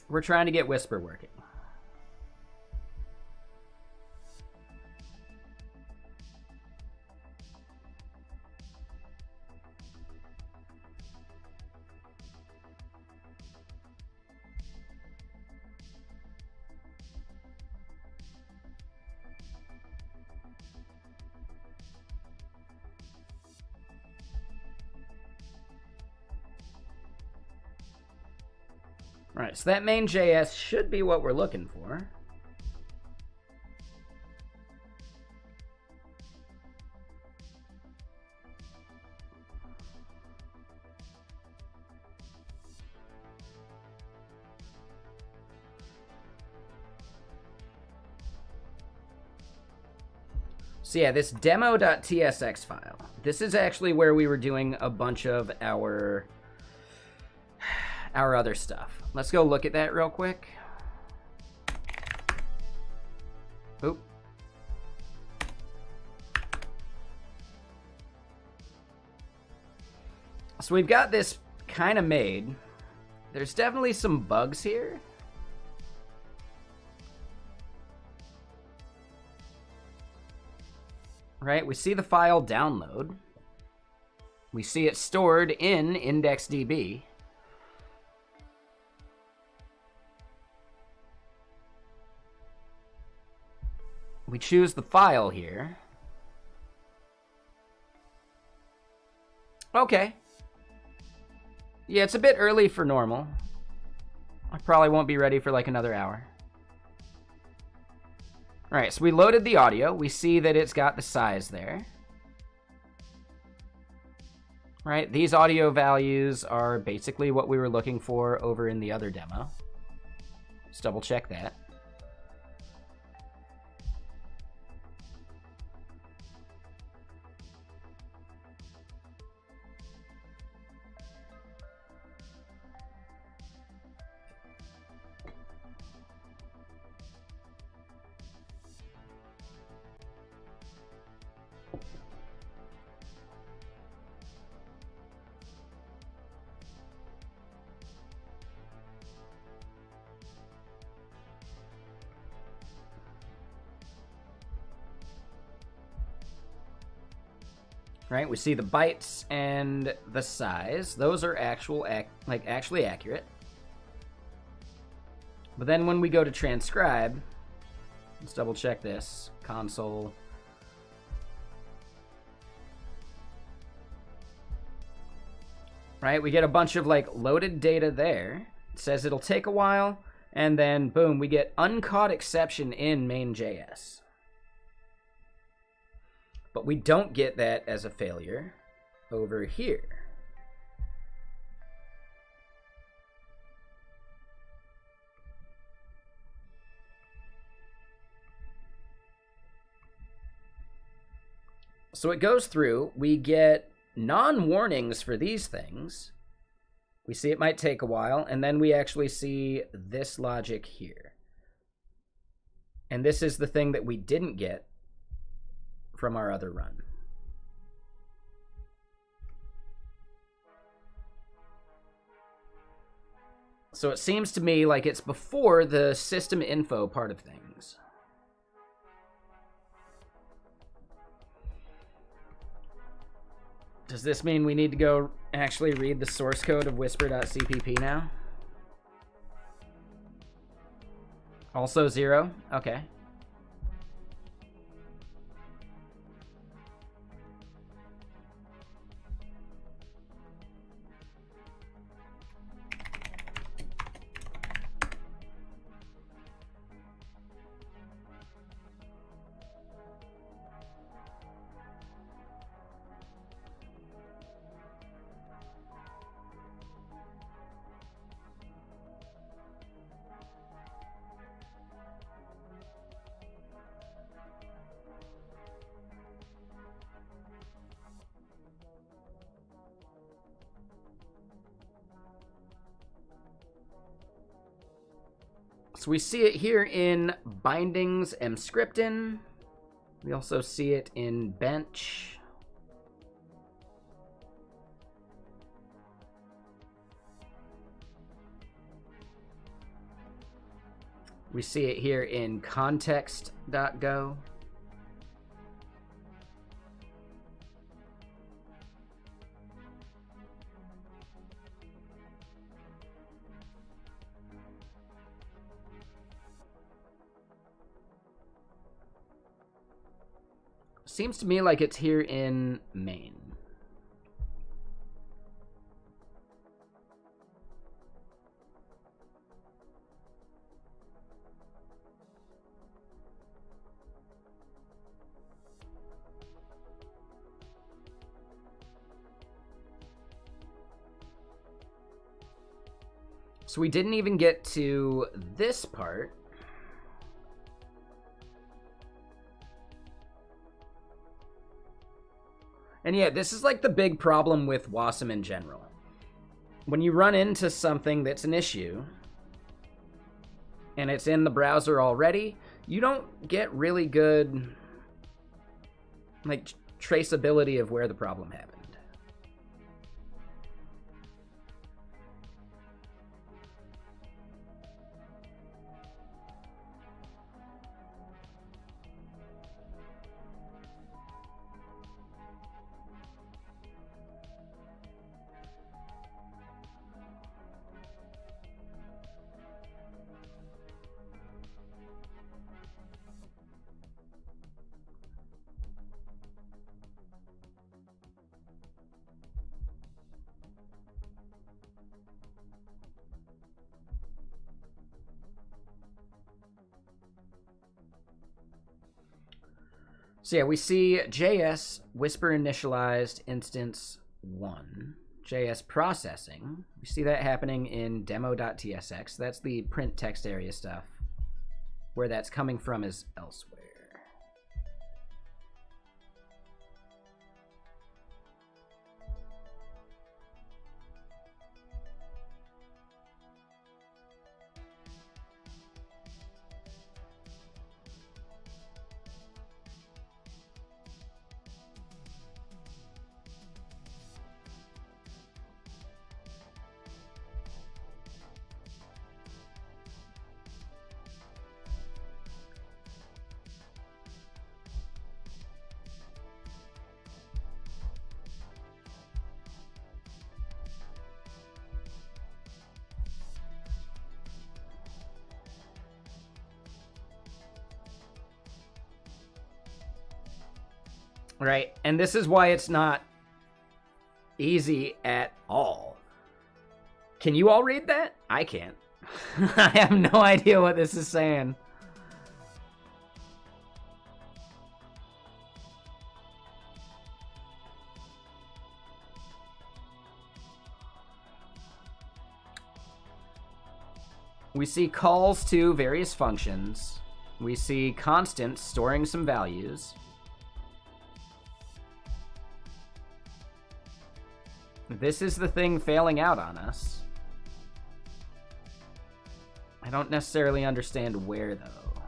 We're trying to get Whisper working. All right, so that main JS should be what we're looking for. So yeah, this demo.tsx file, this is actually where we were doing a bunch of our other stuff. Let's go look at that real quick. Oop. So we've got this kind of made. There's definitely some bugs here. Right, we see the file download. We see it stored in IndexedDB. We choose the file here. Okay. Yeah, it's a bit early for normal. I probably won't be ready for like another hour. All right, so we loaded the audio. We see that it's got the size there. Right, these audio values are basically what we were looking for over in the other demo. Let's double check that. right? We see the bytes and the size. Those are actually accurate. But then when we go to transcribe, let's double check this. Console. Right? We get a bunch of like loaded data there. It says it'll take a while, and then boom, we get uncaught exception in main.js. But we don't get that as a failure over here. So it goes through, we get non-warnings for these things. We see it might take a while, and then we actually see this logic here. And this is the thing that we didn't get from our other run. So it seems to me like it's before the system info part of things. Does this mean we need to go actually read the source code of whisper.cpp now? Also 0? Okay. So we see it here in bindings mscriptin. We also see it in bench. We see it here in context.go. Seems to me like it's here in main. So we didn't even get to this part. And yeah, this is like the big problem with WASM in general. When you run into something that's an issue, and it's in the browser already, you don't get really good, like, traceability of where the problem happened. So yeah, we see JS Whisper initialized instance 1, JS processing. We see that happening in demo.tsx. That's the print text area stuff. Where that's coming from is elsewhere. right? And this is why it's not easy at all. Can you all read that? I can't. I have no idea what this is saying. We see calls to various functions. We see constants storing some values. This is the thing failing out on us. I don't necessarily understand where, though.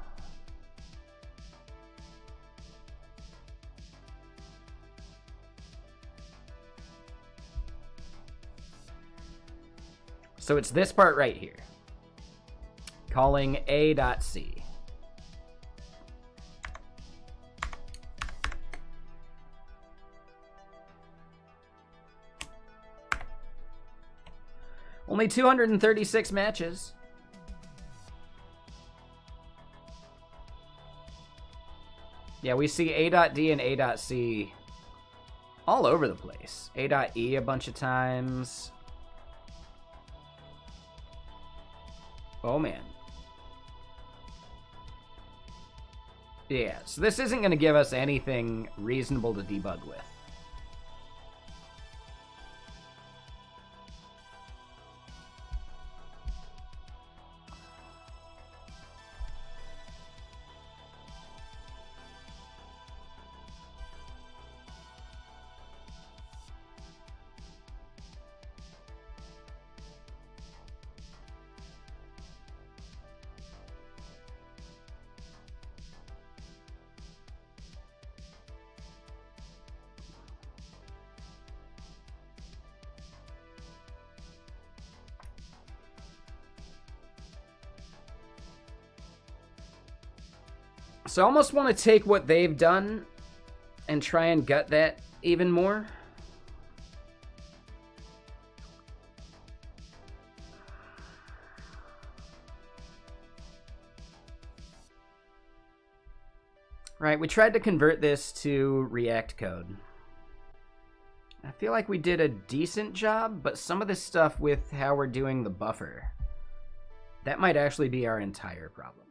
So it's this part right here. Calling a.c. Only 236 matches. Yeah, we see a.d and a.c all over the place. a.e a bunch of times. Oh, man. Yeah, so this isn't going to give us anything reasonable to debug with. So I almost want to take what they've done and try and gut that even more. Right, we tried to convert this to React code. I feel like we did a decent job, but some of this stuff with how we're doing the buffer, that might actually be our entire problem.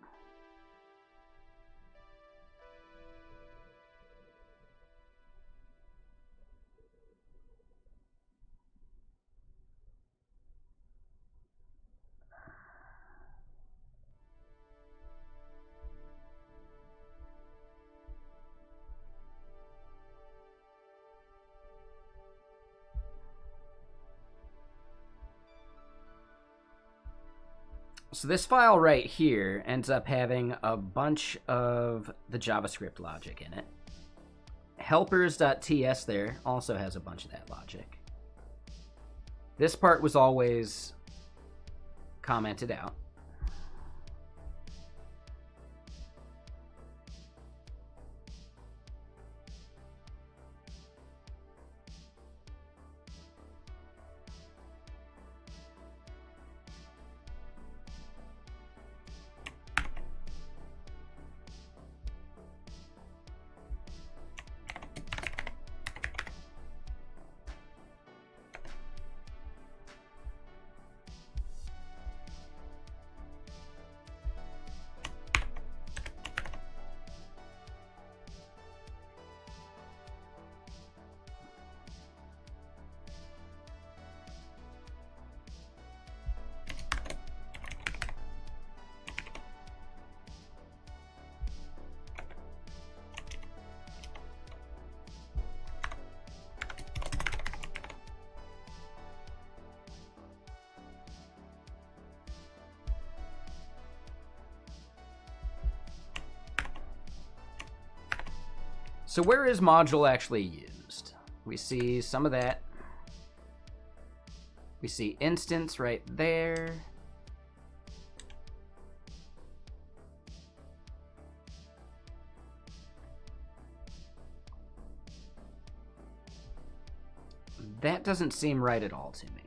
So this file right here ends up having a bunch of the JavaScript logic in it. Helpers.ts there also has a bunch of that logic. This part was always commented out. So where is module actually used? We see some of that. We see instance right there. That doesn't seem right at all to me.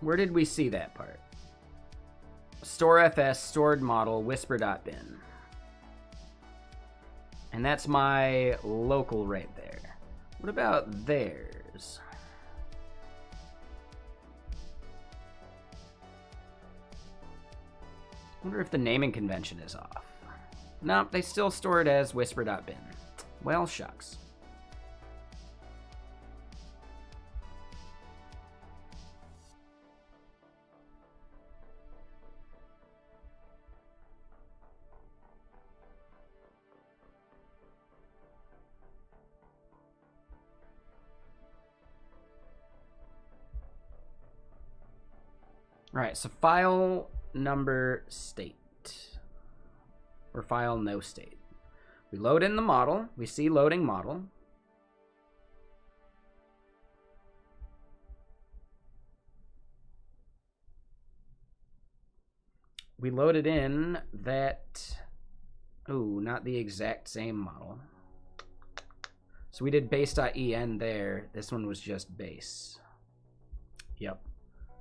Where did we see that part? Store FS, stored model, whisper.bin. And that's my local right there. What about theirs? I wonder if the naming convention is off. Nope, they still store it as whisper.bin. Well, shucks. All right, so file number state, or file no state. We load in the model. We see loading model. We loaded in that, oh, not the exact same model. So we did base.en there. This one was just base. Yep.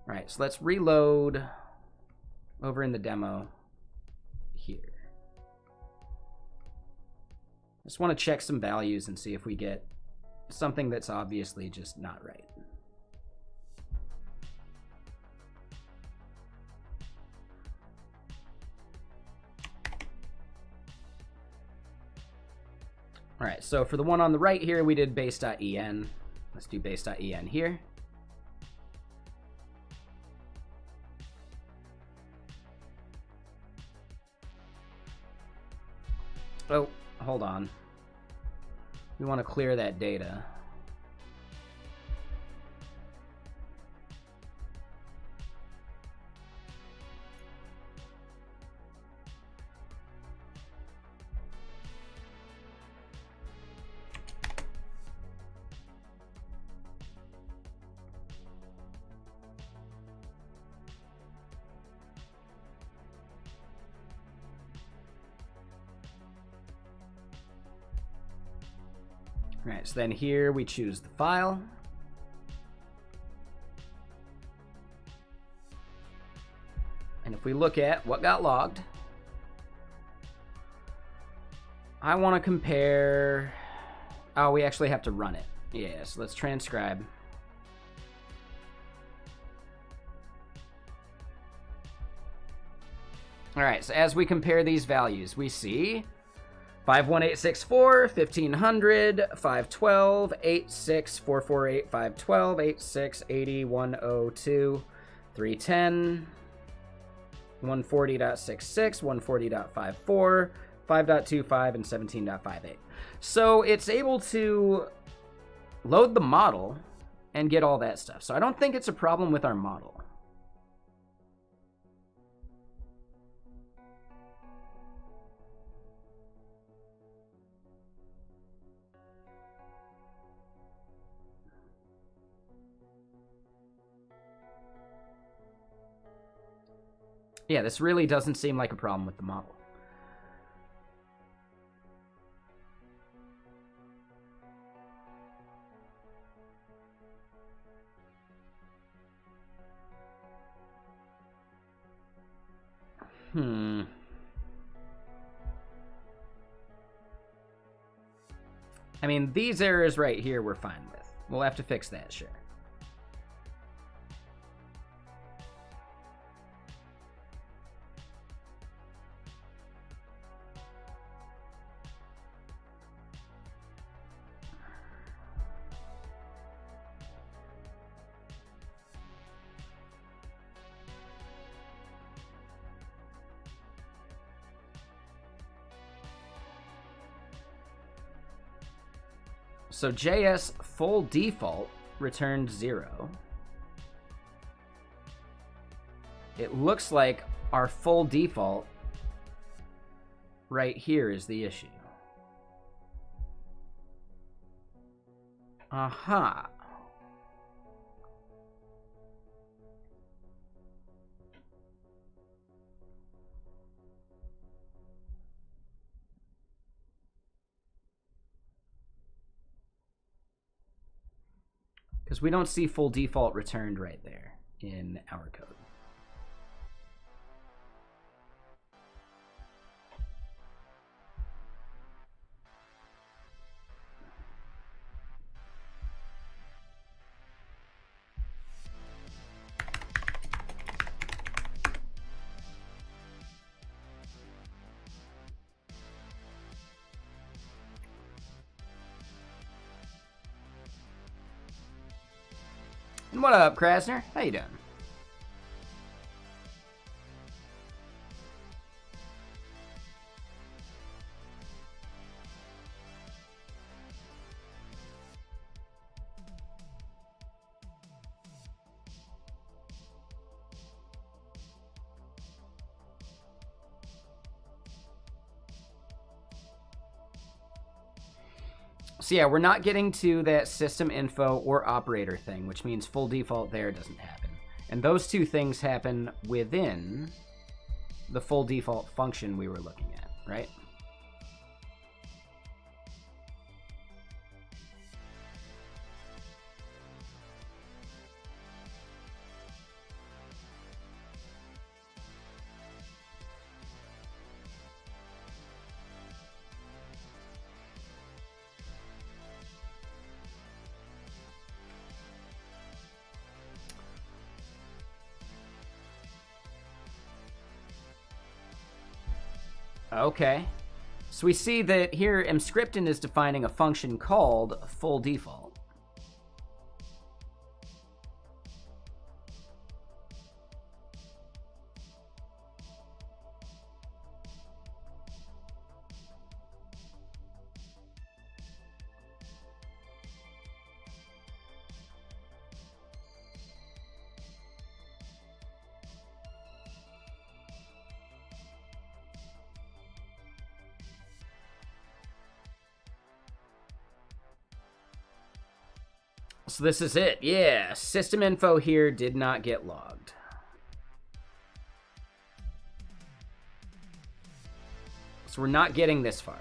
All right, so let's reload over in the demo here. Just want to check some values and see if we get something that's obviously just not right. All right, so for the one on the right here, we did base.en. Let's do base.en here. Oh, hold on. We want to clear that data. All right, so then here we choose the file. And if we look at what got logged, I want to compare, oh, we actually have to run it. Yeah, so let's transcribe. All right, so as we compare these values, we see 51864, 1500, 512, 86448, 512, 8680, 102, 310, 140.66, 140.54, 5.25, and 17.58. So it's able to load the model and get all that stuff. So I don't think it's a problem with our model. Yeah, this really doesn't seem like a problem with the model. I mean, these errors right here we're fine with. We'll have to fix that, sure. So JS full default returned 0. It looks like our full default right here is the issue. Aha. Because we don't see full default returned right there. in our code. And what up, Krasner? How you doing? So yeah, we're not getting to that system info or operator thing, which means full default there doesn't happen. And those two things happen within the full default function we were looking at, right? Okay, so we see that here mscripten is defining a function called full default. So this is it. Yeah, system info here did not get logged. So we're not getting this far.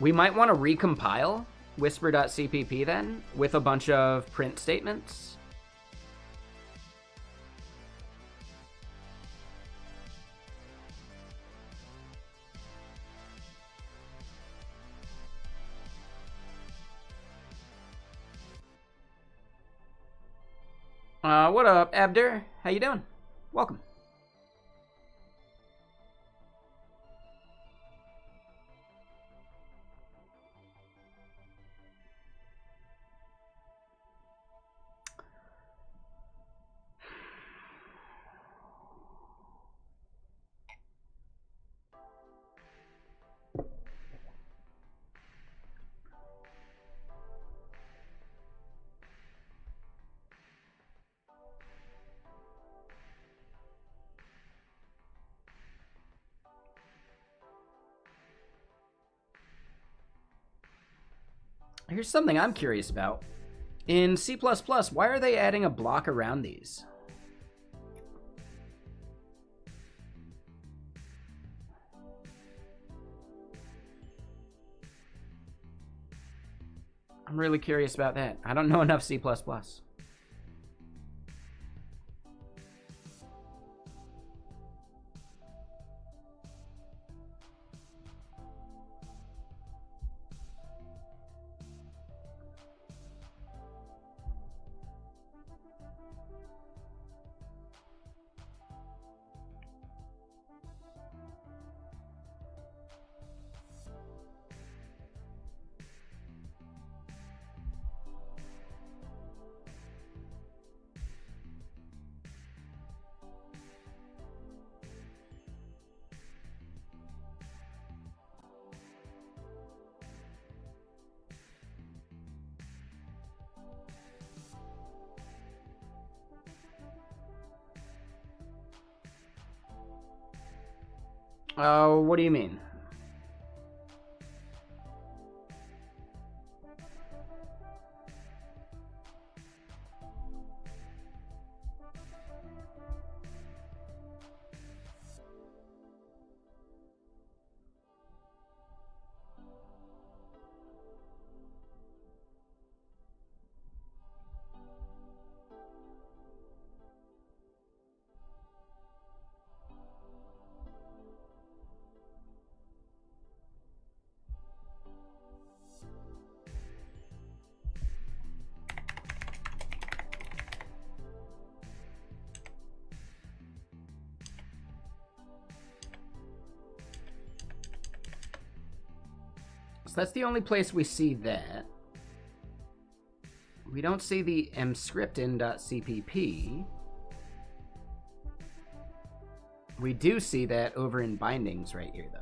We might want to recompile whisper.cpp then with a bunch of print statements. What up, Abder? How you doing? Welcome. Here's something I'm curious about. In C++, why are they adding a block around these? I'm really curious about that. I don't know enough C++. Oh, what do you mean? So that's the only place we see that. We don't see the mscriptin.cpp. We do see that over in bindings right here, though.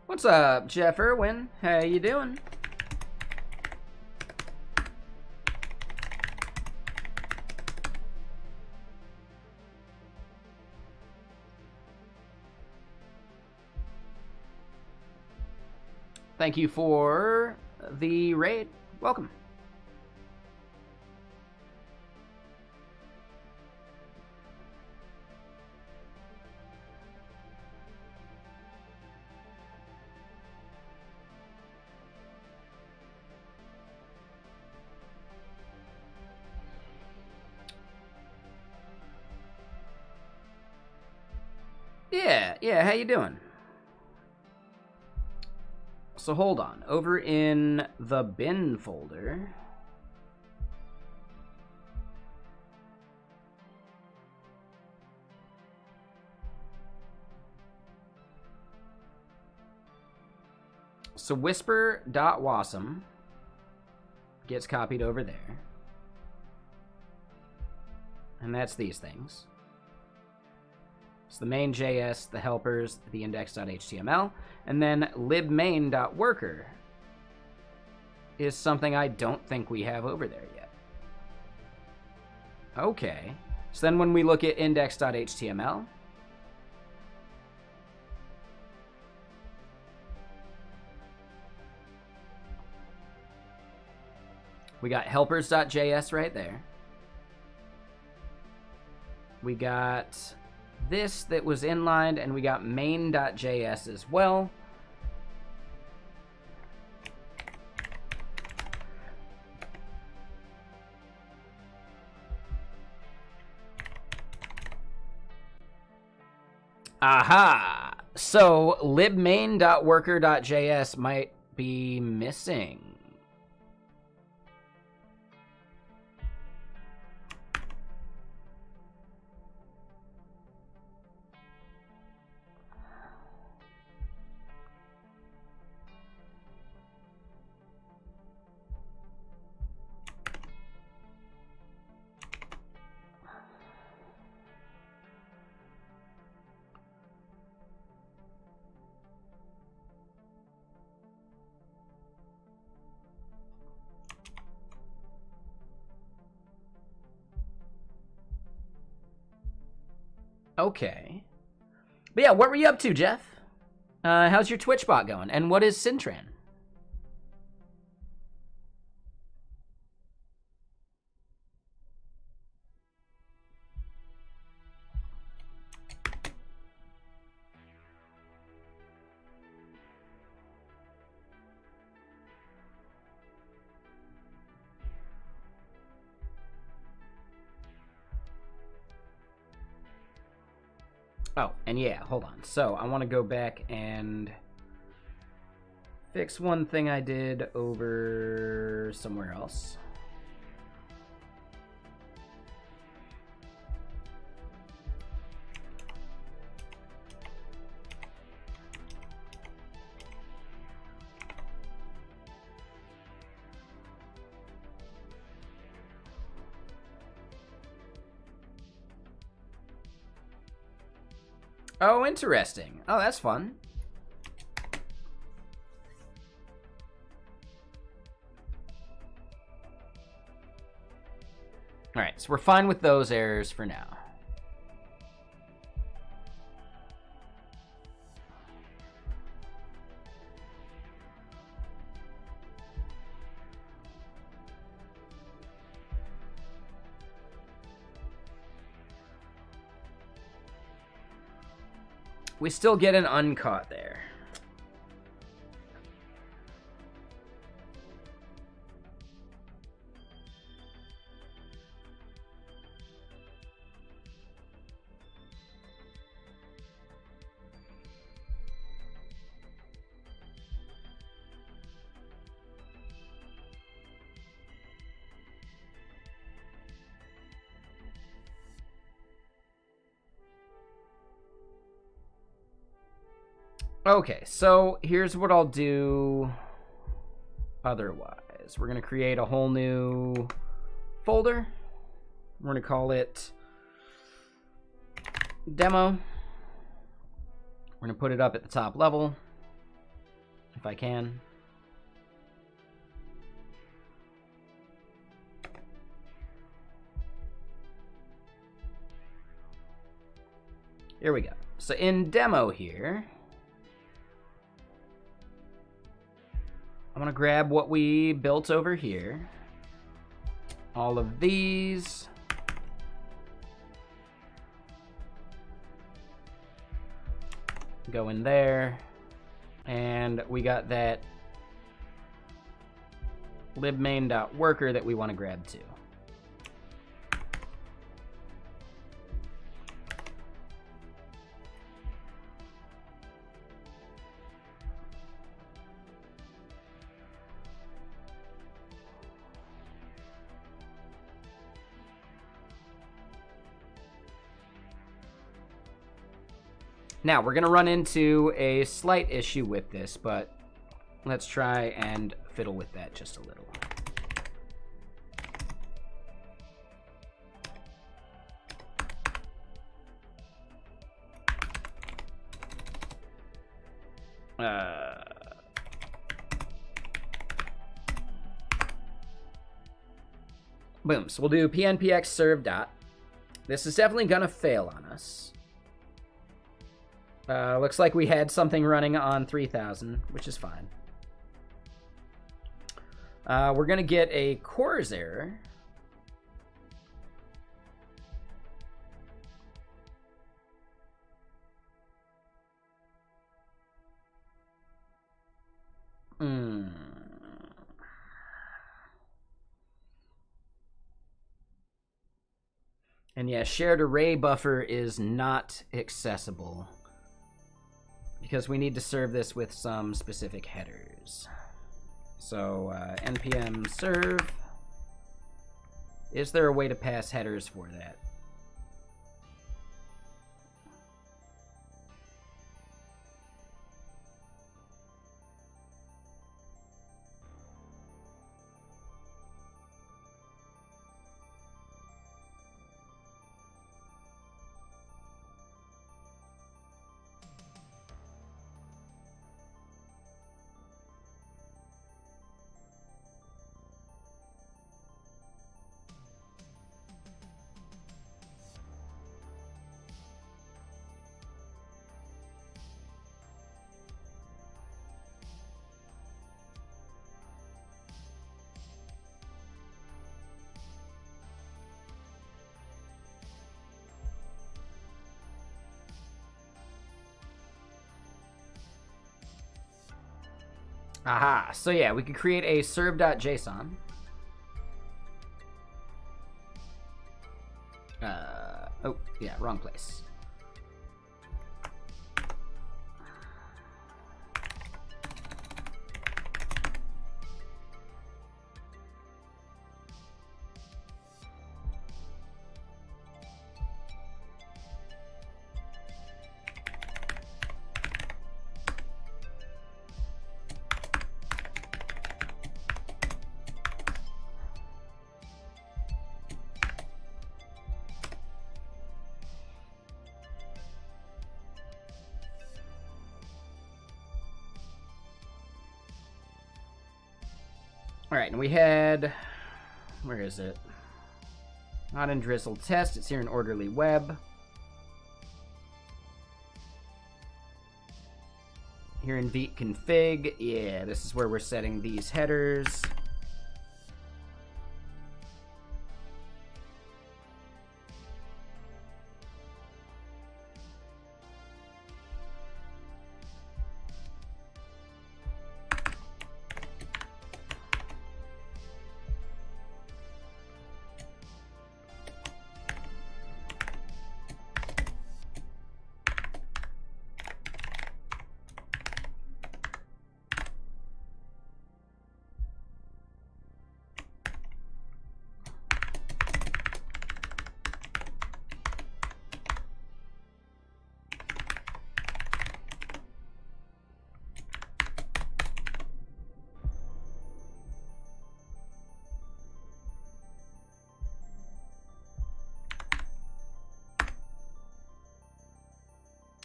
What's up, Jeff Irwin? How you doing? Thank you for the raid. Welcome. Yeah, how you doing? So hold on, over in the bin folder, so whisper.wasm gets copied over there, and that's these things. So the main JS, the helpers, the index.html, and then libmain.worker is something I don't think we have over there yet. Okay. So then when we look at index.html, we got helpers.js right there. We got this that was inlined, and we got main.js as well. Aha! So libmain.worker.js might be missing. Okay. But yeah, what were you up to, Jeff? How's your Twitch bot going? And what is Syntran? Oh, and yeah, hold on. So I want to go back and fix one thing I did over somewhere else. Oh, interesting. Oh, that's fun. All right, so we're fine with those errors for now. We still get an uncaught there. Okay, so here's what I'll do otherwise. We're going to create a whole new folder. We're going to call it demo. We're going to put it up at the top level, if I can. Here we go. So in demo here, I want to grab what we built over here. All of these. Go in there. And we got that libmain.worker that we want to grab too. Now, we're going to run into a slight issue with this, but let's try and fiddle with that just a little. Boom. So we'll do pnpx serve dot. This is definitely going to fail on us. Looks like we had something running on 3000, which is fine. We're going to get a CORS error. And yeah, shared array buffer is not accessible, because we need to serve this with some specific headers. So npm serve. Is there a way to pass headers for that? Aha, so yeah, we could create a serve.json. Oh, yeah, wrong place. All right, and we had, where is it? Not in drizzle test, it's here in orderly web. Here in Vite config, yeah, this is where we're setting these headers.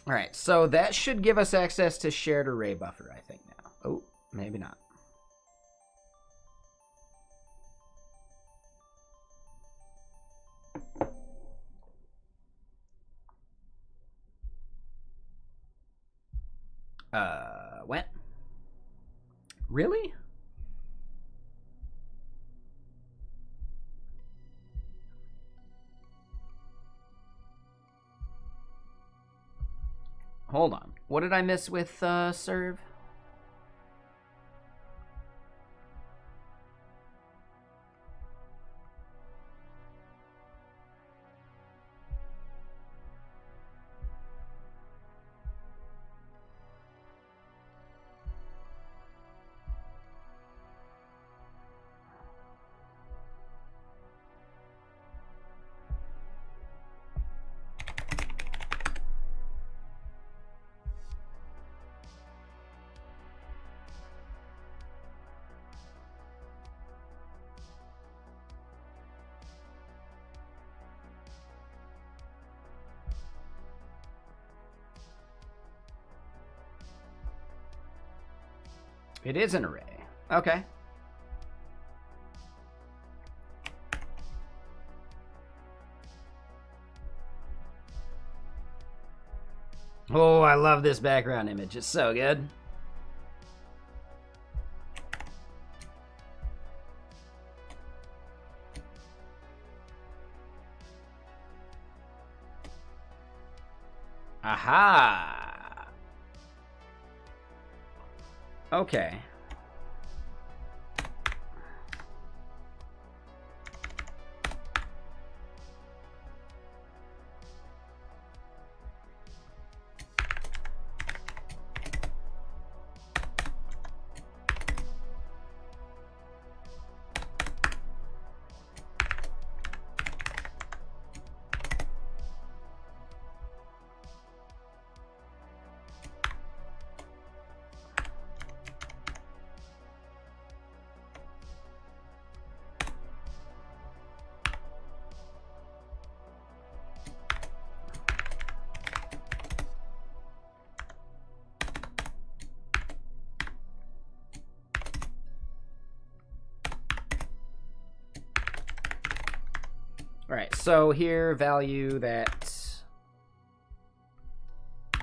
All right, so that should give us access to shared array buffer, I think, now. Oh, maybe not. When? Really? Hold on. What did I miss with serve? It is an array. Okay. Oh, I love this background image. It's so good. Aha. Okay. All right, so here value that. I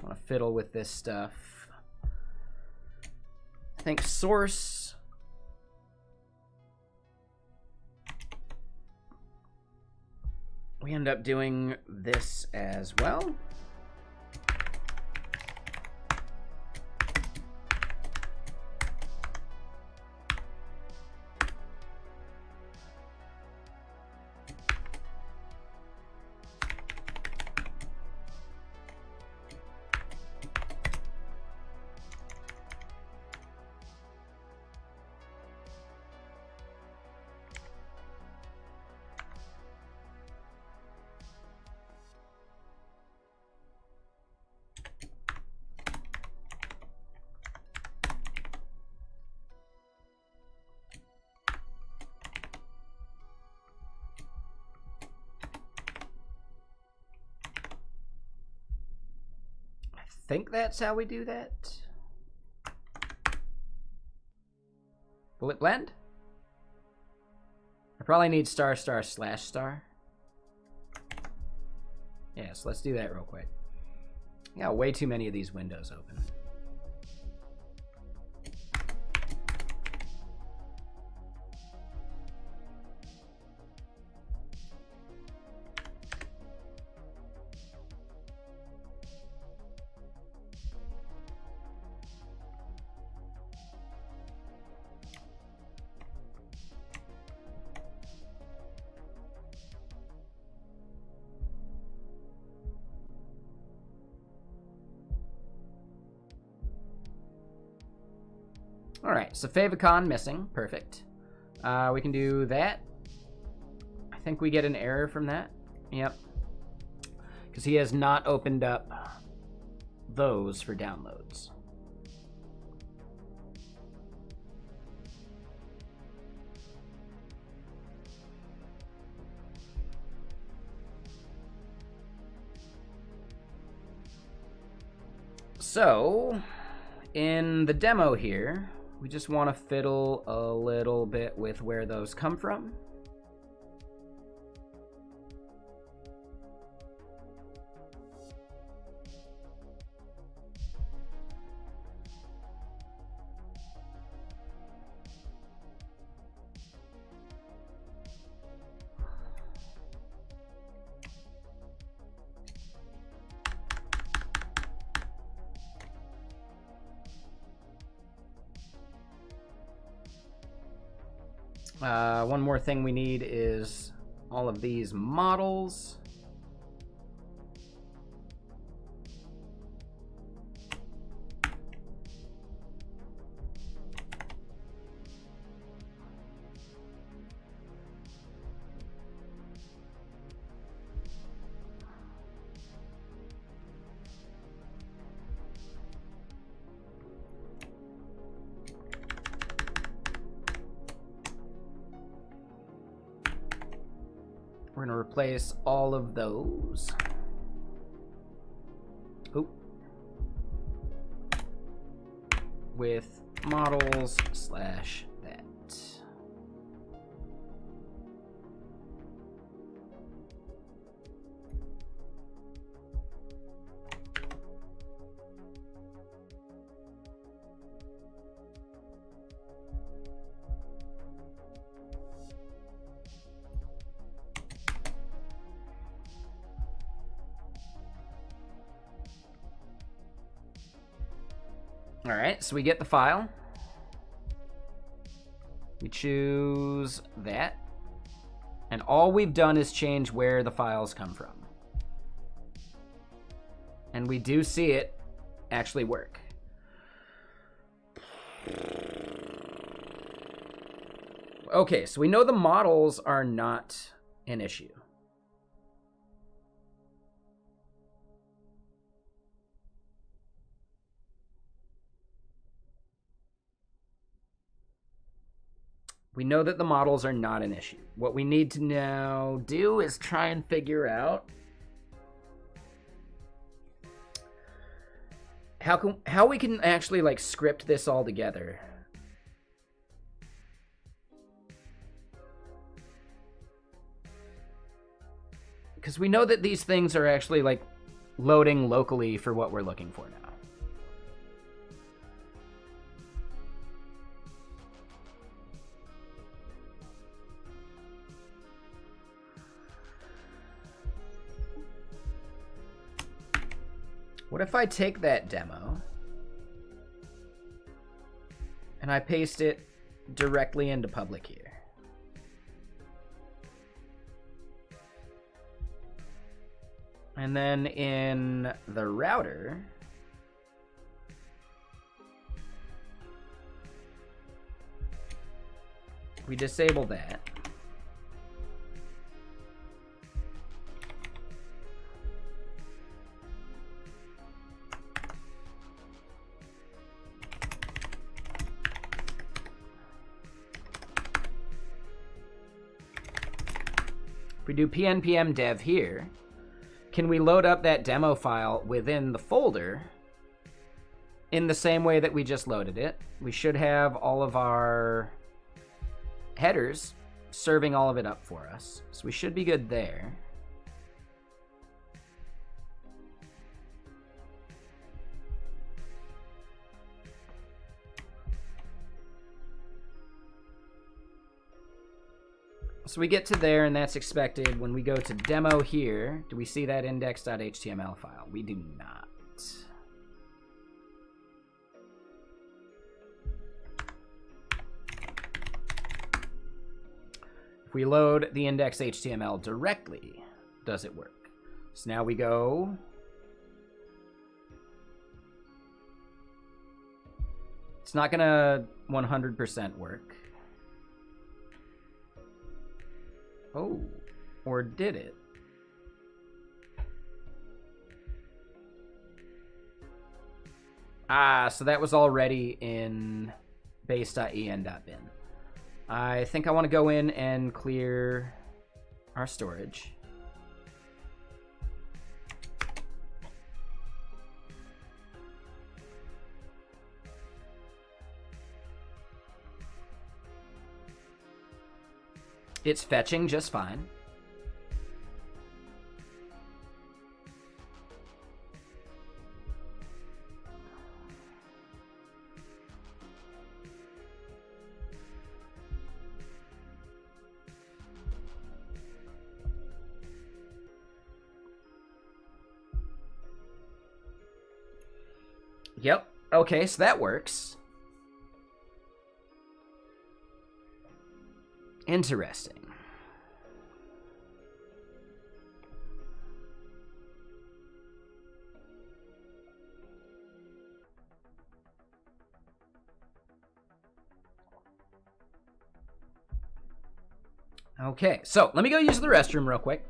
want to fiddle with this stuff. I think source. We end up doing this as well. I think that's how we do that. Will it blend? I probably need ******. Yeah, so let's do that real quick. Yeah, way too many of these windows open. All right, so favicon missing. Perfect. We can do that. I think we get an error from that. Yep. Because he has not opened up those for downloads. So, in the demo here, we just want to fiddle a little bit with where those come from. One more thing we need is all of these models. We're going to replace all of those. Oop. With models / that. All right, so we get the file. We choose that. And all we've done is change where the files come from. And we do see it actually work. Okay, so we know the models are not an issue. We know that the models are not an issue. What we need to now do is try and figure out how we can actually like script this all together. Because we know that these things are actually like loading locally for what we're looking for now. What if I take that demo and I paste it directly into public here? And then in the router, we disable that. If we do pnpm dev here, can we load up that demo file within the folder in the same way that we just loaded it? We should have all of our headers serving all of it up for us. So we should be good there. So we get to there, and that's expected. When we go to demo here, do we see that index.html file? We do not. If we load the index.html directly, does it work? So now we go. It's not gonna 100% work. Oh, or did it? Ah, so that was already in base.en.bin. I think I want to go in and clear our storage. It's fetching just fine. Yep. Okay, so that works. Interesting. Okay, so let me go use the restroom real quick.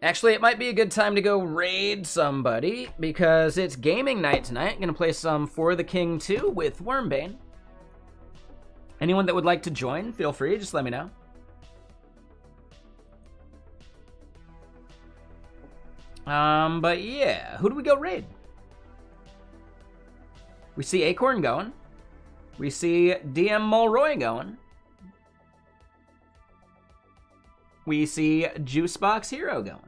Actually, it might be a good time to go raid somebody because it's gaming night tonight. I'm going to play some For the King 2 with Wormbane. Anyone that would like to join, feel free. Just let me know. But yeah, who do we go raid? We see Acorn going. We see DM Mulroy going. We see Juicebox Hero going.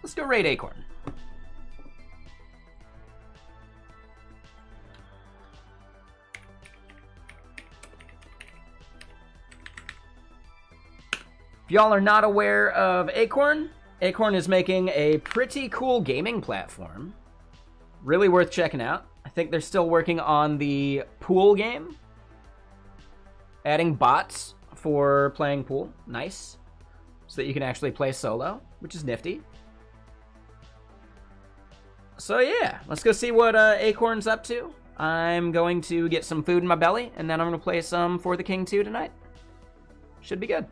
Let's go raid Acorn. If y'all are not aware of Acorn, Acorn is making a pretty cool gaming platform. Really worth checking out. I think they're still working on the pool game. Adding bots for playing pool. Nice. So that you can actually play solo, which is nifty. So yeah, let's go see what Acorn's up to. I'm going to get some food in my belly, and then I'm going to play some For the King 2 tonight. Should be good.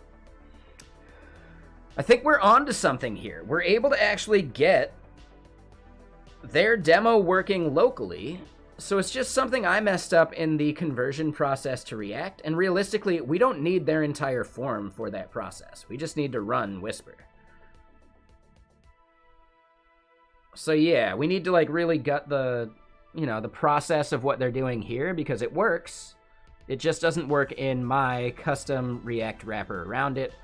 I think we're on to something here. We're able to actually get their demo working locally. So it's just something I messed up in the conversion process to React. And realistically, we don't need their entire form for that process. We just need to run Whisper. So yeah, we need to like really gut the, the process of what they're doing here because it works. It just doesn't work in my custom React wrapper around it.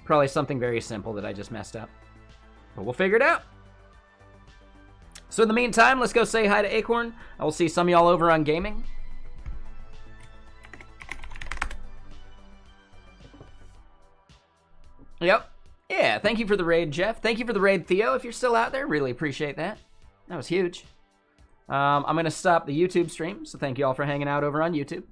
Probably something very simple that I just messed up. But we'll figure it out. So in the meantime, let's go say hi to Acorn. I will see some of y'all over on gaming. Yep. Yeah, thank you for the raid, Jeff. Thank you for the raid, Theo, if you're still out there. Really appreciate that. That was huge. I'm going to stop the YouTube stream, so thank you all for hanging out over on YouTube.